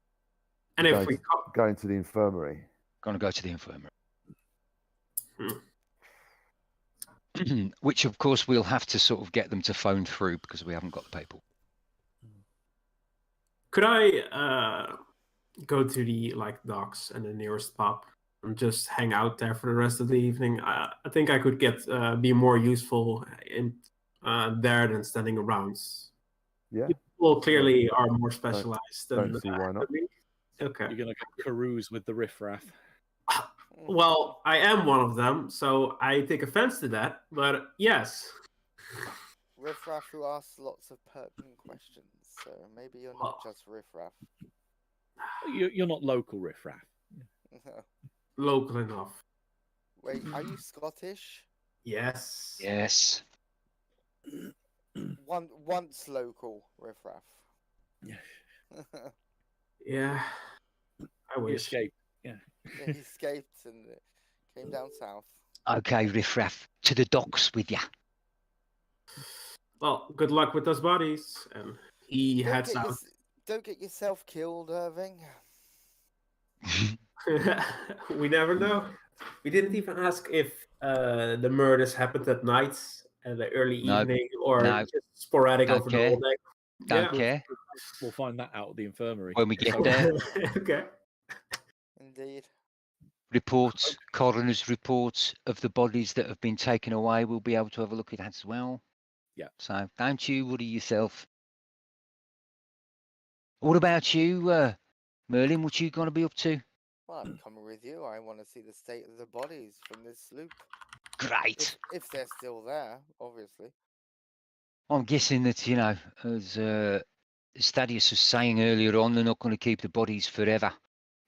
And if we go into the infirmary. Gonna go to the infirmary. Which, of course, we'll have to sort of get them to phone through because we haven't got the paperwork. could I go to the docks and the nearest pub and just hang out there for the rest of the evening? I think I could be more useful in there than standing around. Yeah. People clearly are more specialized than Don't see why not. me. Okay. You're going to go carouse with the riffraff. Well, I am one of them, so I take offense to that. But yes. Riffraff who asks lots of pertinent questions, so maybe you're not just riffraff. You're not local riffraff. local enough. Wait, are you Scottish? Yes. Yes. Once local, riffraff. Yeah. I He wish. escaped. Yeah. Yeah, he escaped and came down south. Okay, riffraff, to the docks with ya. Well, good luck with those bodies. And he Don't heads get, out. don't get yourself killed, Irving. We never know. We didn't even ask if the murders happened at night, at the early No, evening, or no, just sporadic don't over care. the whole day. Don't care. We'll find that out at the infirmary. When we get there, Okay. Indeed. reports, coroner's reports of the bodies that have been taken away, we'll be able to have a look at that as well. Yeah. So don't you worry yourself. What about you, Merlin? What you gonna be up to? Well, I'm coming with you. I want to see the state of the bodies from this sloop. Great. If they're still there, obviously. I'm guessing that, you know, as Stadius was saying earlier on, they're not going to keep the bodies forever.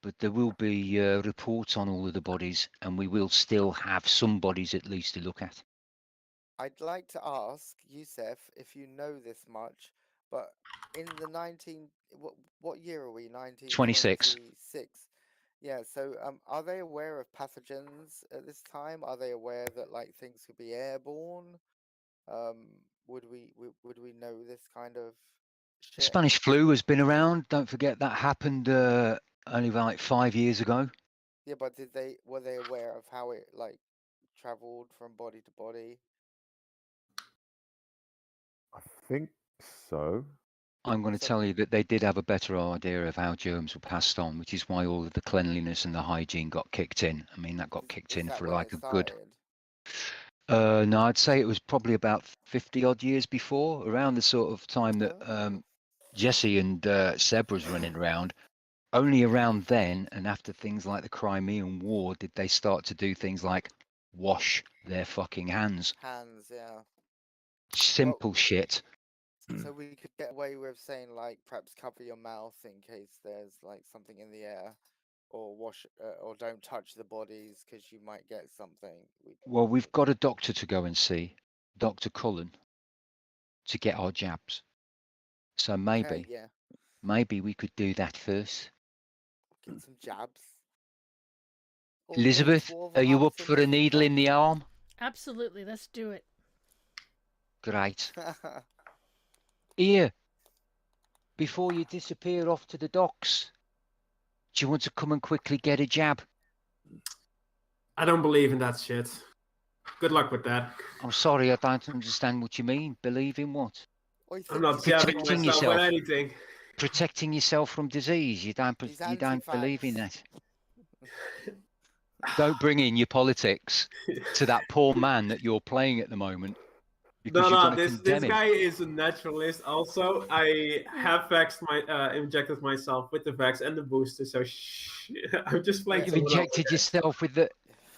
But there will be reports on all of the bodies, and we will still have some bodies at least to look at. I'd like to ask Yusef if you know this much, but in the what year are we? 26. 1926. Yeah. So are they aware of pathogens at this time? Are they aware that like things could be airborne? Would we know this kind of The shit? Spanish flu has been around. Don't forget that happened only like 5 years ago. Yeah, but were they aware of how it like traveled from body to body? I think so. I'm going to So- tell you that they did have a better idea of how germs were passed on, which is why all of the cleanliness and the hygiene got kicked in. I mean, that got kicked Is in that for when like it a good. started? No, I'd say it was probably about 50 odd years before, around the sort of time that Oh. Jesse and Seb was running around. Only around then, and after things like the Crimean War, did they start to do things like wash their fucking hands. Hands, yeah. Simple shit. So we could get away with saying like perhaps cover your mouth in case there's like something in the air, or wash, or don't touch the bodies because you might get something. Well, we've got a doctor to go and see, Dr. Cullen, to get our jabs. So maybe, yeah, maybe we could do that first. get some jabs. Elizabeth, are you up for a needle in the arm? Absolutely, let's do it. Great. Here, before you disappear off to the docks, do you want to come and quickly get a jab? I don't believe in that shit. Good luck with that. I'm sorry, I don't understand what you mean. Believe in what? I'm not jabbing Protecting myself yourself. with anything. Protecting yourself from disease. You don't believe in that. Don't bring in your politics to that poor man that you're playing at the moment. Because you're going to condemn this him. guy is a naturalist. Also, I have injected myself with the vax and the booster. So I'm just playing. You've injected yourself with the.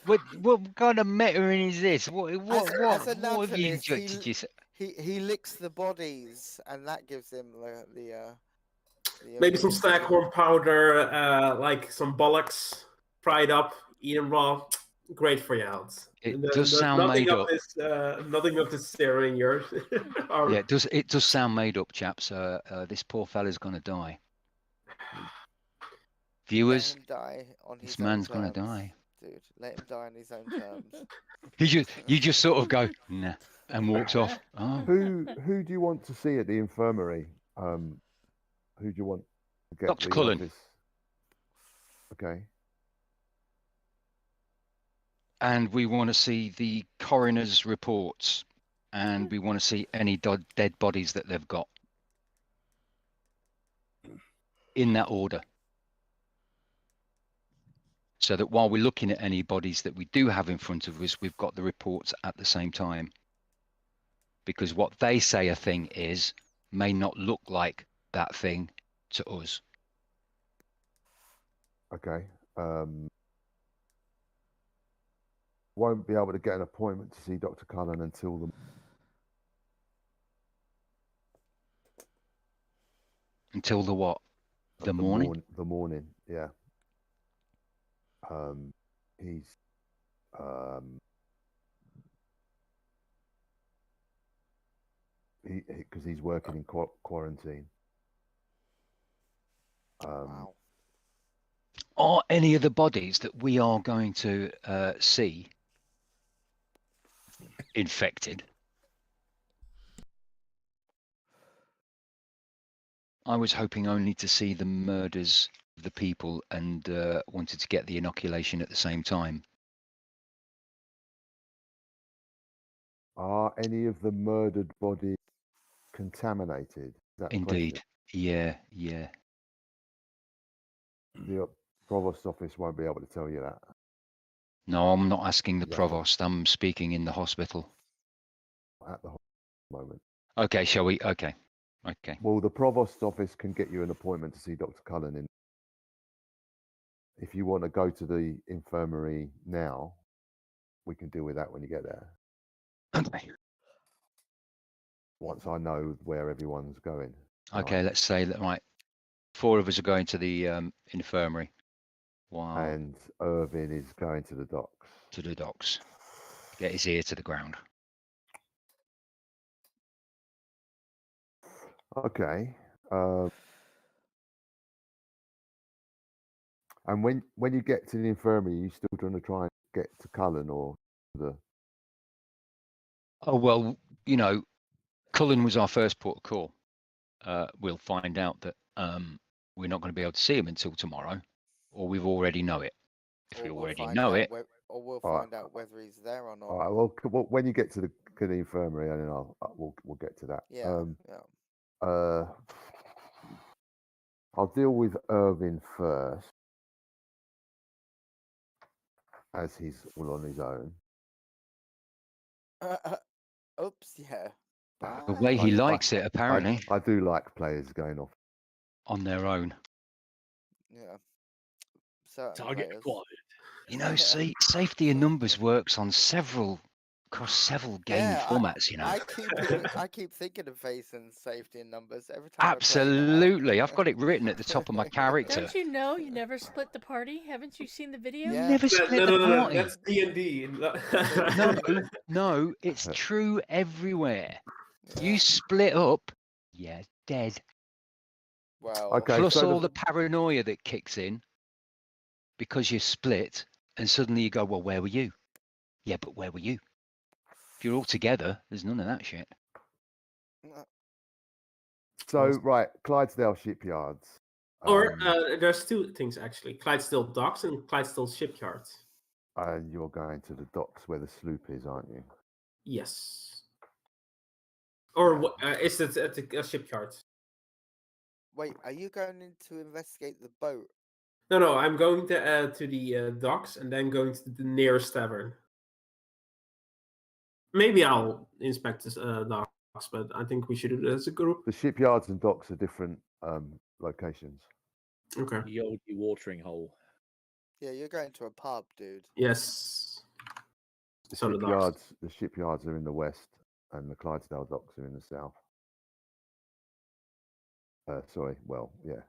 What kind of meta is this? What As a have you naturalist, injected yourself? he licks the bodies, and that gives him the Maybe some immunity. staghorn powder, like some bollocks fried up, eaten raw. Great for your health. It does sound made up. Nothing of this steering yours. Yeah, it does sound made up, chaps. This poor fella's going to die. Viewers, Let him die on this his man's own going to terms, die. dude. Let him die on his own terms. You just sort of go nah and walks off. Oh. Who do you want to see at the infirmary? Who do you want to get Dr. the Cullen. office? Okay. And we want to see the coroner's reports, and we want to see any dead bodies that they've got. In that order. So that while we're looking at any bodies that we do have in front of us, we've got the reports at the same time. Because what they say a thing is may not look like that thing to us. Okay. Won't be able to get an appointment to see Dr. Cullen until Until the what? The morning? The morning, yeah. he's because he's working in quarantine. Wow. Are any of the bodies that we are going to see infected? I was hoping only to see the murders of the people and wanted to get the inoculation at the same time. Are any of the murdered bodies contaminated? Is that the Indeed. question? Yeah. The provost office won't be able to tell you that. No, I'm not asking the Exactly. provost. I'm speaking in the hospital. At the moment. Okay, shall we? Okay. Well, the provost office can get you an appointment to see Dr. Cullen. If you want to go to the infirmary now, we can deal with that when you get there. Okay. Once I know where everyone's going. Okay, tonight. let's say that, right, 4 of us are going to the infirmary. Wow. And Irvin is going to the docks. To the docks. Get his ear to the ground. Okay. And when you get to the infirmary, you still trying to try and get to Cullen or the? Oh, well, Cullen was our first port of call. We'll find out that we're not going to be able to see him until tomorrow, or we've already know it. If we already know it, Or we'll All right. find out whether he's there or not. All right. Well, when you get to the infirmary, and then we'll get to that. Yeah. I'll deal with Irvin first, as he's all on his own. Oops. Yeah. the way he I- likes it, apparently, I do like players going off. on their own. Yeah. Certain Target players. acquired. Safety in numbers works on across several game formats. I keep thinking of face and safety in numbers every time. Absolutely, I play now. I've got it written at the top of my character. Don't you know you never split the party? Haven't you seen the video? You Yeah. never split the No, party. that's D&D. No, it's true everywhere. Yeah. You split up, you're dead. Well. Okay. Plus so all the paranoia that kicks in because you split, and suddenly you go, well, where were you? Yeah, but where were you? If you're all together, there's none of that shit. So right, Clydesdale shipyards. Or there's 2 things actually: Clydesdale docks and Clydesdale shipyard. And you're going to the docks where the sloop is, aren't you? Yes. Or is it at the shipyard? Wait, are you going in to investigate the boat? No. I'm going to the docks and then going to the nearest tavern. Maybe I'll inspect this docks, but I think we should do it as a group. The shipyards and docks are different locations. Okay. The old watering hole. Yeah, you're going to a pub, dude. Yes. The So the shipyards are in the west, and the Clydesdale docks are in the south. Sorry, well, yeah,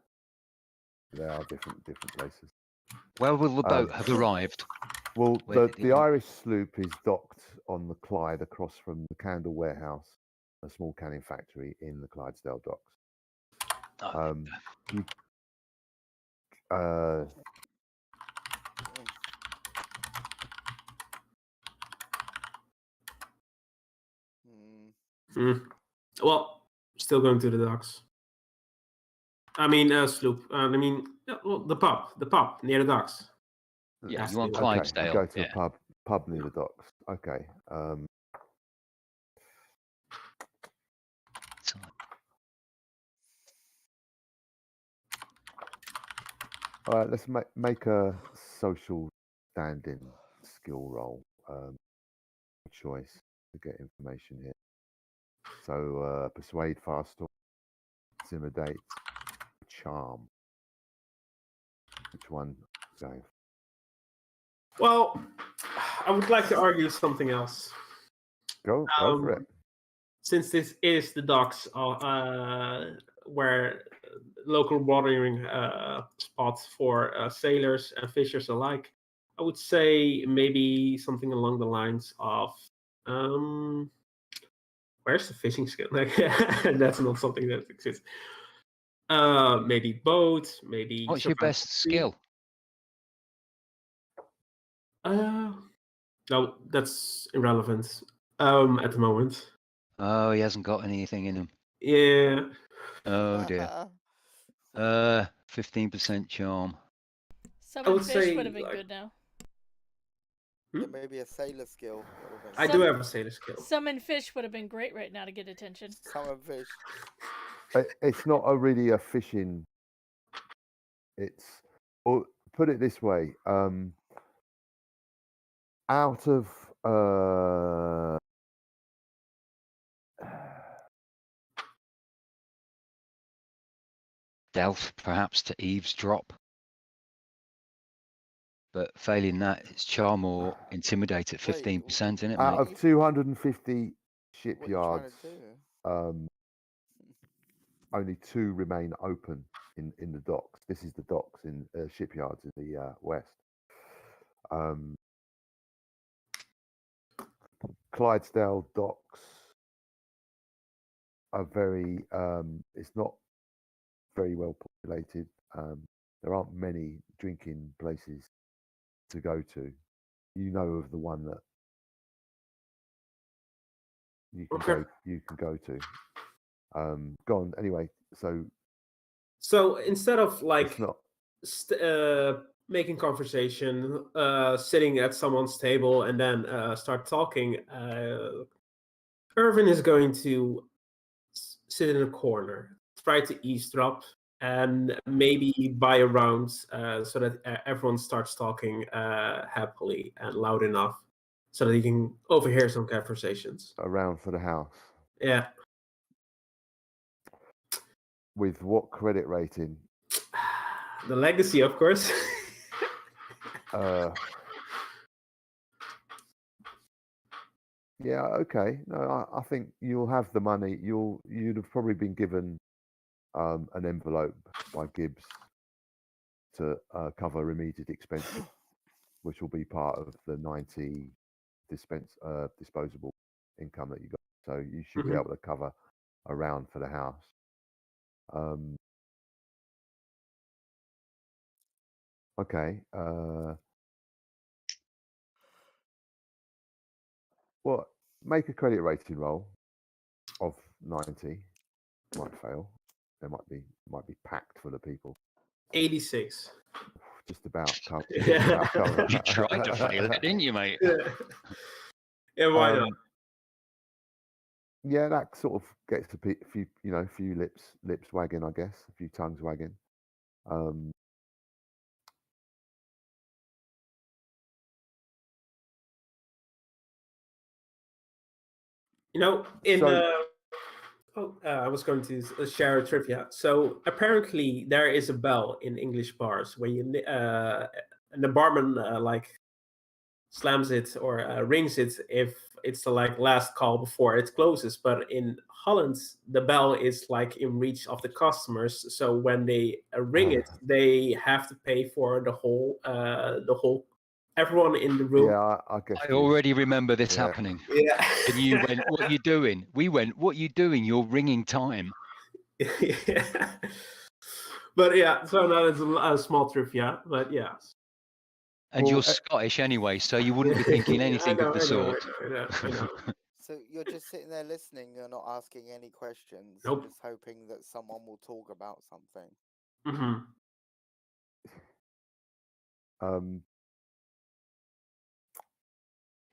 they are different places. Where will the boat have arrived? Well, Where the Irish sloop is docked on the Clyde across from the Candle Warehouse, a small canning factory in the Clydesdale docks. Well, still going to the docks. I mean, sloop. The pub near the docks. Yeah, you want Okay, Clydesdale. you go to a pub near the docks. Okay. All right, let's make a social standing skill roll choice to get information here. So persuade, fast talk, intimidate, charm. Which one going? Well, I would like to argue something else. Go for it. Since this is the docks, where local watering spot for sailors and fishers alike, I would say maybe something along the lines of, where's the fishing skill? Like, that's not something that exists. Maybe boat, maybe. What's your best skill? No, that's irrelevant. At the moment. Oh, he hasn't got anything in him. Yeah. Oh dear. 15% charm. Summon would fish say, would have been like- good now. Yeah, maybe a sailor skill. That would've been I good. do have a sailor skill. Summon fish would have been great right now to get attention. Summon fish. It's not really a fishing. It's, or put it this way. Out of Stealth, perhaps, to eavesdrop. But failing that, it's charm or intimidate at Wait, 15%, isn't it, out mate? of 250 What are you shipyards, trying to do? only 2 remain open in the docks. This is the docks in shipyards in the west. Clydesdale docks are very. It's not very well populated. There aren't many drinking places to go to. You know of the one that you can Okay. go to. Go on anyway. So instead of It's like not. making conversation, sitting at someone's table and then start talking, Irvin is going to sit in a corner, try to eavesdrop, and maybe buy a round so that everyone starts talking happily and loud enough so that you can overhear some conversations. Around for the house. Yeah. With what credit rating? The legacy, of course. Yeah, okay. No, I think you'll have the money. You'd have probably been given an envelope by Gibbs to cover immediate expenses, which will be part of the 90 disposable income that you got. So you should be Mhm. able to cover a round for the house. Okay. Well, make a credit rating roll of 90. Might fail. There might be packed full of people. 86. Just about cover. You tried to fail it, didn't you, mate? Yeah, why not? Yeah, that sort of gets a few lips wagging, I guess, a few tongues wagging. I was going to share a trivia. So apparently there is a bell in English bars when the barman like slams it or rings it if it's the like last call before it closes. But in Holland, the bell is like in reach of the customers. So when they ring it, they have to pay for the whole everyone in the room. Yeah, I guess. I already remember this happening. Yeah. And you went, "What are you doing?" We went, "What are you doing? You're ringing time." Yeah. But yeah, so that is a small trivia. But yeah. And you're Scottish anyway, so you wouldn't be thinking anything of the sort. I know. So you're just sitting there listening. You're not asking any questions. Nope. Just hoping that someone will talk about something. Mm-hmm.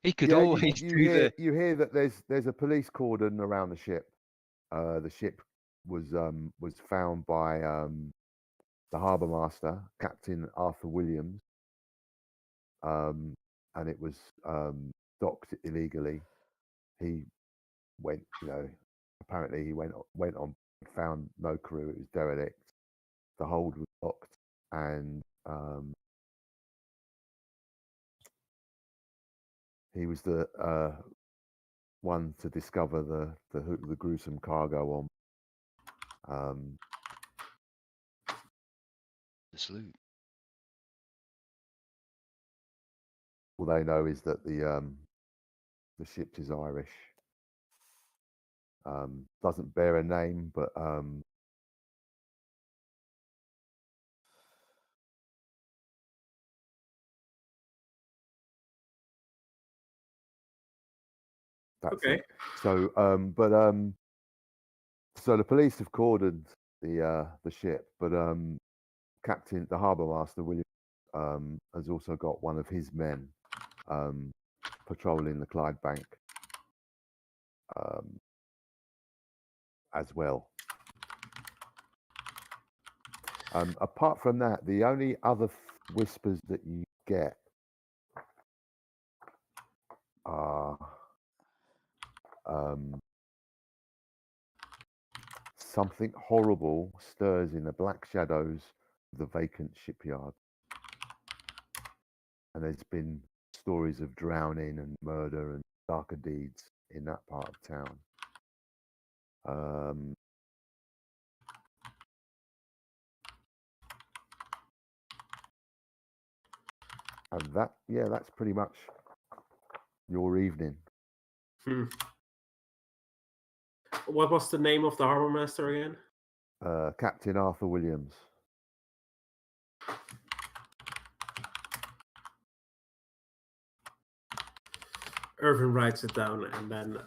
He could Yeah, always do the. you hear that there's a police cordon around the ship. The ship was found by the harbour master, Captain Arthur Williams, and it was docked illegally. He went, apparently he went on, found no crew. It was derelict. The hold was locked, and he was the one to discover the gruesome cargo on. The salute. all they know is that the ship is Irish. Doesn't bear a name, but that's Okay. it. So, so the police have cordoned the ship, but the harbour master William has also got one of his men patrolling the Clyde Bank as well. Apart from that, the only other whispers that you get are something horrible stirs in the black shadows of the vacant shipyard. And there's been stories of drowning and murder and darker deeds in that part of town. And that's pretty much your evening. What was the name of the harbor master again? Captain Arthur Williams. Irvin writes it down and then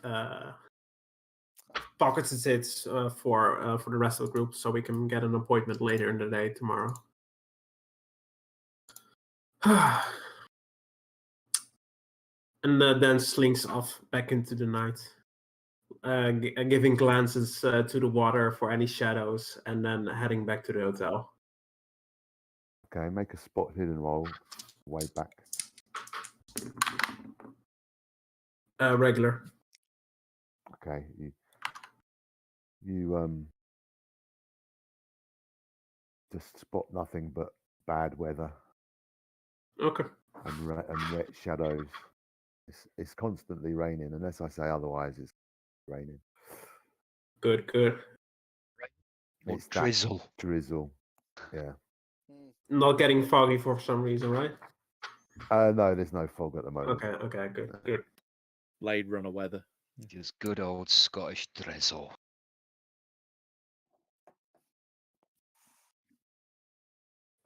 pockets it for the rest of the group, so we can get an appointment later in the day tomorrow. And then slinks off back into the night, giving glances to the water for any shadows, and then heading back to the hotel. Okay, make a spot hidden roll way back. Regular. Okay, you just spot nothing but bad weather. Okay. And wet shadows. It's constantly raining, unless I say otherwise. It's raining. Good. It's drizzle. Drizzle. Yeah. Not getting foggy for some reason, right? No, there's no fog at the moment. Okay, good. Blade Runner weather. Just good old Scottish drizzle.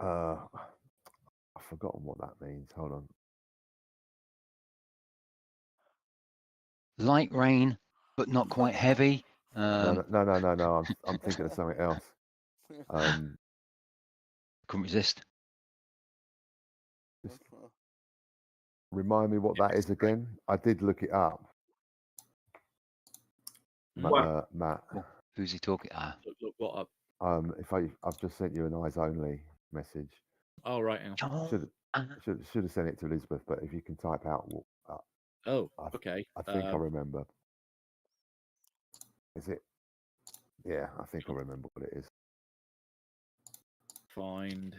I've forgotten what that means. Hold on. Light rain, but not quite heavy. No. I'm thinking of something else. Couldn't resist. Just remind me what that is again. I did look it up. What? Matt. Who's he talking? Look what up. I've just sent you an eyes only message. Oh right. Hang on. Should have sent it to Elizabeth, but if you can type out. Okay. I think I remember. Is it? Yeah, I think I remember what it is. Find.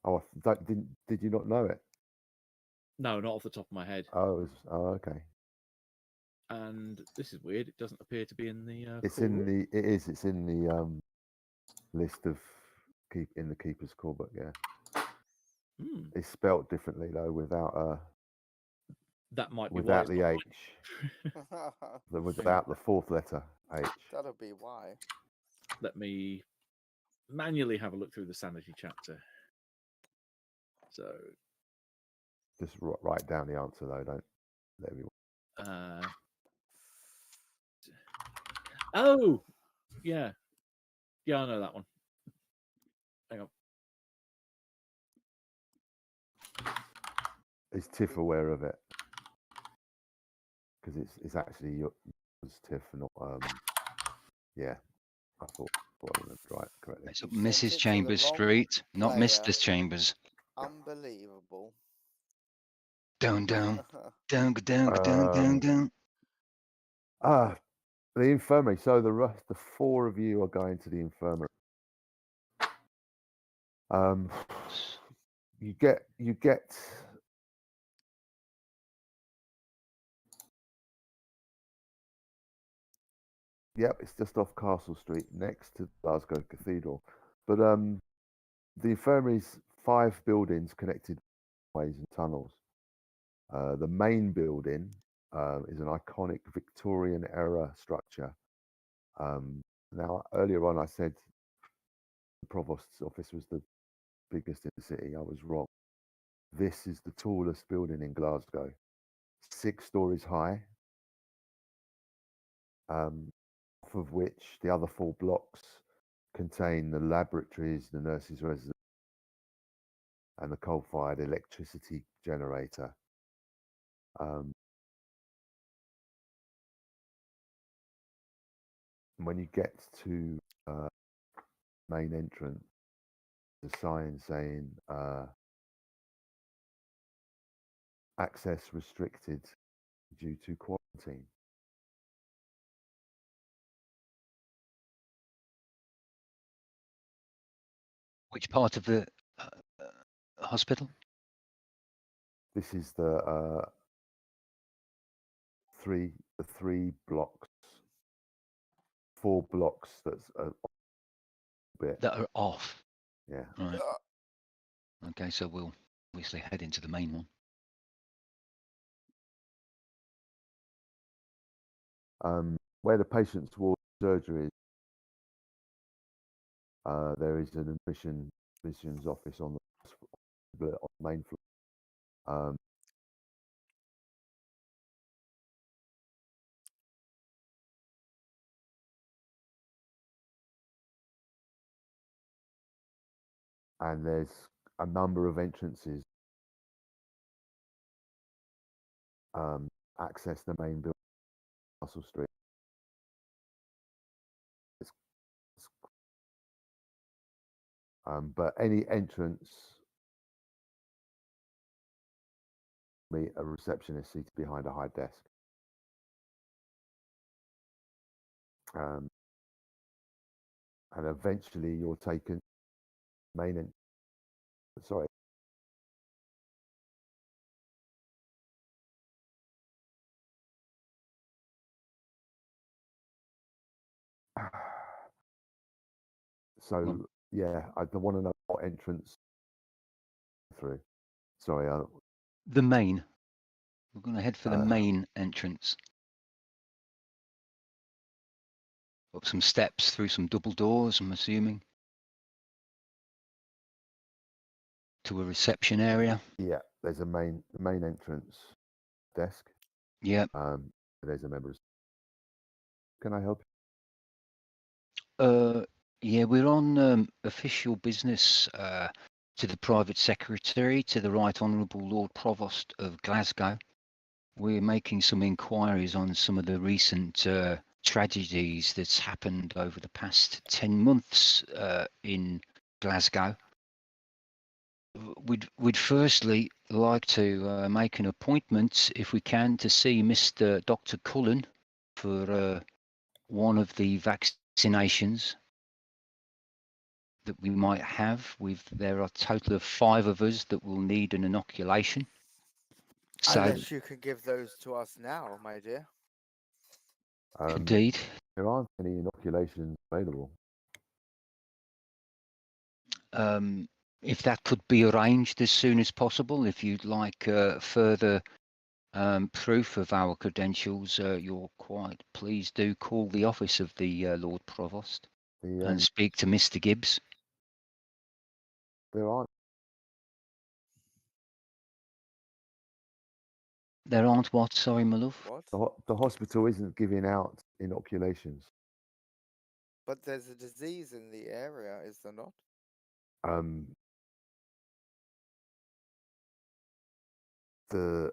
Oh, did you not know it? No, not off the top of my head. Okay. And this is weird. It doesn't appear to be in the. It's call. in the. It is. It's in the list of in the keeper's call book. Yeah. It's spelt differently though, without that might be without why the H. Without the fourth letter H. That'll be why. Let me manually have a look through the sanity chapter. So. Just write down the answer though. Don't let everyone. Oh, yeah, I know that one. Hang on. Is Tiff aware of it? Because it's actually yours, Tiff, not yeah. I thought I remembered right correctly. So Mrs. Chambers Street, not Mr. Chambers. Unbelievable. Down. The infirmary. So the four of you are going to the infirmary. You get. Yep, it's just off Castle Street, next to Glasgow Cathedral. But the infirmary's 5 buildings connected by ways and tunnels. The main building is an iconic Victorian era structure. Now, earlier on, I said the provost's office was the biggest in the city. I was wrong. This is the tallest building in Glasgow, 6 stories high, off of which the other 4 blocks contain the laboratories, the nurses' residence, and the coal-fired electricity generator. When you get to main entrance, the sign saying access restricted due to quarantine. Which part of the hospital? This is the 3 blocks, 4 blocks that's a bit. That are off. Yeah. Right. Okay, so we'll obviously head into the main one. Where the patient's ward surgery is, there is an admissions office on the main floor. And there's a number of entrances access the main building, Russell Street. But any entrance, meet a receptionist seated behind a high desk. And eventually you're taken sorry. So yeah, I want to know what entrance through. Sorry. The main. We're going to head for the main entrance. Up some steps through some double doors, I'm assuming. To a reception area. Yeah, there's a main entrance desk. Yeah. There's a member. Can I help? Yeah, we're on official business to the private secretary, to the Right Honourable Lord Provost of Glasgow. We're making some inquiries on some of the recent tragedies that's happened over the past 10 months in Glasgow. We'd firstly like to make an appointment, if we can, to see Mr. Dr. Cullen for one of the vaccinations that we might have. There are a total of 5 of us that will need an inoculation. So, unless you can give those to us now, my dear. Indeed. There aren't any inoculations available. If that could be arranged as soon as possible, if you'd like further proof of our credentials, you're quite please do call the office of the Lord Provost and speak to Mr. Gibbs. There aren't. There aren't what? Sorry, my love. What? The hospital isn't giving out inoculations. But there's a disease in the area, is there not? The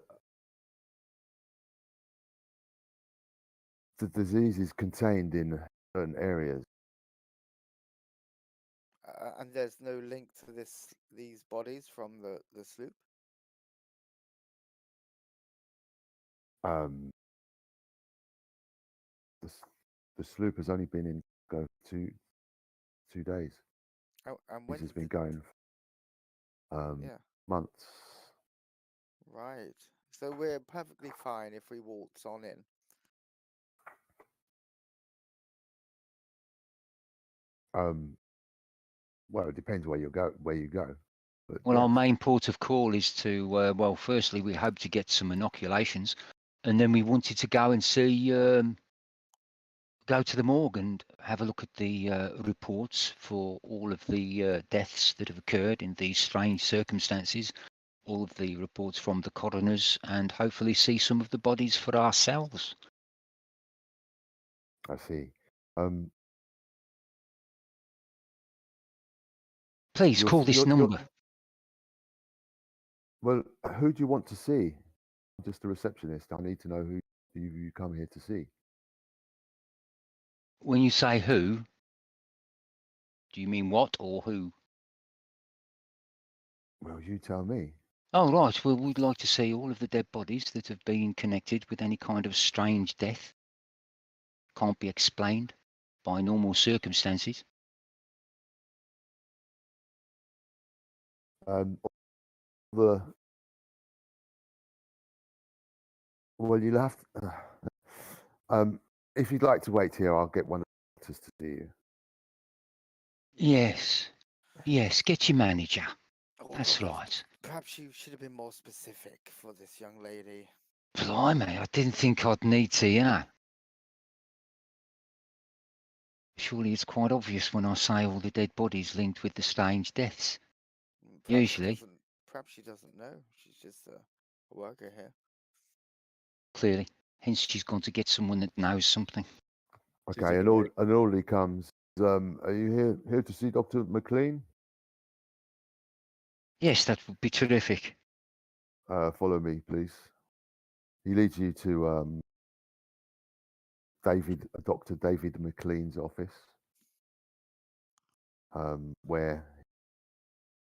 disease is contained in certain areas. And there's no link to these bodies from the sloop? The sloop has only been in go 2 days. Oh, and when This has been going months. Right. So we're perfectly fine if we waltz on in. Well, it depends where you go. But Well, yeah, our main port of call is to, well, firstly, we hope to get some inoculations, and then we wanted to go and see, go to the morgue and have a look at the reports for all of the deaths that have occurred in these strange circumstances, all of the reports from the coroners, and hopefully see some of the bodies for ourselves. I see. Please call this number. Well, who do you want to see? Just a receptionist. I need to know who you come here to see. When you say who, do you mean what or who? Well, you tell me. Oh, right. Well, we'd like to see all of the dead bodies that have been connected with any kind of strange death. Can't be explained by normal circumstances. Well, you'll have to, if you'd like to wait here, I'll get one of the doctors to see you. Yes, get your manager. Oh, That's right. Perhaps you should have been more specific for this young lady. Blimey, I didn't think I'd need to, you know. Surely it's quite obvious when I say all the dead bodies linked with the strange deaths. Usually. Perhaps she doesn't know. She's just a worker here. Clearly. Hence she's gone to get someone that knows something. Okay, and orderly comes. Are you here to see Dr. McLean? Yes, that would be terrific. Follow me, please. He leads you to Dr. David McLean's office, where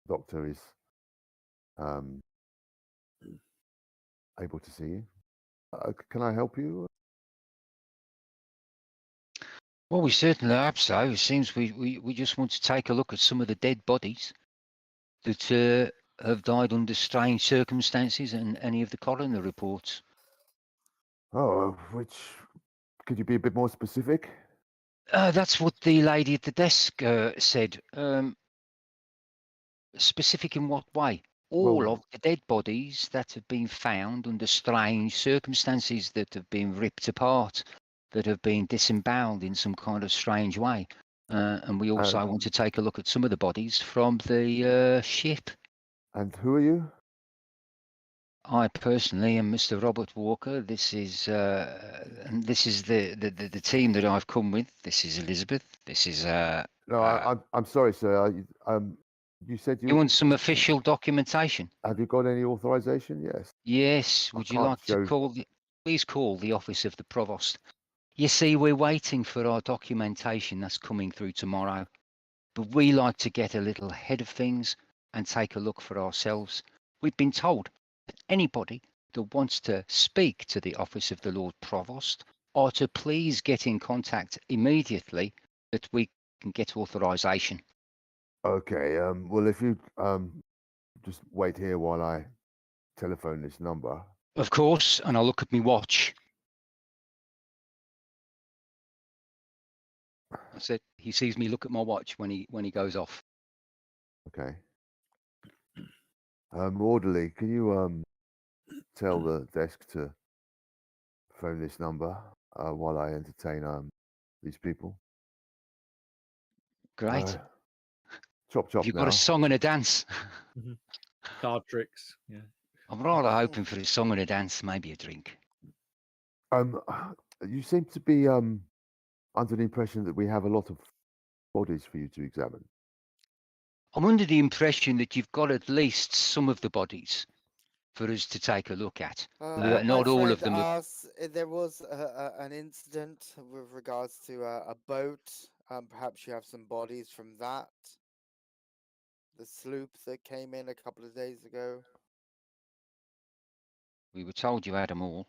the doctor is able to see you. Can I help you? Well, we certainly hope so. It seems we just want to take a look at some of the dead bodies that have died under strange circumstances and any of the coroner reports. Oh, could you be a bit more specific? That's what the lady at the desk said. Specific in what way? All of the dead bodies that have been found under strange circumstances, that have been ripped apart, that have been disemboweled in some kind of strange way. And we also want to take a look at some of the bodies from the ship. And who are you? I personally am Mr. Robert Walker. This is and this is the team that I've come with. This is Elizabeth. This is No, I'm sorry, sir. You said you want some official documentation? Have you got any authorization? Yes. Yes. Would you like to call please call the office of the provost. You see, we're waiting for our documentation that's coming through tomorrow. But we like to get a little ahead of things and take a look for ourselves. We've been told that anybody that wants to speak to the office of the Lord Provost are to please get in contact immediately, that we can get authorization. Okay. Well, if you just wait here while I telephone this number. Of course, and I'll look at my watch. That's it. He sees me look at my watch when he goes off. Okay. Orderly, can you tell the desk to phone this number while I entertain these people? Great. Chop Have you got a song and a dance? Card tricks. Yeah. I'm rather hoping for a song and a dance, maybe a drink. You seem to be under the impression that we have a lot of bodies for you to examine. I'm under the impression that you've got at least some of the bodies for us to take a look at. Not all of them. There was an incident with regards to a boat. Perhaps you have some bodies from that. The sloop that came in a couple of days ago. We were told you had them all.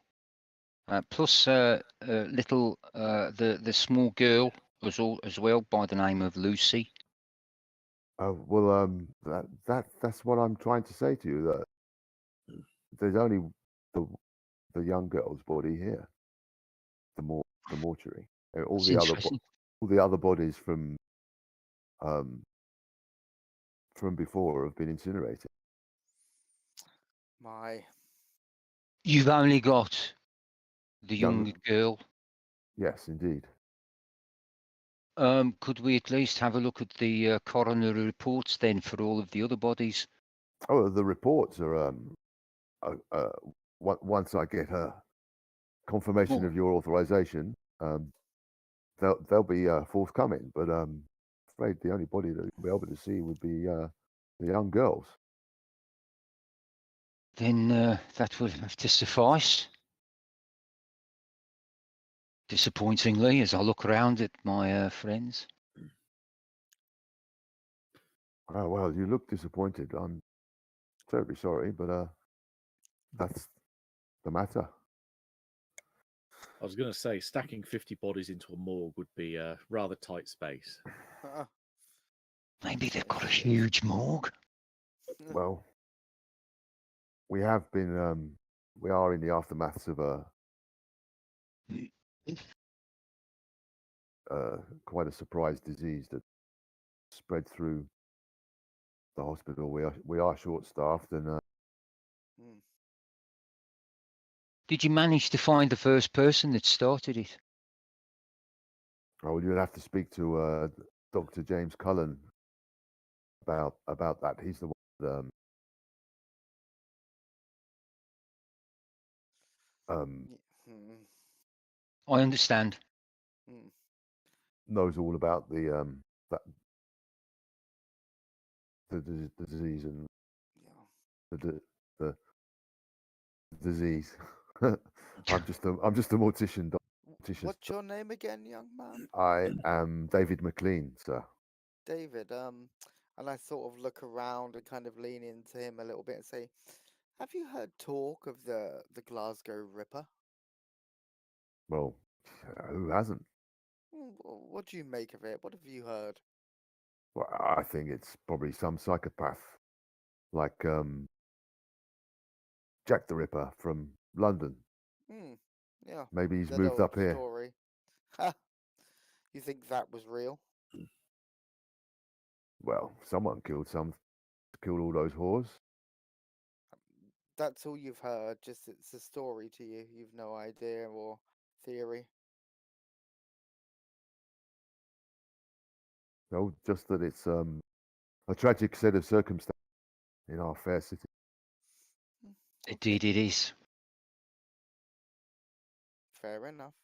Plus, little the small girl as well by the name of Lucy. Oh well, that's what I'm trying to say to you. That there's only the young girl's body here. The mortuary. All the other bodies from from before have been incinerated. My. You've only got the Young- young girl. Yes, indeed. Could we at least have a look at the coroner reports then for all of the other bodies? Oh, the reports are once I get her confirmation Oh. of your authorization, they'll be forthcoming. But afraid the only body that you'll be able to see would be the young girls. Then that would have to suffice. Disappointingly, as I look around at my friends. Oh, well, you look disappointed. I'm terribly sorry, but that's the matter. I was going to say, stacking 50 bodies into a morgue would be a rather tight space. Maybe they've got a Yes, it is. huge morgue. Well, we have been, we are in the aftermaths of quite a surprise disease that spread through the hospital. We are short-staffed, and Did you manage to find the first person that started it? you'll have to speak to Dr. James Cullen about that. He's the one that, I understand. knows all about the disease and the disease. I'm just a mortician. What's your name again, young man? I am David McLean, sir. David. And I sort of look around and kind of lean into him a little bit and say, "Have you heard talk of the Glasgow Ripper?" Well, who hasn't? What do you make of it? What have you heard? Well, I think it's probably some psychopath, like Jack the Ripper from London. Yeah. Maybe he's That moved old up here. story. Ha! You think that was real? Well, someone killed all those whores. That's all you've heard. Just it's a story to you. You've no idea or theory. No, just that it's a tragic set of circumstances in our fair city. Indeed, it is. Fair enough.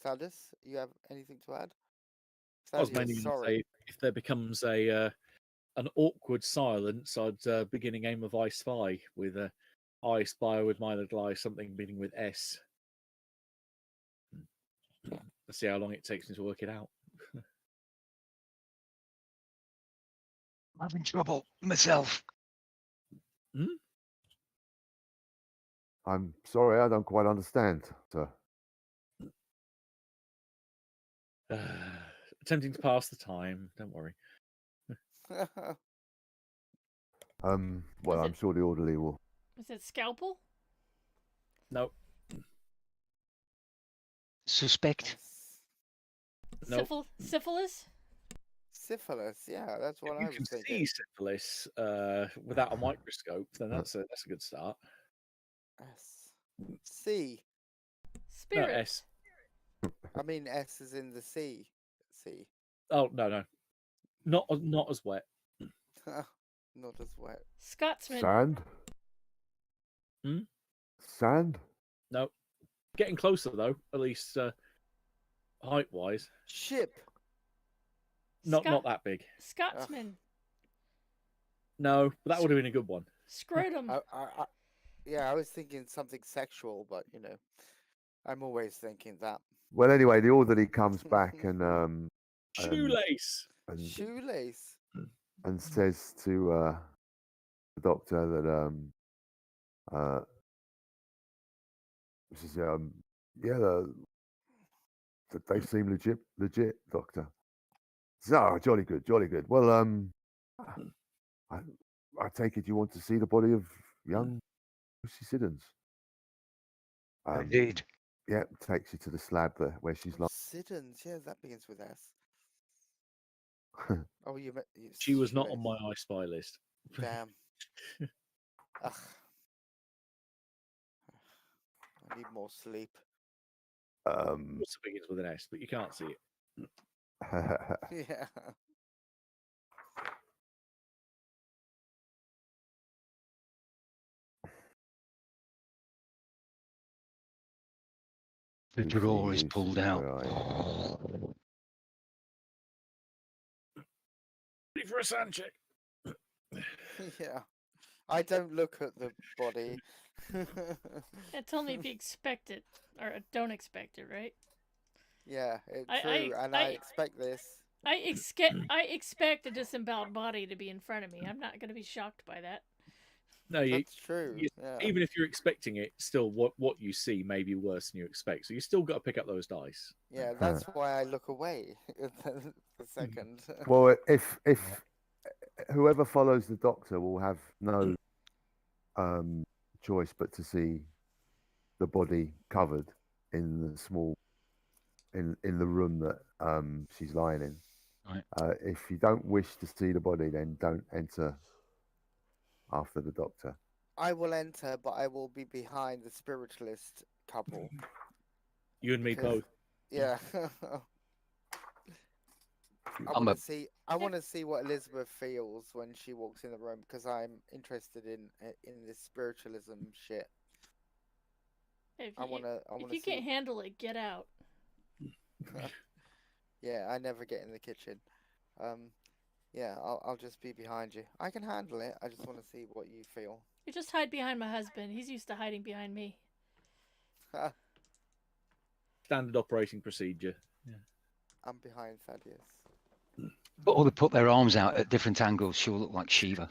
Thaddeus, you have anything to add? I was mainly Thaddeus, going to sorry. say, if there becomes an awkward silence, I'd begin a game of I Spy with I Spy with my little eye, something beginning with S. Let's see how long it takes me to work it out. I'm having trouble myself. I'm sorry, I don't quite understand, sir. Attempting to pass the time. Don't worry. Well, Was I'm it- sure the orderly will. Is it scalpel? No. Suspect. Nope. Syphilis? Syphilis, yeah, that's what If I you was can thinking. see syphilis without a microscope, then that's a good start. S. C. No, Spirit. S. I mean S is in the sea. C. Oh no. Not as wet. Not as wet. Scotsman. Sand? Sand? No. Getting closer though, at least height wise. Ship. Not that big. Scotsman. No, but that would have been a good one. Scrotum. Yeah, I was thinking something sexual, but I'm always thinking that. Well, anyway, the orderly comes back and Shoelace. Shoelace. And says to the doctor that she says, that they seem legit, doctor. So, jolly good. Well, I take it you want to see the body of young Lucy Siddons. Indeed. Yeah, takes you to the slab there where she's lying. Siddons, yeah, that begins with S. Oh, She was not on my I Spy list. Damn. Ugh. I need more sleep. Also begins with an S, but you can't see it. Yeah. The Lucy, drawer is Lucy, pulled out. where are you? Ready for a sand check. Yeah. I don't look at the body. It's only if you expect it or don't expect it, right? Yeah, it's I- true, and I expect this. I expect a disemboweled body to be in front of me. I'm not going to be shocked by that. No, That's true. Yeah. even if you're expecting it, still what you see may be worse than you expect. So you still got to pick up those dice. Yeah, that's why I look away the second. Well, if whoever follows the doctor will have no choice but to see the body covered in the small in the room that she's lying in. Right. If you don't wish to see the body, then don't enter after the doctor. I will enter, but I will be behind the spiritualist couple. You and me Because- both. Yeah. I want to see what Elizabeth feels when she walks in the room because I'm interested in this spiritualism shit. If I want to you see. can't handle it, get out. Yeah, I never get in the kitchen. Yeah, I'll just be behind you. I can handle it. I just want to see what you feel. You just hide behind my husband. He's used to hiding behind me. Standard operating procedure. Yeah. I'm behind Thaddeus. Or they put their arms out at different angles. She'll look like Shiva.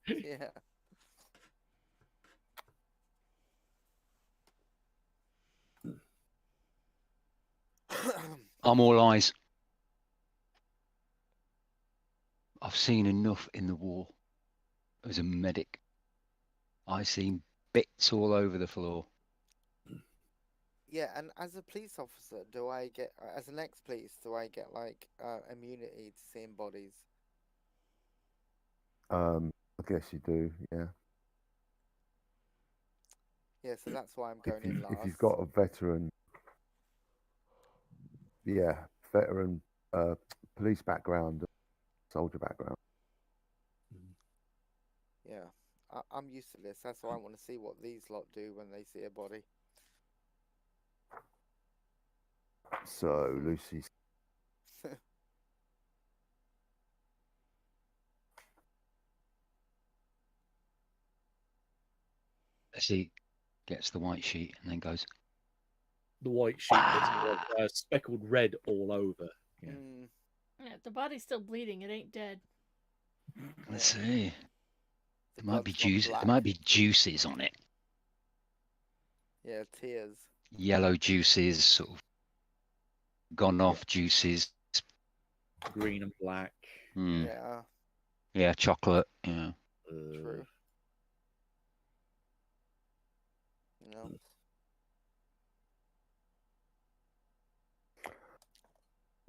Yeah. I'm all eyes. I've seen enough in the war as a medic. I've seen bits all over the floor. Yeah, and as a police officer, do I get, as an ex-police, do I get like immunity to seeing bodies? I guess you do, yeah. Yeah, so that's why I'm going in last. If you've got a veteran, police background, soldier background. Yeah, I'm used to this. That's why I want to see what these lot do when they see a body. So Lucy's. She gets the white sheet and then goes, The white sheet that's speckled red all over. Yeah. Yeah, the body's still bleeding. It ain't dead. let's see. The There might be blood's gone juice. black. There might be juices on it. Yeah, tears. Yellow juices, sort of gone off juices. Green and black. Yeah, Yeah, chocolate. Yeah. true. No.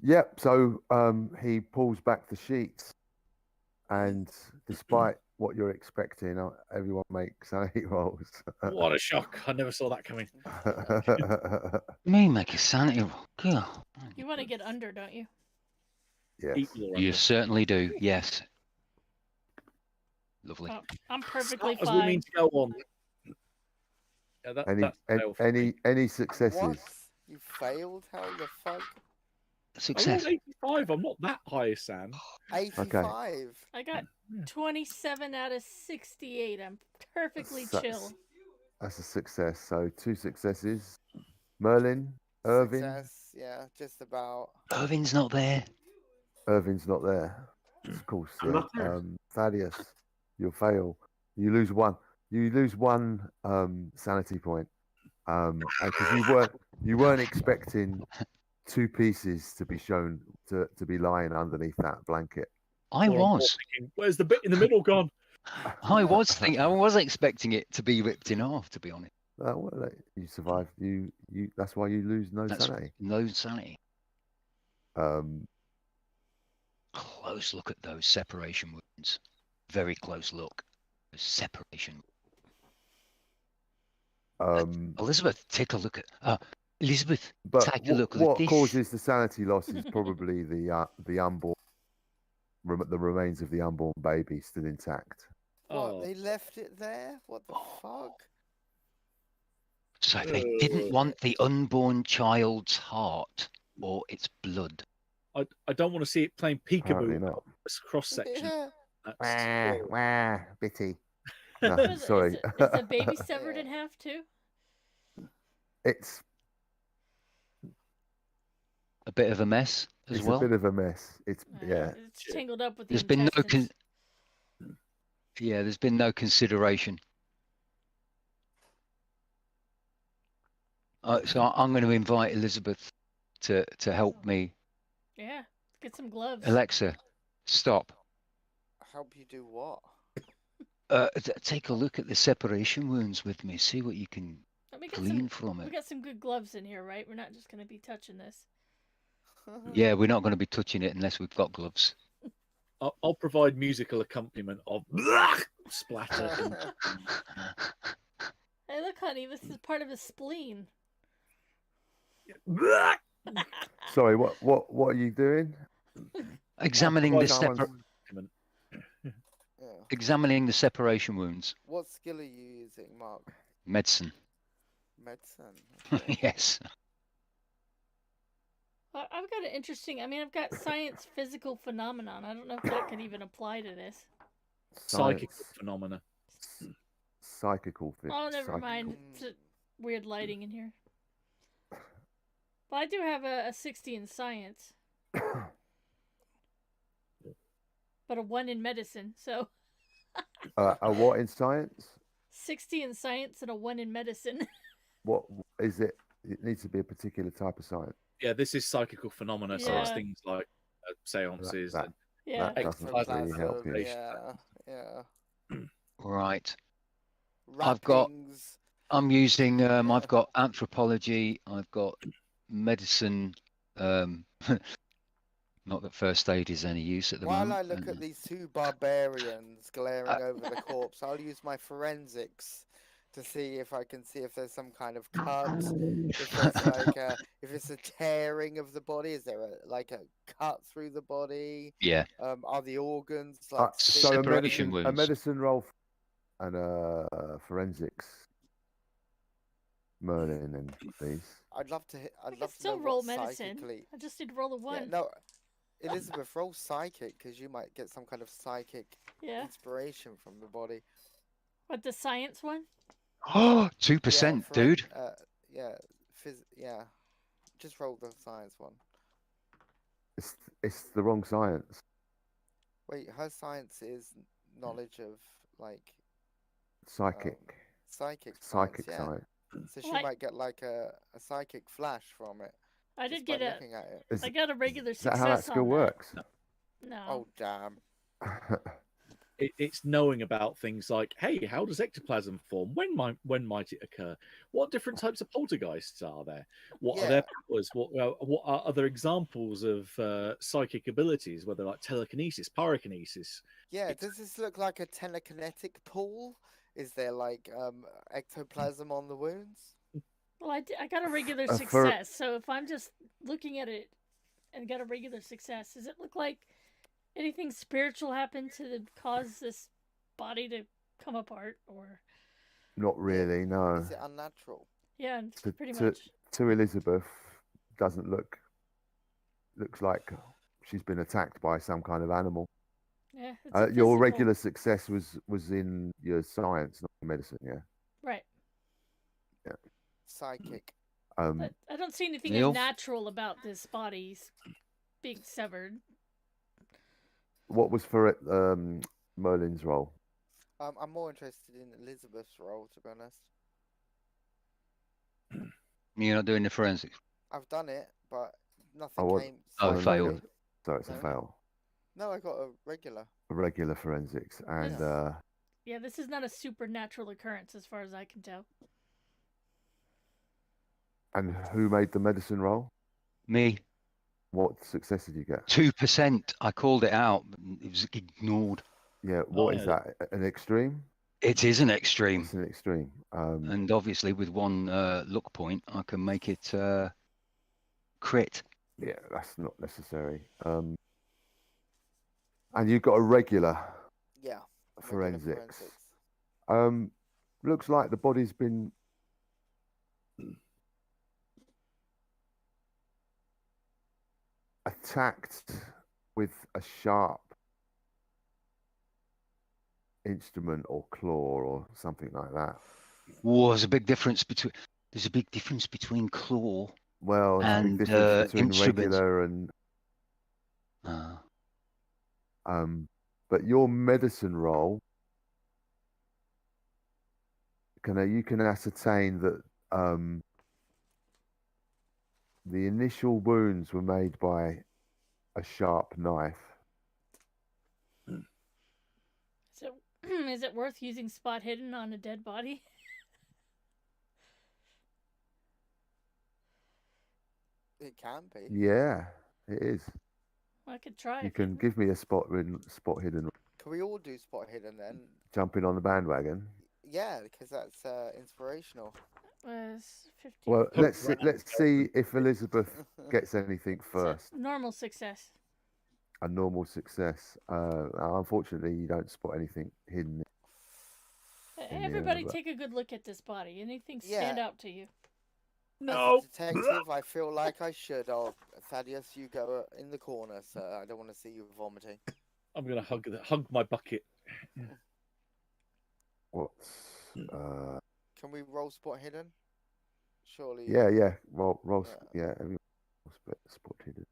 Yep. So he pulls back the sheets, and despite what you're expecting, everyone makes sanity rolls. What a shock! I never saw that coming. Me make a sanity roll. God. You want to get under, don't you? Yes. Eat your You under. certainly do. Yes. Lovely. Oh, I'm perfectly As we fine. mean to go on. Yeah, Any successes? What? You failed? How the fuck? I Success. rolled 85. I'm not that high, Sam. 85. I got 27 out of 68. I'm perfectly Sucks. chill. That's a success. So 2 successes. Merlin, Irving. Success, yeah, just about. Irving's not there. Irving's not there. Of course, I'm not there. Thaddeus, you'll fail. You lose one. You lose one sanity point. Because you weren't expecting 2 pieces to be shown to be lying underneath that blanket. I was. Thinking, where's the bit in the middle gone? I was thinking. I was expecting it to be ripped in half. To be honest. Well, you survived. You. That's why you lose no That's sanity. no sanity. Um, close look at those separation wounds. Very close look. Separation. Elizabeth, take a look at. Elizabeth, But take a look at what this. causes the sanity loss is probably the unborn, the remains of the unborn baby still intact. What? Oh. They left it there? What the fuck? So they didn't want the unborn child's heart or its blood. I don't want to see it playing Apparently peekaboo not. cross section. Yeah. Wah, bitty. What No, is it? sorry. Is the baby severed Yeah. in half too? It's A bit of a mess as well. a bit of a mess. It's yeah. It's tangled up with the There's been no intestines. there's been no consideration. So I'm going to invite Elizabeth to help me. Yeah, get some gloves. Alexa, stop. Help you do what? Take a look at the separation wounds with me. See what you can We got glean from we it. got some good gloves in here, right? We're not just going to be touching this. Yeah, we're not going to be touching it unless we've got gloves. I'll provide musical accompaniment of splatter. And... Hey, look, honey, this is part of his spleen. Sorry, what are you doing? Examining the Someone's- Yeah. examining the separation wounds. What skill are you using, Mark? Medicine. Medicine. Okay. Yes. I've got an interesting. I mean, I've got science physical phenomenon. I don't know if that could even apply to this. Psychic Science. phenomena. Psychical. Oh, never mind. It's weird lighting in here. But I do have a 60 in science, but a 1 in medicine. So A what in science? 60 in science and a 1 in medicine. What is it? It needs to be a particular type of science. Yeah, this is psychical phenomena, so it's Yeah. things like seances That- and Yeah. That doesn't Ectoplasm. really help you. Yeah. Right. I've got- Wrappings. I'm using. I've got anthropology. I've got medicine. Not that first aid is any use at the While moment. I look at these two barbarians glaring over the corpse, I'll use my forensics to see if I can see if there's some kind of cut, if there's like if it's a tearing of the body, is there a cut through the body? Yeah. Are the organs like So a Separation medicine, wounds. roll and forensics. Merlin and these. I'd love to. I I'd can love to still know roll what medicine. psychically. I just need to roll a 1. Yeah, no, Elizabeth, roll psychic because you might get some kind of psychic Yeah. inspiration from the body. What, the science one? Oh, 2%, for dude. Yeah. Just roll the science one. It's the wrong science. Wait, her science is knowledge of like Psychic. psychic Psychic yeah. science. So she Well, might get like a psychic flash from it. I just did by get a. looking at it. I got a regular Is that success how that skill on works? No. Oh damn! it's knowing about things like, hey, how does ectoplasm form? When might it occur? What different types of poltergeists are there? What are their powers? What are other examples of psychic abilities, whether like telekinesis, pyrokinesis? Yeah, does this look like a telekinetic pool? Is there like ectoplasm on the wounds? Well, I got a regular for- success. So if I'm just looking at it and got a regular success, does it look like anything spiritual happened to cause this body to come apart, or? Not really, no. Is it unnatural? Yeah, To- pretty to- much. To Elizabeth, looks like she's been attacked by some kind of animal. Yeah. It's a Your physical- regular success was in your science, not medicine. Yeah. Right. Psychic. But I don't see anything Neil? unnatural about this body being severed. What was for it? Merlin's role. I'm more interested in Elizabeth's role, to be honest. You're not doing the forensics. I've done it, but nothing what- came. Oh, it no, failed. So it's a No. fail. No, I got a regular. Regular forensics and Yes. Yeah, this is not a supernatural occurrence as far as I can tell. and who made the medicine roll? Me. What success did you get? 2%. I called it out, but it was ignored. Yeah, what is yeah. that? An extreme? It is an extreme, It's an extreme. and obviously with one luck point, I can make it crit. Yeah, that's not necessary. And you've got a regular Yeah. forensics. Looks like the body's been attacked with a sharp instrument or claw or something like that. Whoa, there's a big difference between. There's a big difference between claw Well, there's a and big difference between instruments. regular and but your medicine roll, you can ascertain that the initial wounds were made by a sharp knife. So, is it worth using spot hidden on a dead body? It can be. Yeah, it is. I could try. You can give me a spot hidden. Can we all do spot hidden then? Jumping on the bandwagon. Yeah, because that's inspirational. Was 50. Well, let's see if Elizabeth gets anything first. Normal success. A normal success. Unfortunately, you don't spot anything hidden. Everybody, take a good look at this body. Anything stand out to you? No. As a detective, I feel like I should. Oh, Thaddeus, you go in the corner, sir. I don't want to see you vomiting. I'm gonna hug my bucket. What's Can we roll spot hidden? Surely. Yeah. Roll. Yeah. Everyone spot hidden.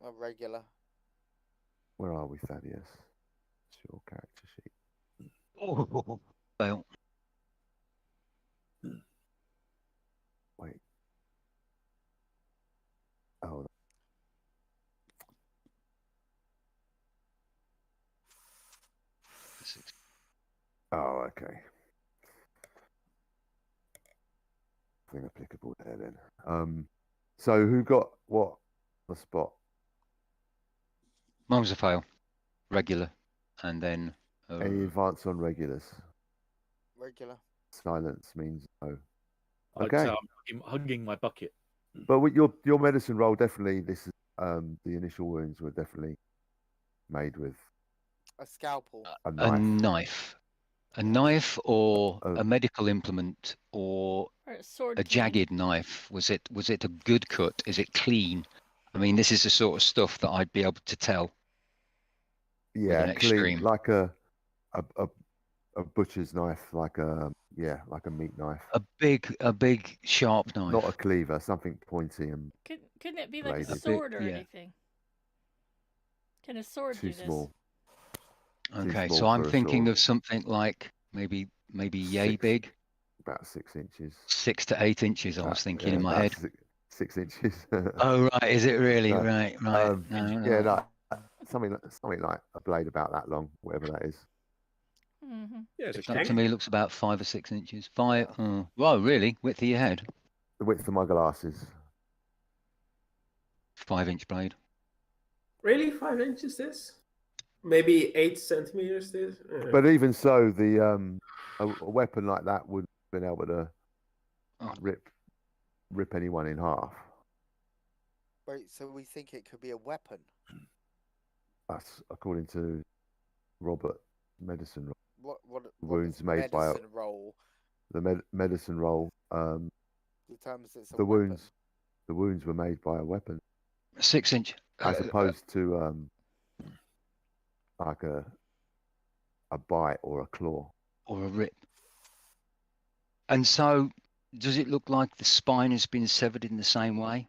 A regular. Where are we, Thaddeus? It's your character sheet. Oh, fail. Wait. Oh. Oh, okay. Nothing applicable there then. So who got what? The spot. Mine was a fail. Regular, and then. Any advance on regulars? Regular. Silence means no. Okay. I'm hugging my bucket. But with your medicine roll, definitely this is the initial wounds were definitely made with a scalpel, a knife, or a medical implement, or a sword, a jagged knife. Was it a good cut? Is it clean? I mean, this is the sort of stuff that I'd be able to tell. Yeah, clean, like a butcher's knife, like a meat knife. A big sharp knife. Not a cleaver, something pointy and. Couldn't it be like bladed. a sword or anything? Can a sword do this? Too small. Okay, so I'm thinking of something like maybe yay big. About 6 inches. 6 to 8 inches. I was thinking in my head. 6 inches. Oh right, is it really? No. Right. No. Something like a blade about that long, whatever that is. Mm-hmm. Yeah, that to me looks about 5 or 6 inches. Well, really, width of your head. The width of my glasses. 5-inch blade. Really, 5 inches? This? Maybe 8 centimeters? This? But even so, the a weapon like that would have been able to rip anyone in half. Wait, so we think it could be a weapon? That's according to Robert medicine roll. What wounds made by roll? The medicine roll. Determines it's a the weapon. wounds were made by a weapon. 6 inch. As opposed to like a bite or a claw or a rip. And so, does it look like the spine has been severed in the same way?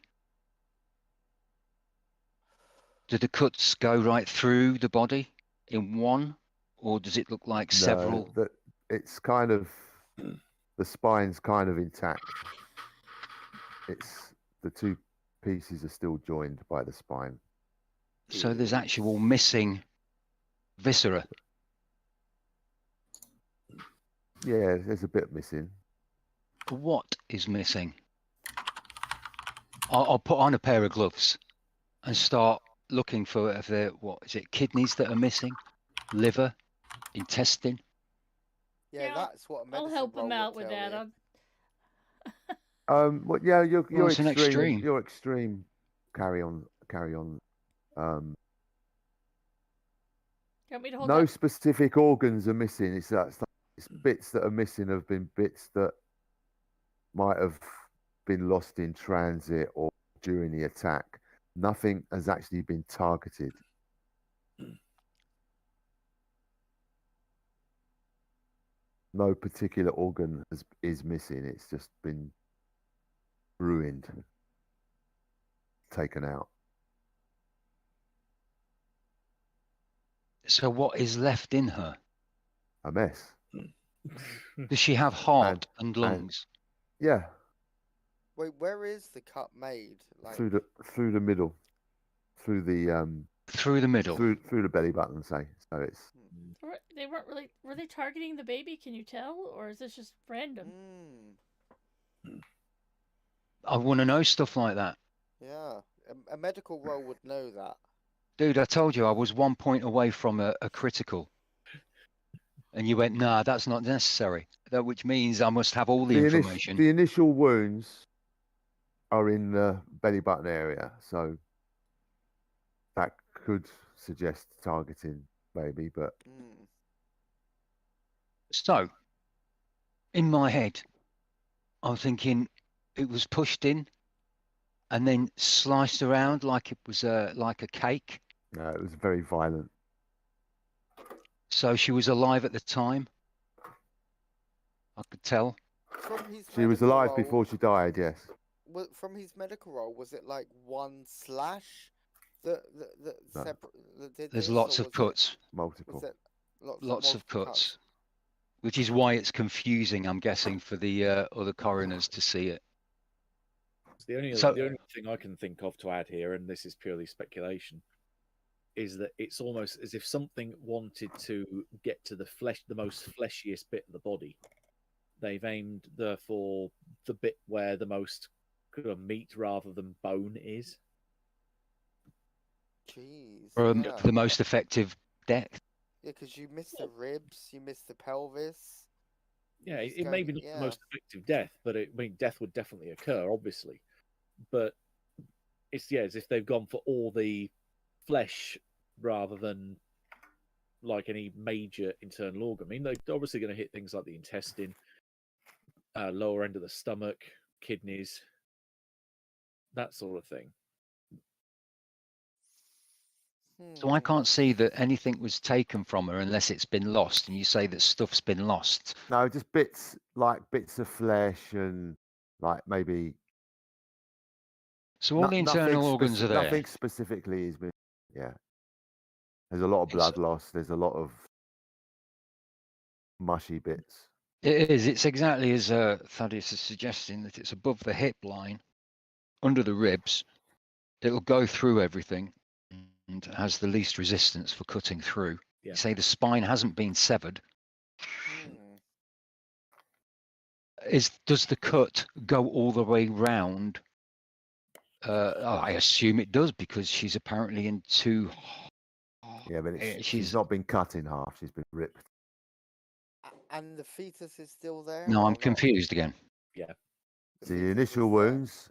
Do the cuts go right through the body in one, or does it look like several? It's kind of the spine's kind of intact. It's the two pieces are still joined by the spine. So there's actual missing viscera. Yeah, there's a bit missing. What is missing? I'll put on a pair of gloves and start looking for if there, what is it, kidneys that are missing, liver, intestine. Yeah, Yeah, that's what a I'll medicine help roll him would out with tell that. you. Well, yeah, Well, you're it's an extreme. extreme. You're extreme. Carry on. Carry on. You want me to hold No up? specific organs are missing. It's bits that are missing have been bits that might have been lost in transit or during the attack. Nothing has actually been targeted. No particular organ is missing. It's just been ruined, taken out. So what is left in her? A mess. Does she have heart and and- lungs? Yeah, Wait, where is the cut made? Like, through the middle, through the Through the middle. through the belly button. Say so. It's They weren't really. Were they targeting the baby? Can you tell, or is this just random? I want to know stuff like that. yeah, a medical roll would know that. Dude, I told you I was 1 point away from a critical. And you went, nah, that's not necessary. Which means I must have all the information. The initial wounds are in the belly button area, so that could suggest targeting, maybe. But So, in my head, I'm thinking it was pushed in and then sliced around like it was like a cake. no, it was very violent. So she was alive at the time. I could tell. She was alive roll, before she died. Yes. From his medical role, was it like one slash that No. separate? That did There's this, lots or of cuts. Multiple. Was it Lots of multiple cuts. Which is why it's confusing, I'm guessing, for the other coroners to see it. The only thing I can think of to add here, and this is purely speculation, is that it's almost as if something wanted to get to the flesh, the most fleshiest bit of the body. They've aimed for the bit where the most kind of meat rather than bone is. Jeez. For Yeah. the most effective death. Yeah, because you missed the ribs, you missed the pelvis. Yeah, it may be not the most effective death, but death would definitely occur, obviously. But it's as if they've gone for all the flesh rather than like any major internal organ. I mean, they're obviously going to hit things like the intestine, lower end of the stomach, kidneys, that sort of thing. So I can't see that anything was taken from her unless it's been lost. And you say that stuff's been lost. No, just bits of flesh and like maybe. So all the internal organs are there. Nothing specifically has been. Yeah. There's a lot of blood loss. There's a lot of mushy bits. It is. It's exactly as Thaddeus is suggesting, that it's above the hip line, under the ribs. It'll go through everything and has the least resistance for cutting through. Yeah. You say the spine hasn't been severed. Does the cut go all the way round? I assume it does, because she's apparently in two. Yeah, but she's not been cut in half. She's been ripped. And the fetus is still there? No, I'm confused again. Yeah. The initial wounds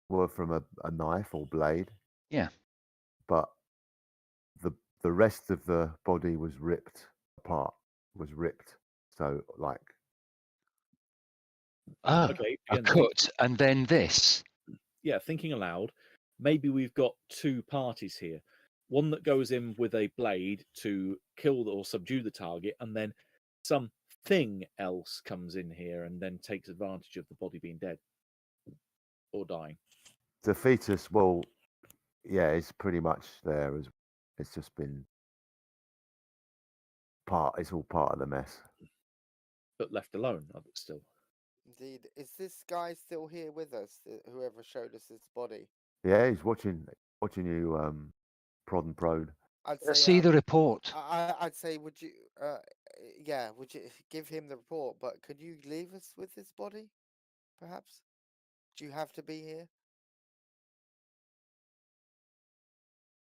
were from a knife or blade. Yeah. But the rest of the body was ripped apart. So like. Okay. A cut and then this. Yeah, thinking aloud, maybe we've got two parties here. One that goes in with a blade to kill or subdue the target, and then something else comes in here and then takes advantage of the body being dead or dying. The fetus, well, yeah, it's pretty much there. It's just been it's all part of the mess. But left alone, still. Indeed. Is this guy still here with us? Whoever showed us his body? Yeah, he's watching you prod and prod. I'd say, see the report. I'd say, would you give him the report? But could you leave us with his body, perhaps? Do you have to be here?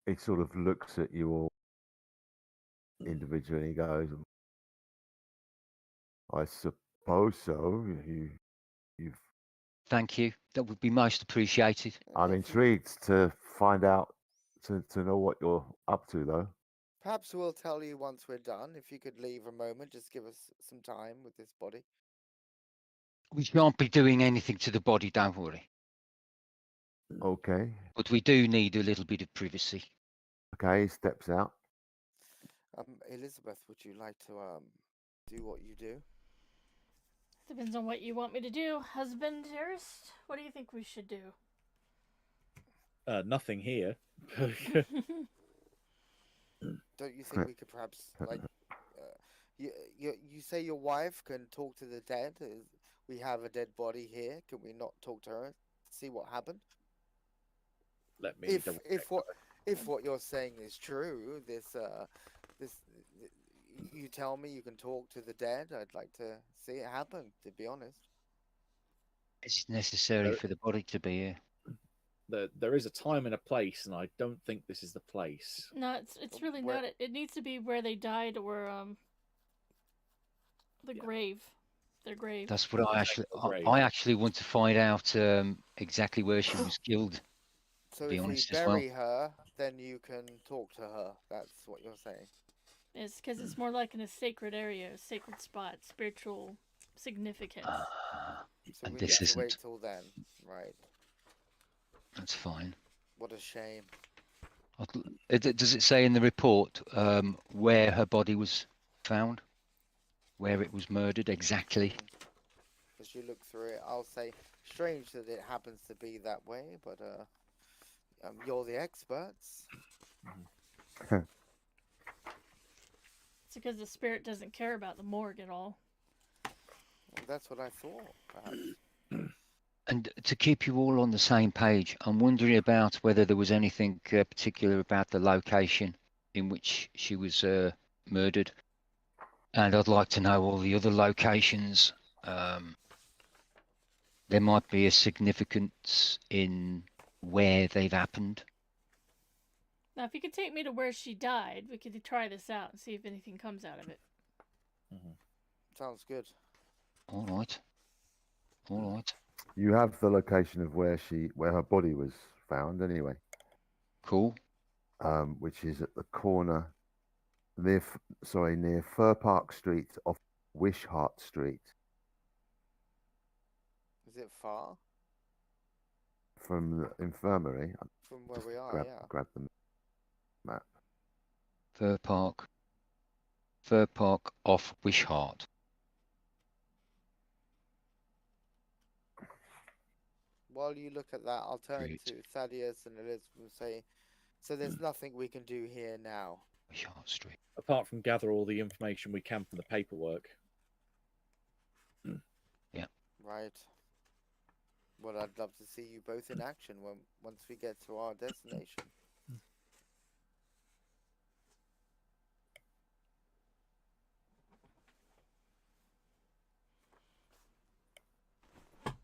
he sort of looks at you all individually and he goes, I suppose so. You've Thank you. That would be most appreciated. I'm If you- intrigued to find out to know what you're up to though. Perhaps we'll tell you once we're done. If you could leave a moment, just give us some time with this body. We shan't be doing anything to the body, don't worry. Okay. But we do need a little bit of privacy. Okay, he steps out. Elizabeth, would you like to do what you do? Depends on what you want me to do. Husband, dearest, what do you think we should do? Nothing here. Don't you think we could perhaps like you say your wife can talk to the dead? We have a dead body here. Can we not talk to her? See what happened? Let me. If what you're saying is true, this you tell me you can talk to the dead. I'd like to see it happen. To be honest. Is it necessary for the body to be here? There is a time and a place, and I don't think this is the place. No, it's really not. It needs to be where they died or the grave. Their grave. That's what I actually want to find out exactly where she was killed. So be if we honest as bury her, then you can talk to her. That's what you're saying. It's because it's more like in a sacred area, a sacred spot, spiritual significance. So And we this need to isn't. wait till then, right? That's fine. What a shame. Does it say in the report where her body was found? Where it was murdered exactly? As you look through it, I'll say, strange that it happens to be that way, but you're the experts. It's because the spirit doesn't care about the morgue at all. Well, that's what I thought, perhaps. And to keep you all on the same page, I'm wondering about whether there was anything particular about the location in which she was murdered. And I'd like to know all the other locations. There might be a significance in where they've happened. Now, if you could take me to where she died, we could try this out and see if anything comes out of it. Sounds good. All right. All right. You have the location of where her body was found anyway. Cool. Which is at the corner near Fir Park Street off Wishart Street. Is it far from the infirmary? from where we are? Yeah. Grab the map. Fir Park off Wishart. While you look at that, I'll turn Great. to Thaddeus and Elizabeth and say, so there's nothing we can do here now. Wishart Street. Apart from gather all the information we can from the paperwork. Yeah. Right. Well, I'd love to see you both in action once we get to our destination.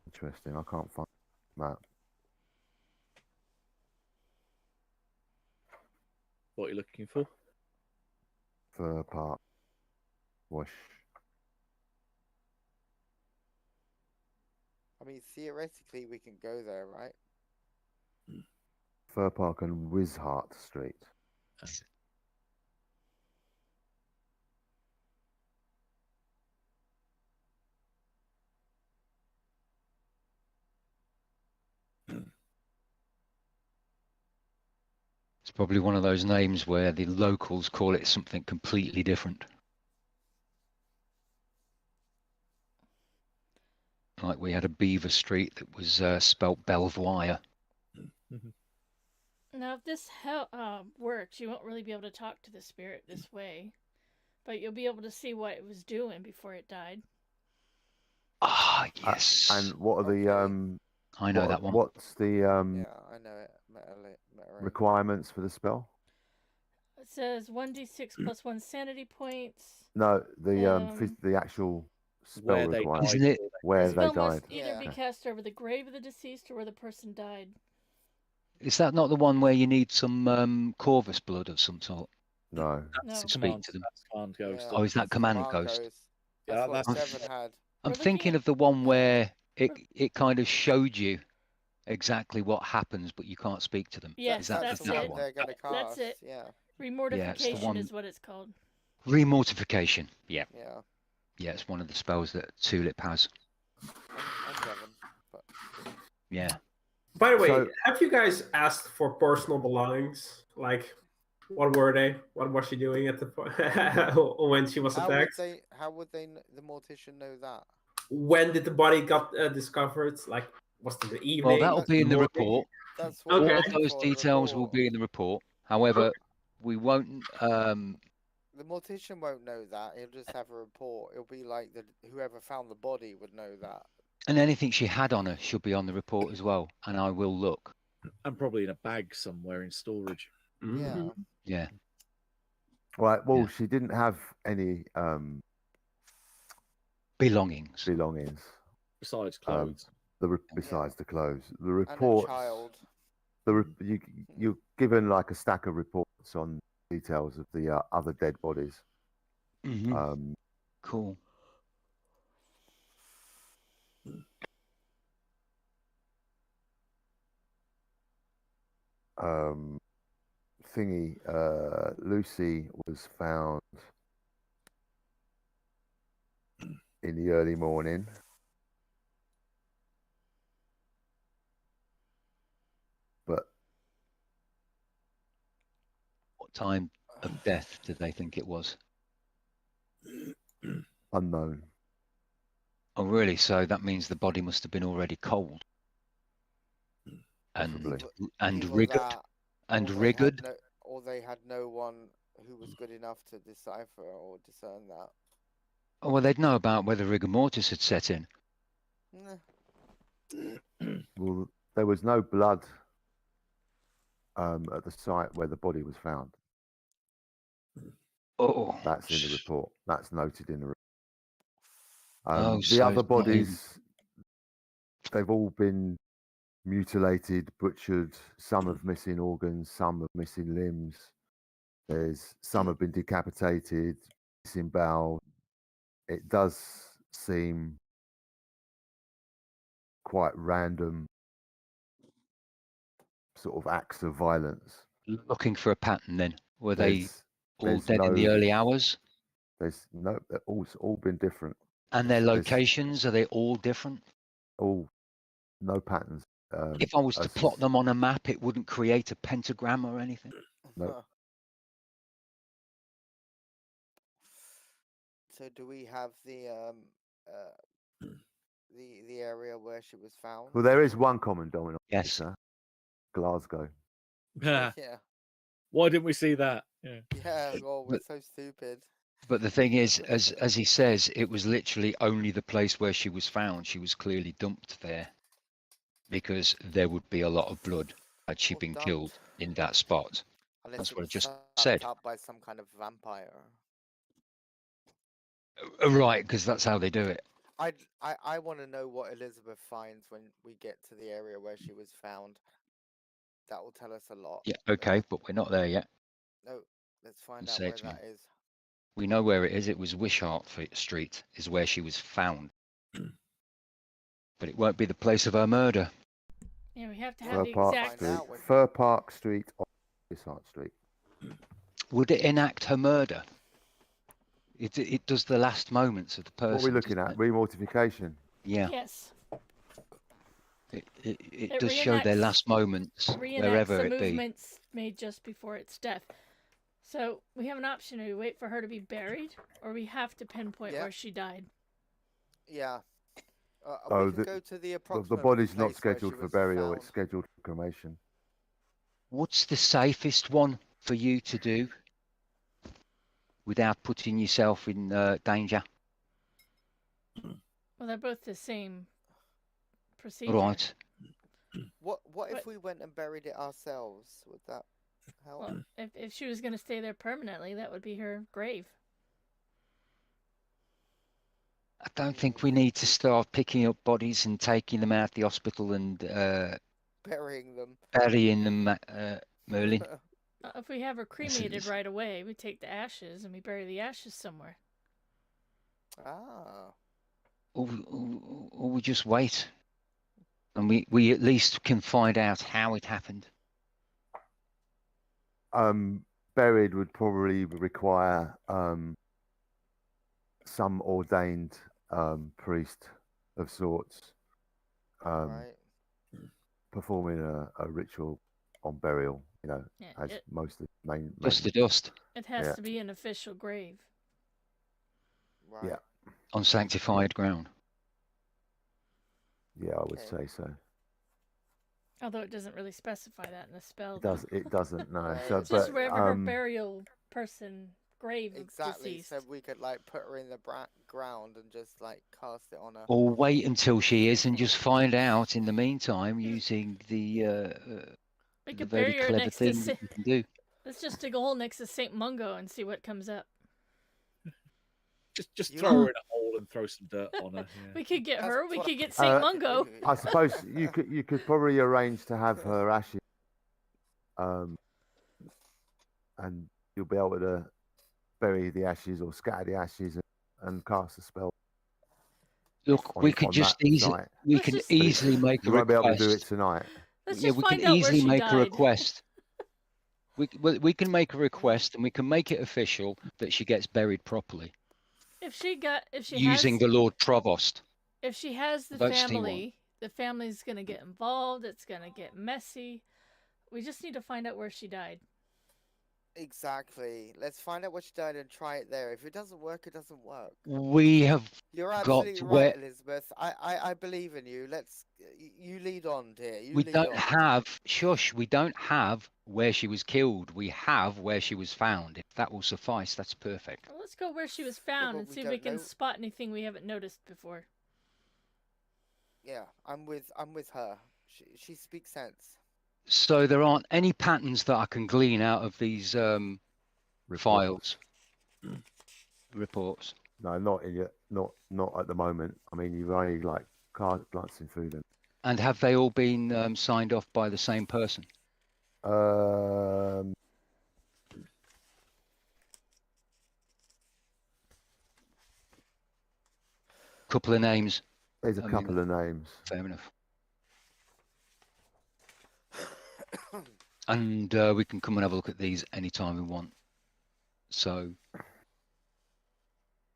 Interesting. I can't find the map. What are you looking for? Fir Park. Wash. I mean, theoretically, we can go there, right? Fir Park and Wishart Street. It's probably one of those names where the locals call it something completely different. Like we had a Beaver Street that was spelt Belvoir. Now, if this works, you won't really be able to talk to the spirit this way, but you'll be able to see what it was doing before it died. Ah, yes. And what are the I know that one. What's the Yeah, I know it. requirements for the spell? It says 1d6 plus 1 sanity points. No, the actual spell Where they requirements. Isn't it? Where The they spell must died. either be Yeah. cast over the grave of the deceased or where the person died. Is that not the one where you need some Corvus blood of some sort? No. No. That's Speak command. to them. That's command ghost. Yeah, Oh, is that that's Command Ghost? That's what that's- Seven had. I'm We're looking thinking at- of the one where it kind of showed you exactly what happens, but you can't speak to them. Yes, Is that that's the that one it. one? they're gonna That's cast. it. Yeah, Remortification one- is what it's called. Remortification. Yeah, yeah, yeah, it's one of the spells that Tulip has. and Seven. But Yeah. By the way, So- have you guys asked for personal belongings? Like, what were they? What was she doing at the when she was attacked? How would the mortician know that? When did the body got discovered? Like, was it the evening? Well, that'll be in the morning? report. That's Okay. All we're of looking those for, the details will report. be in the report. However, we won't. The mortician won't know that. He'll just have a report. It'll be like whoever found the body would know that. And anything she had on her should be on the report as well. And I will look. And probably in a bag somewhere in storage. Yeah. Mhm. Yeah. Right. Well, Yeah. she didn't have any Belongings. belongings. Besides clothes. Besides the clothes, the And a reports. child. You're given like a stack of reports on details of the other dead bodies. Mhm. Cool. Lucy was found in the early morning. But What time of death did they think it was? unknown. Oh, really? So that means the body must have been already cold. Possibly. And Either rigged. that, And or they had rigged. or they had no one who was good enough to decipher or discern that. Oh, well, they'd know about whether rigor mortis had set in. Nah. Well, there was no blood at the site where the body was found. Oh, That's in the report. That's noted in the report. Oh, The so other it's not in- bodies, they've all been mutilated, butchered. Some have missing organs, some have missing limbs. Some have been decapitated, missing bowel. It does seem quite random sort of acts of violence. looking for a pattern then. Were they all there's dead in the no- early hours? They've all been different. And their There's- locations, are they all different? All no patterns. If I was to as- plot them on a map, it wouldn't create a pentagram or anything. No. So do we have the area where she was found? Well, there is one common dominant. Yes. Glasgow. Yeah. Why didn't we see that? Yeah. Yeah. Well, we're so stupid. But the thing is, as he says, it was literally only the place where she was found. She was clearly dumped there because there would be a lot of blood had she Well, been dumped. killed in that spot. Unless That's it what I was just sucked said. up by some kind of vampire. Right, because that's how they do it. I want to know what Elizabeth finds when we get to the area where she was found. That will tell us a lot. Yeah, okay, but we're not there yet. No, let's find Say out it where to me. that is. We know where it is. It was Wishart Street is where she was found. But it won't be the place of her murder. Yeah, we have to have Fir the Park exact. Find out Street. when- Fir Park Street. Wishart Street. Would it enact her murder? It does the last moments of the person. What are we looking doesn't at? it? Remortification. Yeah, Yes. it It does show their reenacts- last moments Reenacts wherever the it be. movements made just before its death. So we have an option: we wait for her to be buried, or we have to pinpoint Yeah. where she died. Yeah. Oh, we could go to the The approximate body's not place where scheduled she for was burial. found. It's scheduled for cremation. What's the safest one for you to do without putting yourself in danger? Well, they're both the same procedure. Right. What if But- we went and buried it ourselves? Would that help? Well, if she was going to stay there permanently, that would be her grave. I don't think we need to start picking up bodies and taking them out the hospital and burying them. Burying them, Merlin. If we have her cremated is- right away, we take the ashes and we bury the ashes somewhere. Ah, Or we just wait, and we at least can find out how it happened. Buried would probably require some ordained priest of sorts right. performing a ritual on burial. You know, Yeah, as most of the main Dust to dust it has Yeah. to be an official grave. Right. Yeah. on sanctified ground. Yeah, I would Okay. say so. Although it doesn't really specify that in the spell. It does. It doesn't. No. Right. So, It's Just but wherever her burial person grave of Exactly. deceased. So we could like put her in the ground and just like cast it on her. Or wait until she is and just find out in the meantime using We the could very bury her clever next thing to that you can do. Let's just dig a hole next to Saint Mungo and see what comes up. Just You throw are- her in a hole and throw some dirt on her. Yeah. We could get That's her. We what- could get Saint Mungo. I suppose you could probably arrange to have her ashes, and you'll be able to bury the ashes or scatter the ashes and cast a spell. Look, on- we could on just that site. we Let's can just- easily make a You won't be able to do it request. tonight. Let's Yeah, just we can find out where easily she make died. a request. We can make a request and we can make it official that she gets buried properly If she using has, the Lord Provost. if she has the Votes T1. family, the family's gonna get involved. It's gonna get messy. We just need to find out where she died. Exactly. Let's find out what she died and try it there. If it doesn't work, it doesn't work. We have You're got absolutely where right, Elizabeth. I believe in you. You lead on, dear. You we lead don't on. have we don't have where she was killed. We have where she was found. If that will suffice, that's perfect. Well, let's go where she was found but and we see if we don't can know. spot anything we haven't noticed before. Yeah, I'm with her. She speaks sense. So there aren't any patterns that I can glean out of these files, reports. No, not in yet. Not at the moment. I mean, you've only like glancing through them. And have they all been signed off by the same person? Couple of names. There's a I mean, couple of names. Fair enough. And we can come and have a look at these anytime we want. So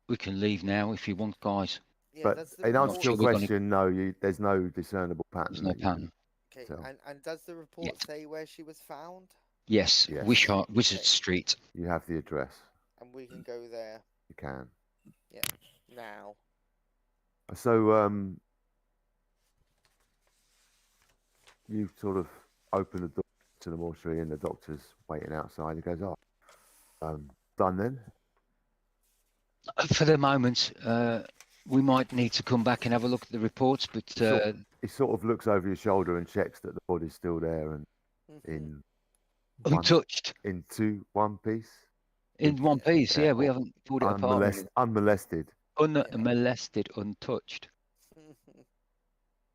we can leave now if you want, guys. Yeah, But does the in answer report, to your Sure, we're gonna- question, no, there's no discernible pattern. There's no that you pattern. okay, so- and does the report say where she was found? Yes, Yes. Wizard Okay. Street. You have the address. And we can go there You can. now. So you sort of open the door to the mortuary, and the doctor's waiting outside. He goes, "Oh, done then." For the moment, we might need to come back and have a look at the reports, but He sort of looks over your shoulder and checks that the body's still there and in untouched. into one piece, In one piece, Yeah. yeah, we haven't pulled it apart. unmolested. Unmolested, untouched.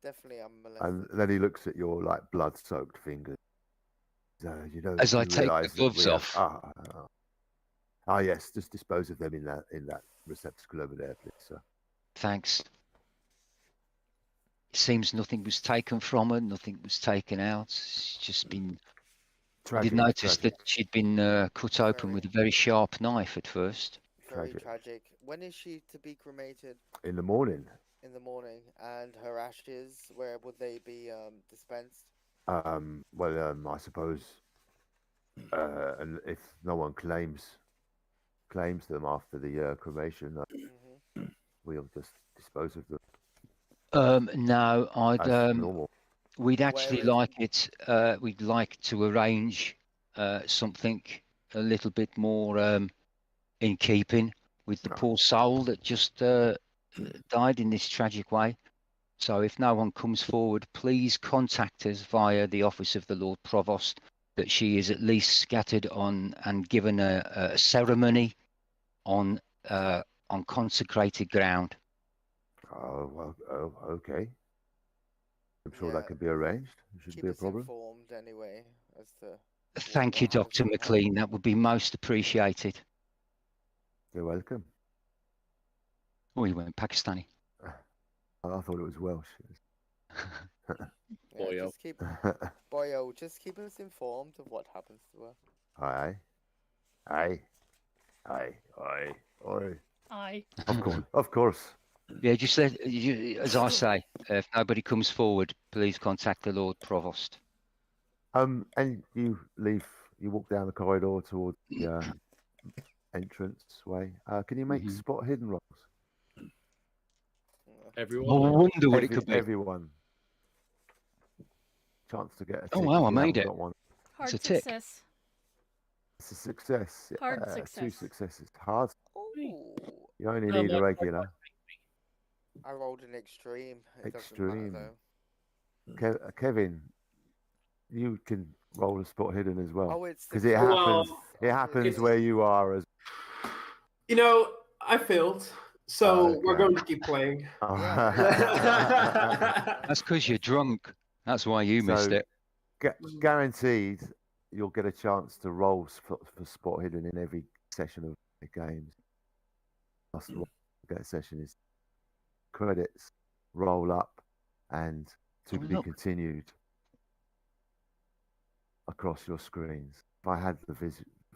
Definitely unmolested. And then he looks at your like blood-soaked fingers. You know, As I you take the realise that gloves we off. Yes, just dispose of them in that receptacle over there, please, sir. Thanks. It seems nothing was taken from her, nothing was taken out. It's just been. I did notice tragic. that she'd been cut open Very. with a very sharp knife at first. Very tragic. tragic. When is she to be cremated? In the morning. In the morning. And her ashes, where would they be dispensed? I suppose, and if no one claims them after the cremation, Hmm we'll just dispose of them No, as normal. we'd actually Where like it. We'd like to arrange something a little bit more in keeping with the Oh. poor soul that just died in this tragic way. So if no one comes forward, please contact us via the office of the Lord Provost that she is at least scattered on and given a ceremony on consecrated ground. Oh, well, okay. I'm sure Yeah. that could be arranged. It shouldn't Keep be a us problem. informed anyway as to Thank you, what happens Dr. with the McLean. That would be most appreciated. You're welcome. Oh, he went Pakistani. I thought it was Welsh. Yeah, Boyo. just keep us informed of what happens to her. Aye. Aye. Aye. Aye. Aye. Aye. Of course. Of course. Yeah, just as I say, if nobody comes forward, please contact the Lord Provost. And you walk down the corridor towards the entrance way. Can you make Mhm. spot hidden rolls? I Everyone. wonder what it could be. Everyone. Chance to get a tick. Oh, wow, if I you made haven't it. got one. Hard a tick. success. It's a success. Hard Yeah, success. 2 successes. Hard. Ooh, You only No, need a my- regular. I rolled an extreme. It Extreme. doesn't matter though. Kevin, you can roll a spot hidden as well. Oh, it's the Because it cloud. happens. Well, It happens it's- where you are as. You know, I failed, so we're Okay. going to keep playing. That's because you're drunk. That's why you missed So- it. Guaranteed, you'll get a chance to roll for spot hidden in every session of the games. Last roll get session is credits, roll up, and to Oh, be look. continued across your screens. If I had the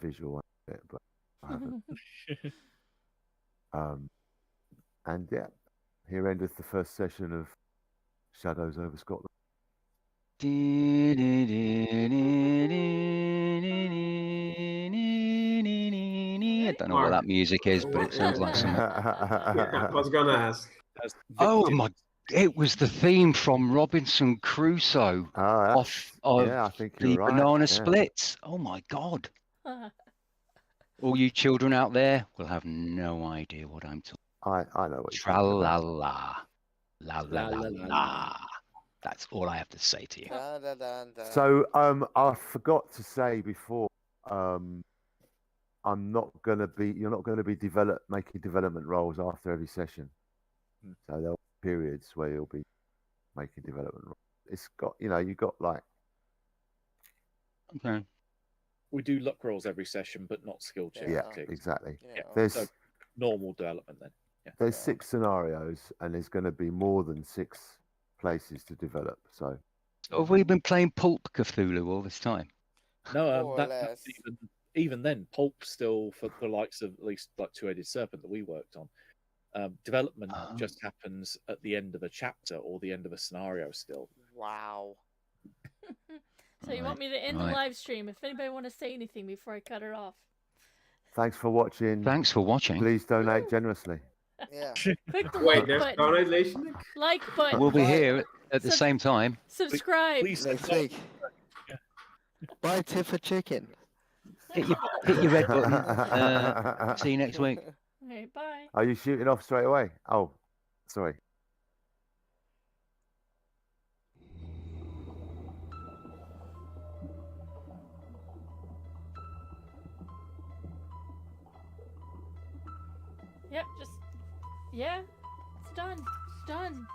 visual, bit, but I haven't. And yeah, here endeth the first session of Shadows over Scotland. I don't know what that music is, but it sounds like something. I was going to ask. As Oh victim- my! It was the theme from Robinson Crusoe Ah, off of yeah, I think the you're right. Banana yeah. Splits. Oh my God! All you children out there will have no idea what I'm talking. I know what you're Tra talking la about. la, la la la La, la, la. That's all I have to say to you. Da, da, da, da. So I forgot to say before, I'm not gonna be. You're not gonna be making development roles after every session. So there'll be periods where you'll be making development roles. It's got you've got like Okay. we do luck rolls every session, but not skill checks. yeah, Yeah. exactly. You know, There's So normal development then. there's Yeah. 6 scenarios, and there's going to be more than 6 places to develop. So Have we been playing Pulp Cthulhu all this time? No, More or that's less. even then, pulp still for the likes of at least like Two-Headed Serpent that we worked on. Development Oh. just happens at the end of a chapter or the end of a scenario. Still, Wow. So you want me to end the Right. live stream? If anybody want to say anything before I cut her off, thanks for watching. Thanks for watching. Please donate generously. Yeah. click the Wait, like there's button. donation? Like button. We'll be Right. here at the Sub- same time. Subscribe. please Next week. Buy Tiff a chicken. Hit your red button. See you next week. Okay, bye. Are you shooting off straight away? Oh, sorry. Yep, yeah, it's done. It's done.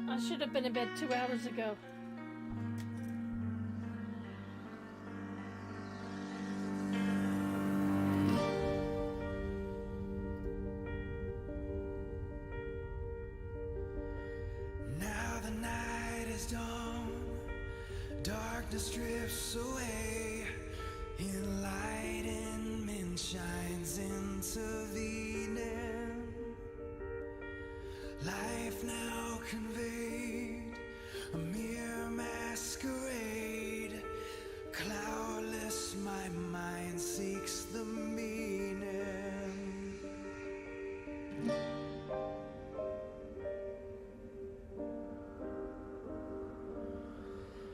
I should have been in bed 2 hours ago. Now the night is done, darkness drifts away, enlightenment shines intervening. Life now conveyed, a mere masquerade. Cloudless, my mind seeks the meaning.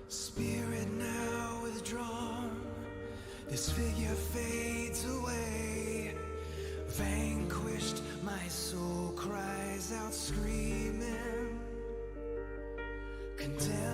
Spirit now withdrawn, this figure fades away. Vanquished, my soul cries out screaming. Condemned